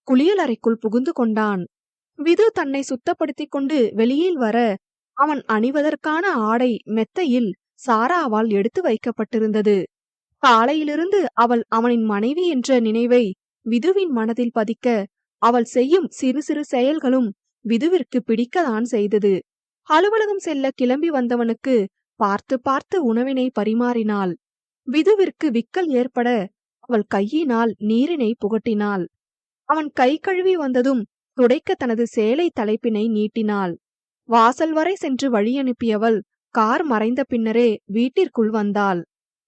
குளியலறைக்குள் புகுந்து கொண்டான். விது தன்னை சுத்தப்படுத்திக் கொண்டு வெளியில் வர அவன் அணிவதற்கான ஆடை மெத்தையில் சாராவால் எடுத்து வைக்கப்பட்டிருந்தது. காலையிலிருந்து அவள் அவனின் மனைவி என்ற நினைவை விதுவின் மனதில் பதிக்க அவள் செய்யும் சிறு சிறு செயல்களும் விதுவிற்கு பிடிக்கத்தான் செய்தது. அலுவலகம் செல்ல கிளம்பி வந்தவனுக்கு பார்த்து பார்த்து உணவினை பரிமாறினாள். விதுவிற்கு விக்கல் ஏற்பட அவள் கையினால் நீரினை புகட்டினாள். அவன் கை கழுவி வந்ததும் துடைக்க தனது சேலை தலைப்பினை நீட்டினாள். வாசல் வரை சென்று வழியனுப்பியவள் கார் மறைந்த பின்னரே வீட்டிற்குள் வந்தாள்.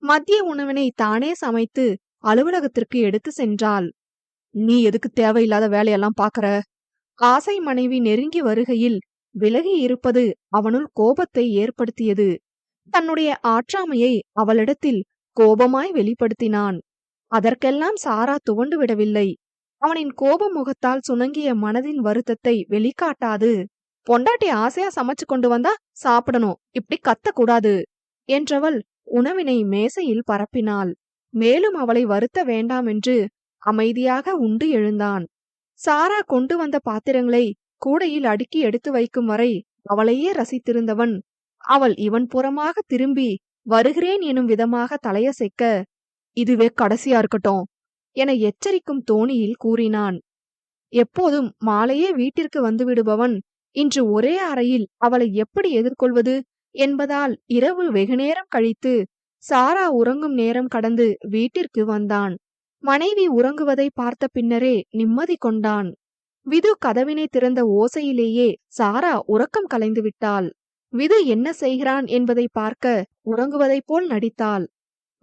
மதிய உணவினை தானே சமைத்து அலுவலகத்திற்கு எடுத்து சென்றாள். நீ எதுக்கு தேவையில்லாத வேலையெல்லாம் பாக்கற? ஆசை மனைவி நெருங்கி வருகையில் விலகி இருப்பது அவனுள் கோபத்தை ஏற்படுத்தியது. தன்னுடைய ஆற்றாமையை அவளிடத்தில் கோபமாய் வெளிப்படுத்தினான். அதற்கெல்லாம் சாரா துவண்டு விடவில்லை. அவனின் கோப முகத்தால் சுணங்கிய மனதின் வருத்தத்தை வெளிக்காட்டாது, பொண்டாட்டி ஆசையா சமைச்சு கொண்டு வந்தா சாப்பிடணும், இப்படி கத்தக்கூடாது என்றவள் உணவினை மேசையில் பரப்பினாள். மேலும் அவளை வருத்த வேண்டாம் என்று அமைதியாக உண்டு எழுந்தான். சாரா கொண்டு வந்த பாத்திரங்களை கூடையில் அடுக்கி எடுத்து வைக்கும் வரை அவளையே ரசித்திருந்தவன் அவள் இவன் புறமாக திரும்பி வருகிறேன் எனும் விதமாக தலையசைக்க, இதுவே கடைசியா இருக்கட்டும் என எச்சரிக்கும் தோணியில் கூறினான். எப்போதும் மாலையே வீட்டிற்கு வந்துவிடுபவன் இன்று ஒரே அறையில் அவளை எப்படி எதிர்கொள்வது என்பதால் இரவு வெகுநேரம் கழித்து சாரா உறங்கும் நேரம் கடந்து வீட்டிற்கு வந்தான். மனைவி உறங்குவதை பார்த்த பின்னரே நிம்மதி கொண்டான். விது கதவினை திறந்த ஓசையிலேயே சாரா உறக்கம் கலைந்து விட்டாள். விது என்ன செய்கிறான் என்பதை பார்க்க உறங்குவதைப் போல் நடித்தாள்.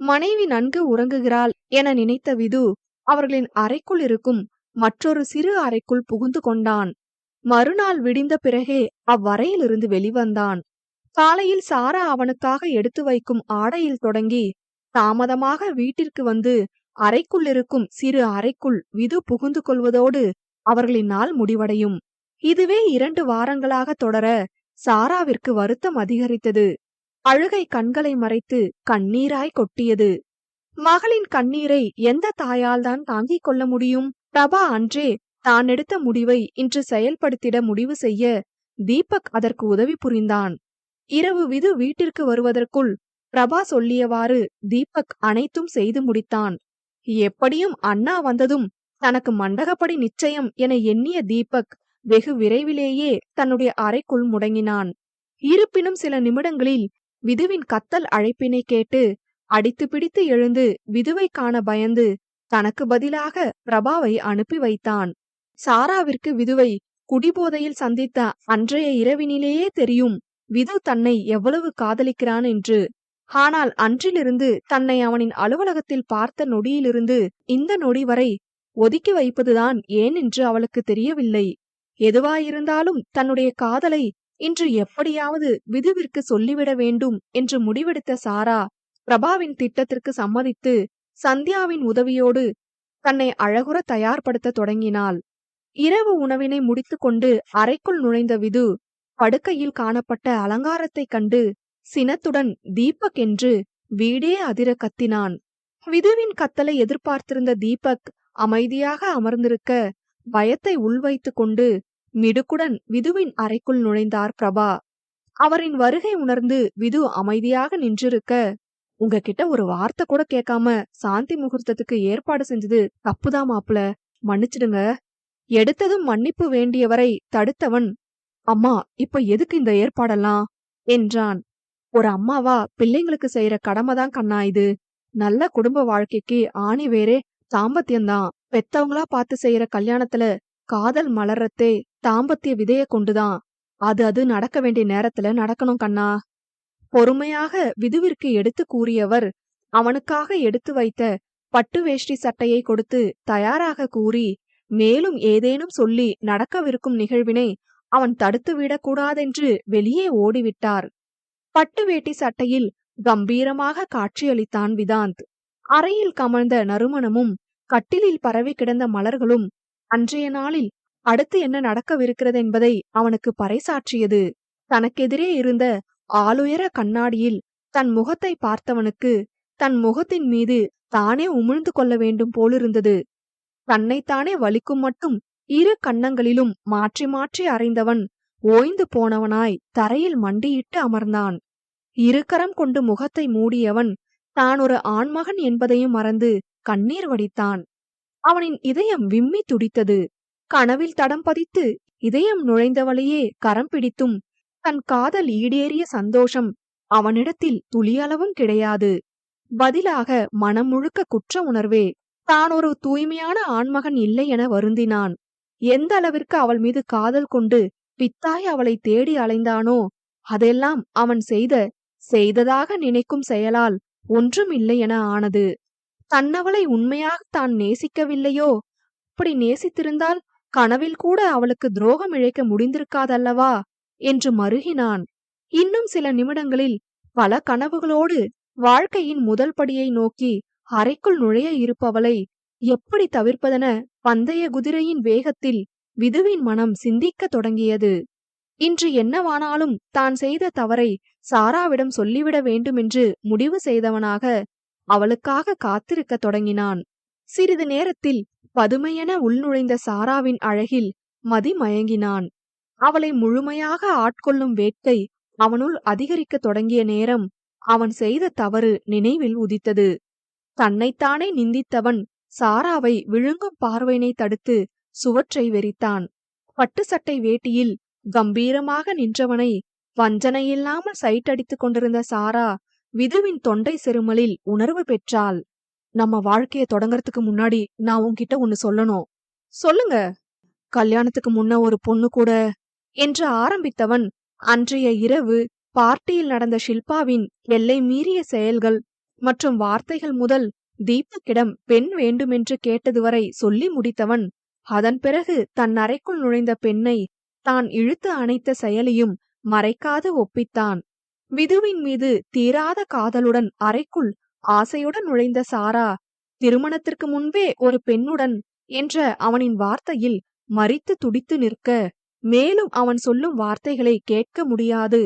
மனைவி நன்கு உறங்குகிறாள் என நினைத்த விது அவர்களின் அறைக்குள் இருக்கும் மற்றொரு சிறு அறைக்குள் புகுந்து கொண்டான். மறுநாள் விடிந்த பிறகே அவ்வறையிலிருந்து வெளிவந்தான். காலையில் சாரா அவனுக்காக எடுத்து வைக்கும் ஆடையில் தொடங்கி தாமதமாக வீட்டிற்கு வந்து அறைக்குள்ளிருக்கும் சிறு அறைக்குள் விது புகுந்து கொள்வதோடு அவர்களின் நாள் முடிவடையும். இதுவே 2 வாரங்களாக தொடர சாராவிற்கு வருத்தம் அதிகரித்தது. அழுகை கண்களை மறைத்து கண்ணீராய் கொட்டியது. மகளின் கண்ணீரை எந்த தாயால் தான் தாங்கிக் கொள்ள முடியும்? பிரபா அன்றே தான் எடுத்த முடிவை இன்று செயல்படுத்திட முடிவு செய்ய தீபக் அதற்கு உதவி புரிந்தான். இரவு விது வீட்டிற்கு வருவதற்குள் பிரபா சொல்லியவாறு தீபக் அனைத்தும் செய்து முடித்தான். எப்படியும் அண்ணா வந்ததும் தனக்கு மண்டகப்படி நிச்சயம் என எண்ணிய தீபக் வெகு விரைவிலேயே தன்னுடைய அறைக்குள் முடங்கினான். இருப்பினும் சில நிமிடங்களில் விதுவின் கத்தல் அழைப்பினை கேட்டு அடித்து பிடித்து எழுந்து விதுவை காண பயந்து தனக்கு பதிலாக பிரபாவை அனுப்பி வைத்தான். சாராவிற்கு விதுவை குடிபோதையில் சந்தித்த அன்றைய இரவினிலேயே தெரியும் விது தன்னை எவ்வளவு காதலிக்கிறான் என்று. ஆனால் அன்றிலிருந்து தன்னை அவனின் அலுவலகத்தில் பார்த்த நொடியிலிருந்து இந்த நொடி வரை ஒதுக்கி வைப்பதுதான் ஏன் என்று அவளுக்கு தெரியவில்லை. எதுவாயிருந்தாலும் தன்னுடைய காதலை இன்று எப்படியாவது விதுவிற்கு சொல்லிவிட வேண்டும் என்று முடிவெடுத்த சாரா பிரபாவின் திட்டத்திற்கு சம்மதித்து சந்தியாவின் உதவியோடு தன்னை அழகுற தயார்படுத்த தொடங்கினாள். இரவு உணவினை முடித்துக்கொண்டு அறைக்குள் நுழைந்த விது படுக்கையில் காணப்பட்ட அலங்காரத்தைக் கண்டு சினத்துடன் தீபக் என்று வீடே அதிர கத்தினான். விதுவின் கத்தலை எதிர்பார்த்திருந்த தீபக் அமைதியாக அமர்ந்திருக்க பயத்தை உள்வைத்துக் கொண்டு மிடுக்குடன் விதுவின் அறைக்குள் நுழைந்தார் பிரபா. அவரின் வருகை உணர்ந்து விது அமைதியாக நின்றிருக்க, உங்ககிட்ட ஒரு வார்த்தை கூட கேட்காம சாந்தி முகூர்த்தத்துக்கு ஏற்பாடு செஞ்சது தப்புதான் மாப்ள, மன்னிச்சிடுங்க. எடுத்ததும் மன்னிப்பு வேண்டியவரை தடுத்தவன், அம்மா இப்ப எதுக்கு இந்த ஏற்பாடெல்லாம் என்றான். ஒரு அம்மாவா பிள்ளைங்களுக்கு செய்யற கடமைதான் கண்ணா இது. நல்ல குடும்ப வாழ்க்கைக்கு ஆணி வேறே தாம்பத்தியம்தான். பெத்தவங்களா பார்த்து செய்யற கல்யாணத்துல காதல் மலர்றதே தாம்பத்திய விதைய கொண்டுதான். அது அது நடக்க வேண்டிய நேரத்துல நடக்கணும் கண்ணா. பொறுமையாக விதுவிற்கு எடுத்து கூறியவர் அவனுக்காக எடுத்து வைத்த பட்டு வேஷ்டி சட்டையை கொடுத்து தயாராக கூறி, மேலும் ஏதேனும் சொல்லி நடக்கவிருக்கும் நிகழ்வினை அவன் தடுத்து விடக்கூடாதென்று வெளியே ஓடிவிட்டார். பட்டு வேட்டி சட்டையில் கம்பீரமாக காட்சியளித்தான் விதாந்த். அறையில் கமழ்ந்த நறுமணமும் கட்டிலில் பரவி கிடந்த மலர்களும் அன்றைய நாளில் அடுத்து என்ன நடக்கவிருக்கிறது என்பதை அவனுக்கு பறைசாற்றியது. தனக்கெதிரே இருந்த ஆளுயர கண்ணாடியில் தன் முகத்தை பார்த்தவனுக்கு தன் முகத்தின் மீது தானே உமிழ்ந்து கொள்ள வேண்டும் போலிருந்தது. தன்னைத்தானே வலிக்கும் மட்டும் இரு கன்னங்களிலும் மாற்றி மாற்றி அறைந்தவன் ஓய்ந்து போனவனாய் தரையில் மண்டியிட்டு அமர்ந்தான். இருக்கரம் கொண்டு முகத்தை மூடியவன் தான் ஒரு ஆண்மகன் என்பதையும் மறந்து கண்ணீர் வடித்தான். அவனின் இதயம் விம்மி துடித்தது. கனவில் தடம் பதித்து இதயம் நுழைந்தவளையே கரம் பிடித்தும் தன் காதல் ஈடேறிய சந்தோஷம் அவனிடத்தில் துளியளவும் கிடையாது. பதிலாக மனம் முழுக்க குற்ற உணர்வே. தான் ஒரு தூய்மையான ஆண்மகன் இல்லை என வருந்தினான். எந்த அளவிற்கு அவள் மீது காதல் கொண்டு பித்தாய் அவளை தேடி அலைந்தானோ அதெல்லாம் அவன் செய்ததாக நினைக்கும் செயலால் ஒன்றும் இல்லை என ஆனது. தன்னவளை உண்மையாக தான் நேசிக்கவில்லையோ? அப்படி நேசித்திருந்தால் கனவில் கூட அவளுக்கு துரோகம் இழைக்க முடிந்திருக்காதல்லவா என்று மருகினான். இன்னும் சில நிமிடங்களில் பல கனவுகளோடு வாழ்க்கையின் முதல் படியை நோக்கி அறைக்குள் நுழைய இருப்பவளை எப்படி தவிர்ப்பதென பந்தய குதிரையின் வேகத்தில் விதுவின் மனம் சிந்திக்க தொடங்கியது. இன்று என்னவானாலும் தான் செய்த தவறை சாராவிடம் சொல்லிவிட வேண்டுமென்று முடிவு செய்தவனாக அவளுக்காக காத்திருக்க தொடங்கினான். சிறிது நேரத்தில் பதுமையென உள்நுழைந்த சாராவின் அழகில் மதிமயங்கினான். அவளை முழுமையாக ஆட்கொள்ளும் வேட்கை அவனுள் அதிகரிக்க தொடங்கிய நேரம் அவன் செய்த தவறு நினைவில் உதித்தது. தன்னைத்தானே நிந்தித்தவன் சாராவை விழுங்கும் பார்வையினை தடுத்து சுவற்றை வெறித்தான். பட்டு சட்டை வேட்டியில் கம்பீரமாக நின்றவனை வஞ்சனையில்லாமல் சைட்டடித்துக் கொண்டிருந்த சாரா விதுவின் தொண்டை செருமலில் உணர்வு பெற்றாள். நம்ம வாழ்க்கைய தொடங்கறதுக்கு முன்னாடி நான் உன்கிட்ட ஒன்னு சொல்லணும். சொல்லுங்க. கல்யாணத்துக்கு முன்ன ஒரு பொண்ணு கூட என்று ஆரம்பித்தவன் அன்றைய இரவு பார்ட்டியில் நடந்த ஷில்பாவின் எல்லை மீறிய செயல்கள் மற்றும் வார்த்தைகள் முதல் தீபக்கிடம் பெண் வேண்டுமென்று கேட்டது வரை சொல்லி முடித்தவன் அதன் பிறகு தன் அறைக்குள் நுழைந்த பெண்ணை தான் இழுத்து அணைத்த செயலையும் மறைக்காது ஒப்பித்தான். விதுவின் மீது தீராத காதலுடன் அறைக்குள் ஆசையுடன் நுழைந்த சாரா திருமணத்திற்கு முன்பே ஒரு பெண்ணுடன் என்ற அவனின் வார்த்தையில் மரித்து துடித்து நிற்க, மேலும் அவன் சொல்லும் வார்த்தைகளை கேட்க முடியாது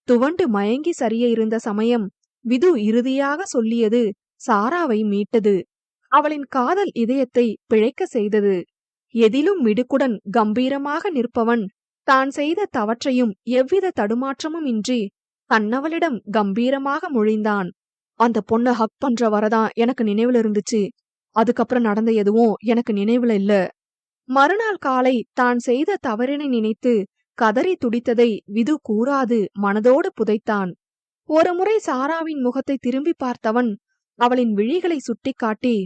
துவண்டு மயங்கி சரிய இருந்த சமயம் விது இறுதியாக சொல்லியது சாராவை மீட்டது. அவளின் காதல் இதயத்தை பிழைக்க செய்தது. எதிலும் மிடுக்குடன் கம்பீரமாக நிற்பவன் தான் செய்த தவற்றையும் எவ்வித தடுமாற்றமும் இன்றி தன்னவளிடம் கம்பீரமாக மொழிந்தான். அந்த பொண்ண ஹக் பண்ற வரதான் எனக்கு நினைவுல இருந்துச்சு. அதுக்கப்புறம் நடந்த எதுவும் எனக்கு நினைவுல இல்ல. மறுநாள் காலை தான் செய்த தவறினை நினைத்து கதறி துடித்ததை விது கூறாது மனதோடு புதைத்தான். ஒருமுறை சாராவின் முகத்தை திரும்பி பார்த்தவன் அவளின் விழிகளை சுட்டிக்காட்டி,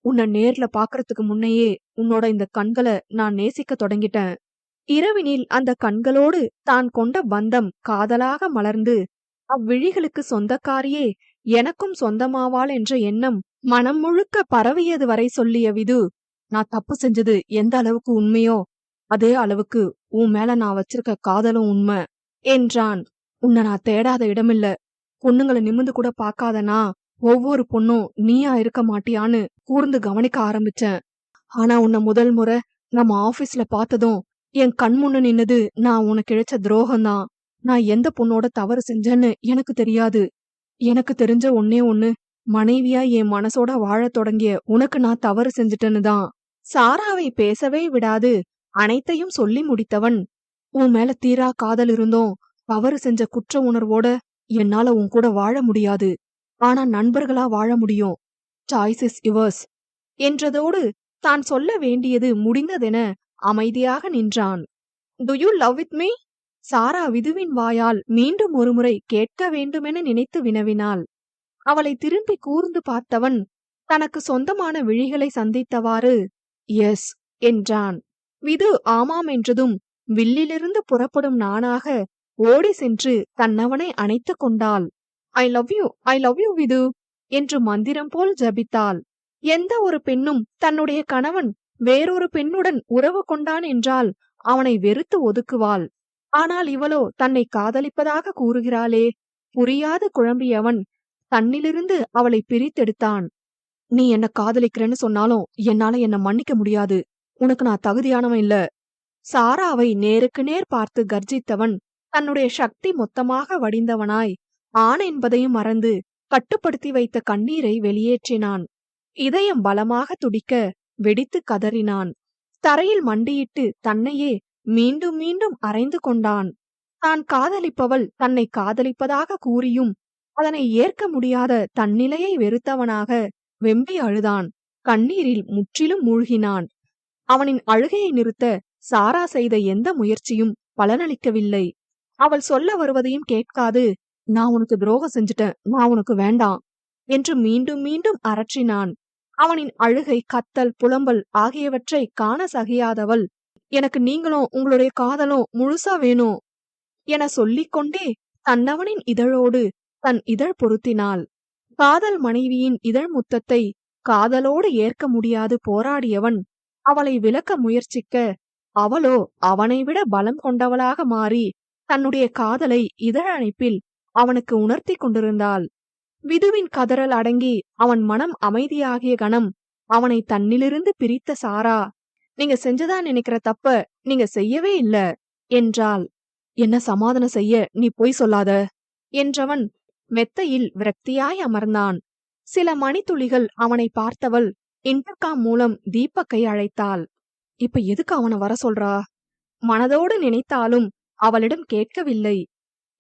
உன்னை நேர்ல பாக்குறதுக்கு முன்னையே உன்னோட இந்த கண்களை நான் நேசிக்க தொடங்கிட்டேன். இரவினில் அந்த கண்களோடு தான் கொண்ட பந்தம் காதலாக மலர்ந்து அவ்விழிகளுக்கு சொந்தக்காரியே எனக்கும் சொந்தமாவாள் என்ற எண்ணம் மனம் முழுக்க பரவியது வரை சொல்லிய விது, நான் தப்பு செஞ்சது எந்த அளவுக்கு உண்மையோ அதே அளவுக்கு உன் மேல நான் வச்சிருக்க காதலும் உண்மை என்றான். உன்னை நான் தேடாத இடமில்ல. பொண்ணுங்களை நிமிந்து கூட பாக்காதனா ஒவ்வொரு பொண்ணும் நீயா இருக்க மாட்டியான்னு கூர்ந்து கவனிக்க ஆரம்பிச்சேன். ஆனா உன்னை முதல் முறை நம்ம ஆபீஸ்ல பார்த்ததும் என் கண் முன்ன நின்னது நான் உனக்கு இழைச்ச துரோகம்தான். நான் எந்த பொண்ணோட தவறு செஞ்சேன்னு எனக்கு தெரியாது. எனக்கு தெரிஞ்ச ஒண்ணே ஒண்ணு, மனைவியா என் மனசோட வாழத் தொடங்கிய உனக்கு நான் தவறு செஞ்சுட்டேன்னு தான். சாராவை பேசவே விடாது அனைத்தையும் சொல்லி முடித்தவன், உன் மேல தீரா காதல் இருந்தோம், தவறு செஞ்ச குற்ற உணர்வோட என்னால உன் கூட வாழ முடியாது. ஆனா நண்பர்களா வாழ முடியும். சாய்ஸ் இஸ் யுவர்ஸ் என்றதோடு தான் சொல்ல வேண்டியது முடிந்ததென அமைதியாக நின்றான். Do you love with me? Sara விதுவின் வாயால் மீண்டும் ஒருமுறை கேட்க வேண்டுமென நினைத்து வினவினாள். அவளை திரும்பி கூர்ந்து பார்த்தவன் தனக்கு சொந்தமான விழிகளை சந்தித்தவாறு எஸ் என்றான். விது ஆமாம் என்றதும் வில்லிலிருந்து புறப்படும் நானாக ஓடி சென்று தன்னவனை அணைத்துக் கொண்டாள். ஐ லவ் யூ விது என்று மந்திரம் போல் ஜபித்தாள். எந்த ஒரு பெண்ணும் தன்னுடைய கணவன் வேறொரு பெண்ணுடன் உறவு கொண்டான் என்றால் அவனை வெறுத்து ஒதுக்குவாள். ஆனால் இவளோ தன்னை காதலிப்பதாக கூறுகிறாளே. புரியாது குழம்பியவன் தன்னிலிருந்து அவளை பிரித்தெடுத்தான். நீ என்ன காதலிக்கிறேன்னு சொன்னாலும் என்னால என்ன மன்னிக்க முடியாது. உனக்கு நான் தகுதியானவன் இல்ல. சாராவை நேருக்கு நேர் பார்த்து கர்ஜித்தவன் தன்னுடைய சக்தி மொத்தமாக வடிந்தவனாய் ஆண் என்பதையும் மறந்து கட்டுப்படுத்தி வைத்த கண்ணீரை வெளியேற்றினான். இதயம் பலமாக துடிக்க வெடித்து கதறினான். தரையில் மண்டியிட்டு தன்னையே மீண்டும் மீண்டும் அறைந்து கொண்டான். தான் காதலிப்பவள் தன்னை காதலிப்பதாக கூறியும் அதனை ஏற்க முடியாத தன்னிலையை வெறுத்தவனாக வெம்பி அழுதான். கண்ணீரில் முற்றிலும் மூழ்கினான். அவனின் அழுகையை நிறுத்த சாரா செய்த எந்த முயற்சியும் பலனளிக்கவில்லை. அவள் சொல்ல வருவதையும் கேட்காது, நான் உனக்கு துரோகம் செஞ்சுட்டேன், நான் உனக்கு வேண்டாம் என்று மீண்டும் மீண்டும் அரற்றினான். அவனின் அழுகை, கத்தல், புலம்பல் ஆகியவற்றை காண சகியாதவள், எனக்கு நீங்களும் உங்களுடைய காதலும் முழுசா வேணும் என சொல்லிக்கொண்டே தன்னவனின் இதழோடு தன் இதழ் பொருத்தினாள். காதல் மனைவியின் இதழ் முத்தத்தை காதலோடு ஏற்க முடியாது போராடியவன் அவளை விலக்க முயற்சிக்க, அவளோ அவனை விட பலம் கொண்டவளாக மாறி தன்னுடைய காதலை இதழணைப்பில் அவனுக்கு உணர்த்தி கொண்டிருந்தாள். விதுவின் கதறல் அடங்கி அவன் மனம் அமைதியாகிய கணம் அவனை தன்னிலிருந்து பிரித்த சாரா, நீங்க செஞ்சதா நினைக்கிற தப்ப நீங்க செய்யவே இல்ல என்றாள். என்ன சமாதானம் செய்ய நீ பொய் சொல்லாத என்றவன் மெத்தையில் விரக்தியாய் அமர்ந்தான். சில மணித்துளிகள் அவனை பார்த்தவள் இன்டர்காம் மூலம் தீபக்கை அழைத்தாள். இப்ப எதுக்கு அவனை வர சொல்றா? மனதோடு நினைத்தாலும் அவளிடம் கேட்கவில்லை.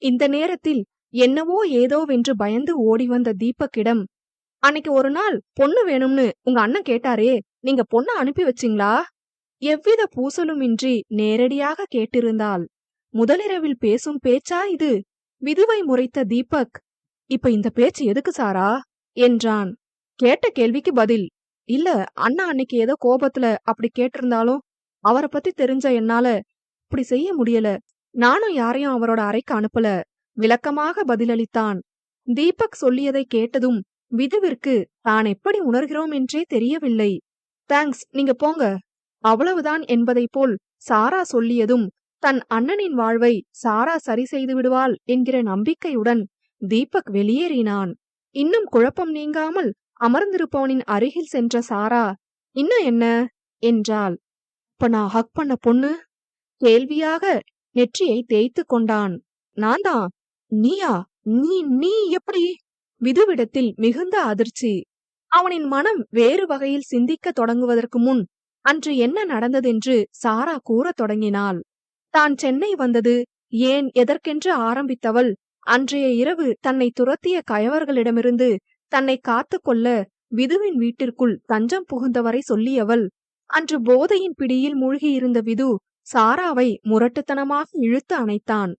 இந்த நேரத்தில் என்னவோ ஏதோவென்று பயந்து ஓடி வந்த தீபக்கிடம், அன்னைக்கு ஒரு நாள் பொண்ணு வேணும்னு உங்க அண்ணன் கேட்டாரே, நீங்க பொண்ண அனுப்பி வச்சீங்களா? எவ்வித பூசலுமின்றி நேரடியாக கேட்டிருந்தாள். முதலிரவில் பேசும் பேச்சா இது? விதுவை முறைத்த தீபக், இப்ப இந்த பேச்சு எதுக்கு சாரா என்றான். கேட்ட கேள்விக்கு பதில். இல்ல, அண்ணா அன்னைக்கு ஏதோ கோபத்துல அப்படி கேட்டிருந்தாலும் அவரை பத்தி தெரிஞ்ச என்னால இப்படி செய்ய முடியல. நானும் யாரையும் அவரோட அறைக்கு அனுப்பல. விளக்கமாக பதிலளித்தான். தீபக் சொல்லியதை கேட்டதும் விதுவிற்கு தான் எப்படி உணர்கிறோம் என்றே தெரியவில்லை. தேங்க்ஸ், நீங்க போங்க, அவ்வளவுதான் என்பதை போல் சாரா சொல்லியதும் தன் அண்ணனின் வாழ்வை சாரா சரி செய்து விடுவாள் என்கிற நம்பிக்கையுடன் தீபக் வெளியேறினான். இன்னும் குழப்பம் நீங்காமல் அமர்ந்திருப்பவனின் அருகில் சென்ற சாரா, இன்னும் என்ன என்றாள். இப்ப நான் ஹக் பண்ண பொண்ணு? கேள்வியாக நெற்றியை தேய்த்து கொண்டான். நான் தான். நீயா? நீ நீ எப்படி? விதுவிடத்தில் மிகுந்த அதிர்ச்சி. அவனின் மனம் வேறு வகையில் சிந்திக்க தொடங்குவதற்கு முன் அன்று என்ன நடந்ததென்று சாரா கூறத் தொடங்கினாள். தான் சென்னை வந்தது ஏன் எதற்கென்று ஆரம்பித்தவள் அன்றைய இரவு தன்னை துரத்திய கயவர்களிடமிருந்து தன்னை காத்து கொள்ள விதுவின் வீட்டிற்குள் தஞ்சம் புகுந்தவரை சொல்லியவள். அன்று போதையின் பிடியில் மூழ்கியிருந்த விது சாராவை முரட்டுத்தனமாக இழுத்து அணைத்தான்.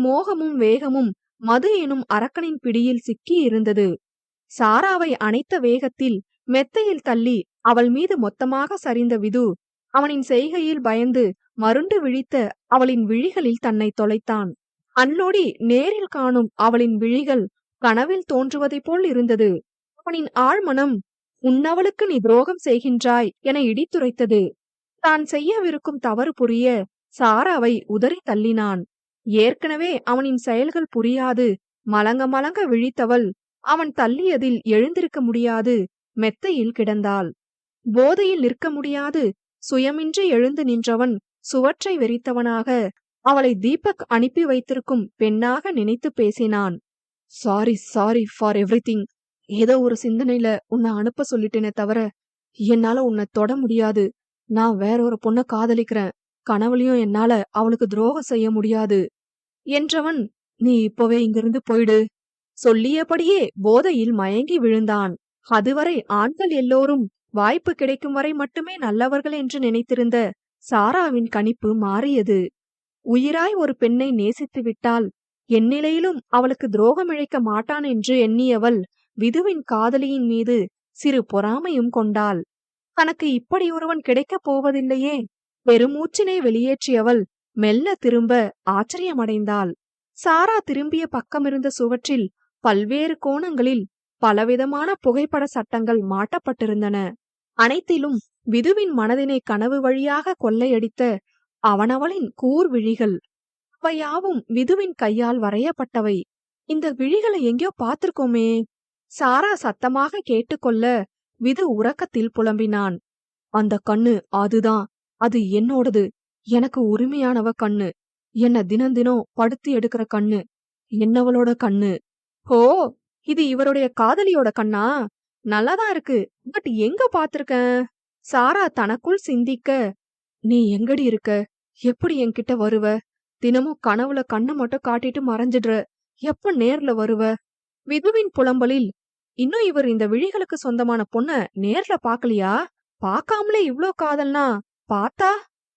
மோகமும் வேகமும் மது எனும் அரக்கனின் பிடியில் சிக்கி இருந்தது. சாராவை அணைத்த வேகத்தில் மெத்தையில் தள்ளி அவள் மீது மொத்தமாக சரிந்த விது அவனின் செய்கையில் பயந்து மருண்டு விழித்த அவளின் விழிகளில் தன்னை தொலைத்தான். அந்நொடி நேரில் காணும் அவளின் விழிகள் கனவில் தோன்றுவதைப் போல் இருந்தது. அவனின் ஆழ்மனம், உன்னவளுக்கு நீ துரோகம் செய்கின்றாய் என இடித்துரைத்தது. தான் செய்யவிருக்கும் தவறு புரிய சாராவை உதறி தள்ளினான். ஏற்கனவே அவனின் செயல்கள் புரியாது மலங்க மலங்க விழித்தவள் அவன் தள்ளியதில் எழுந்திருக்க முடியாது மெத்தையில் கிடந்தாள். போதையில் நிற்க முடியாது சுயமின்றி எழுந்து நின்றவன் சுவற்றை வெறித்தவனாக அவளை தீபக் அனுப்பி வைத்திருக்கும் பெண்ணாக நினைத்து பேசினான். Sorry sorry for everything. ஏதோ ஒரு சிந்தனையில உன்னை அனுப்ப சொல்லிட்டேனே தவிர என்னால உன்னை தொட முடியாது. நான் வேற ஒரு பொண்ண காதலிக்கிறேன். கனவுலயும் என்னால அவளுக்கு துரோகம் செய்ய முடியாது என்றவன், நீ இப்பவே இங்கிருந்து போயிடு. சொல்லியபடியே போதையில் மயங்கி விழுந்தான். அதுவரை ஆண்கள் எல்லோரும் வாய்ப்பு கிடைக்கும் வரை மட்டுமே நல்லவர்கள் என்று நினைத்திருந்த சாராவின் கணிப்பு மாறியது. உயிராய் ஒரு பெண்ணை நேசித்து விட்டால் எந்நிலையிலும் அவளுக்கு துரோகம் இழைக்க மாட்டான் என்று எண்ணியவள் விதுவின் காதலியின் மீது சிறு பொறாமையும் கொண்டாள். தனக்கு இப்படி ஒருவன் கிடைக்கப் போவதில்லையே. பெருமூச்சினை வெளியேற்றியவள் மெல்ல திரும்ப ஆச்சரியமடைந்தாள். சாரா திரும்பிய பக்கமிருந்த சுவற்றில் பல்வேறு கோணங்களில் பலவிதமான புகைப்பட சட்டங்கள் மாட்டப்பட்டிருந்தன. அனைத்திலும் விதுவின் மனதினை கனவு வழியாக கொள்ளையடித்த அவனவளின் கூர் விழிகள். அவையாவும் விதுவின் கையால் வரையப்பட்டவை. இந்த விழிகளை எங்கேயோ பார்த்திருக்கோமே. சாரா சத்தமாக கேட்டுக்கொள்ள விது உறக்கத்தில் புலம்பினான். அந்த கண்ணு அதுதான், அது என்னோடது. எனக்கு உரிமையானவ கண்ணு. என்ன தினம் படுத்தி எடுக்கிற கண்ணு. என்னவளோட கண்ணு. ஓ, இது இவருடைய காதலியோட கண்ணா? நல்லாதான் இருக்கு. பட் எங்க பாத்திருக்கேன்? சாரா தனக்குள் சிந்திக்க, நீ எங்கடி இருக்க? எப்படி என்கிட்ட வருவ? தினமும் கனவுல கண்ணை மட்டும் காட்டிட்டு மறைஞ்சிடுற. எப்ப நேர்ல வருவ? விதுவின் புலம்பலில், இன்னும் இவர் இந்த விழிகளுக்கு சொந்தமான பொண்ண நேர்ல பாக்கலையா? பாக்காமலே இவ்ளோ காதல்னா பாத்தா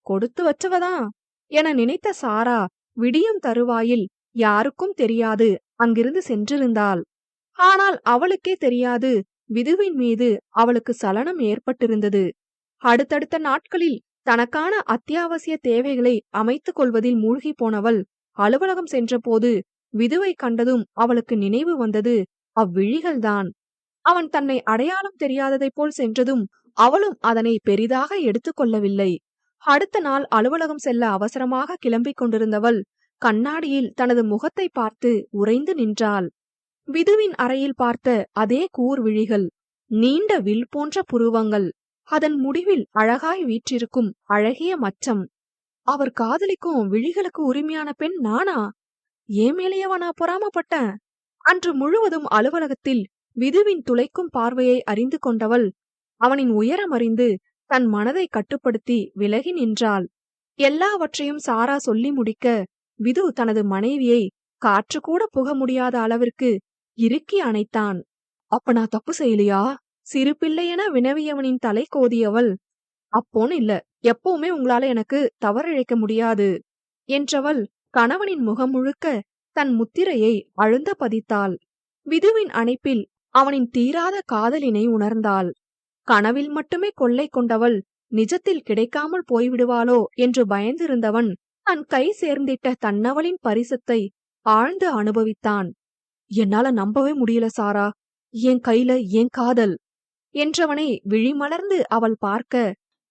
கொடுத்து வச்சவதான் என நினைத்த சாரா விடியும் தருவாயில் யாருக்கும் தெரியாது அங்கிருந்து சென்றிருந்தாள். ஆனால் அவளுக்கே தெரியாது விதுவின் மீது அவளுக்கு சலனம் ஏற்பட்டிருந்தது. அடுத்தடுத்த நாட்களில் தனக்கான அத்தியாவசிய தேவைகளை அமைத்துக் கொள்வதில் மூழ்கி போனவள் அலுவலகம் சென்றபோது விதுவை கண்டதும் அவளுக்கு நினைவு வந்தது அவ்விழிகள்தான். அவன் தன்னை அடையாளம் தெரியாததைப் போல் சென்றதும் அவளும் அதனை பெரிதாக எடுத்துக்கொள்ளவில்லை. அடுத்த நாள் அலுவலகம் செல்ல அவசரமாக கிளம்பிக் கொண்டிருந்தவள் கண்ணாடியில் தனது முகத்தை பார்த்து உறைந்து நின்றாள். விதுவின் அறையில் பார்த்த அதே கூர் விழிகள், நீண்ட வில் போன்ற புருவங்கள், அதன் முடிவில் அழகாய் வீற்றிருக்கும் அழகிய மச்சம். அவர் காதலிக்கும் விழிகளுக்கு உரிமையான பெண் நானா? ஏன் மேலேயவா நான் பொறாமப்பட்டேன்? அன்று முழுவதும் அலுவலகத்தில் விதுவின் துளைக்கும் பார்வையை அறிந்து கொண்டவள் அவனின் உயரம் அறிந்து தன் மனதை கட்டுப்படுத்தி விலகி நின்றாள். எல்லாவற்றையும் சாரா சொல்லி முடிக்க விது தனது மனைவியை காற்று கூட புக முடியாத அளவிற்கு இறுக்கி அணைத்தான். அப்ப நான் தப்பு செய்யலையா? சிறு பிள்ளையென வினவியவனின் தலை கோதியவள், அப்போன்னு இல்ல, எப்பவுமே உங்களால எனக்கு தவறிழைக்க முடியாது என்றவள் கணவனின் முகம் முழுக்க தன் முத்திரையை அழுந்த பதித்தாள். விதுவின் அணைப்பில் அவனின் தீராத காதலினை உணர்ந்தாள். கனவில் மட்டுமே கொள்ளை கொண்டவள் நிஜத்தில் கிடைக்காமல் போய்விடுவாளோ என்று பயந்திருந்தவன் தன் கை சேர்ந்திட்ட தன்னவளின் பரிசத்தை ஆழ்ந்து அனுபவித்தான். என்னால நம்பவே முடியல சாரா, என் கையில என் காதல் என்றவனை விழிமலர்ந்து அவள் பார்க்க,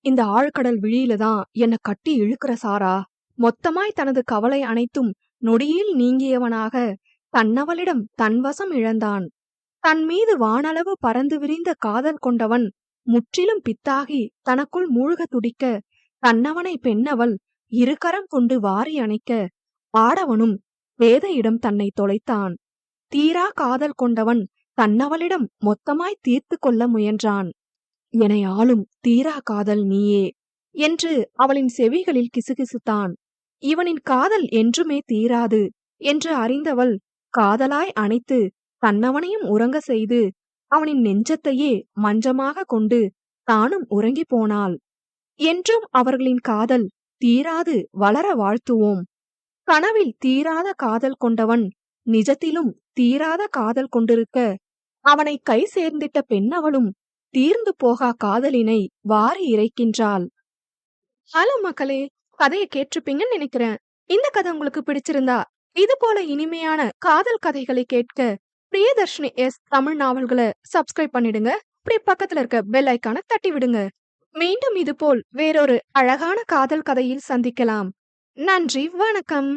இந்த ஆழ்கடல் விழியிலதான் என்ன கட்டி இழுக்கிற சாரா. மொத்தமாய் தனது கவலை அனைத்தும் நொடியில் நீங்கியவனாக தன்னவளிடம் தன்வசம் இழந்தான். தன் மீது வானளவு பறந்து விரிந்த காதல் கொண்டவன் முற்றிலும் பித்தாகி தனக்குள் மூழ்க துடிக்க, தன்னவனை பெண்ணவள் இருகரம் கொண்டு வாரி அணைக்க, ஆடவனும் வேதையிடம் தன்னை தொலைத்தான். தீரா காதல் கொண்டவன் தன்னவளிடம் மொத்தமாய் தீர்த்து கொள்ள முயன்றான். என்னை ஆளும் தீரா காதல் நீயே என்று அவளின் செவிகளில் கிசுகிசுத்தான். இவனின் காதல் என்றுமே தீராது என்று அறிந்தவள் காதலாய் அணைத்து தன்னவனையும் உறங்க செய்து அவனின் நெஞ்சத்தையே மஞ்சமாக கொண்டு தானும் உறங்கி போனாள். என்றும் அவர்களின் காதல் தீராது வளர வாழ்த்துவோம். கனவில் தீராத காதல் கொண்டவன் நிஜத்திலும் தீராத காதல் கொண்டிருக்க, அவனை கை சேர்ந்திட்ட பெண்ணவளும் தீர்ந்து போகா காதலினை வாரி இறைக்கின்றாள். ஹலோ மக்களே, கதையை கேட்டிருப்பீங்கன்னு நினைக்கிறேன். இந்த கதை உங்களுக்கு பிடிச்சிருந்தா இது போல இனிமையான காதல் கதைகளை கேட்க பிரியதர்ஷினி எஸ் தமிழ் நாவல்களை சப்ஸ்கிரைப் பண்ணிடுங்க. அப்படியே பக்கத்துல இருக்க பெல் ஐக்கான தட்டி விடுங்க. மீண்டும் இது போல் வேறொரு அழகான காதல் கதையில் சந்திக்கலாம். நன்றி, வணக்கம்.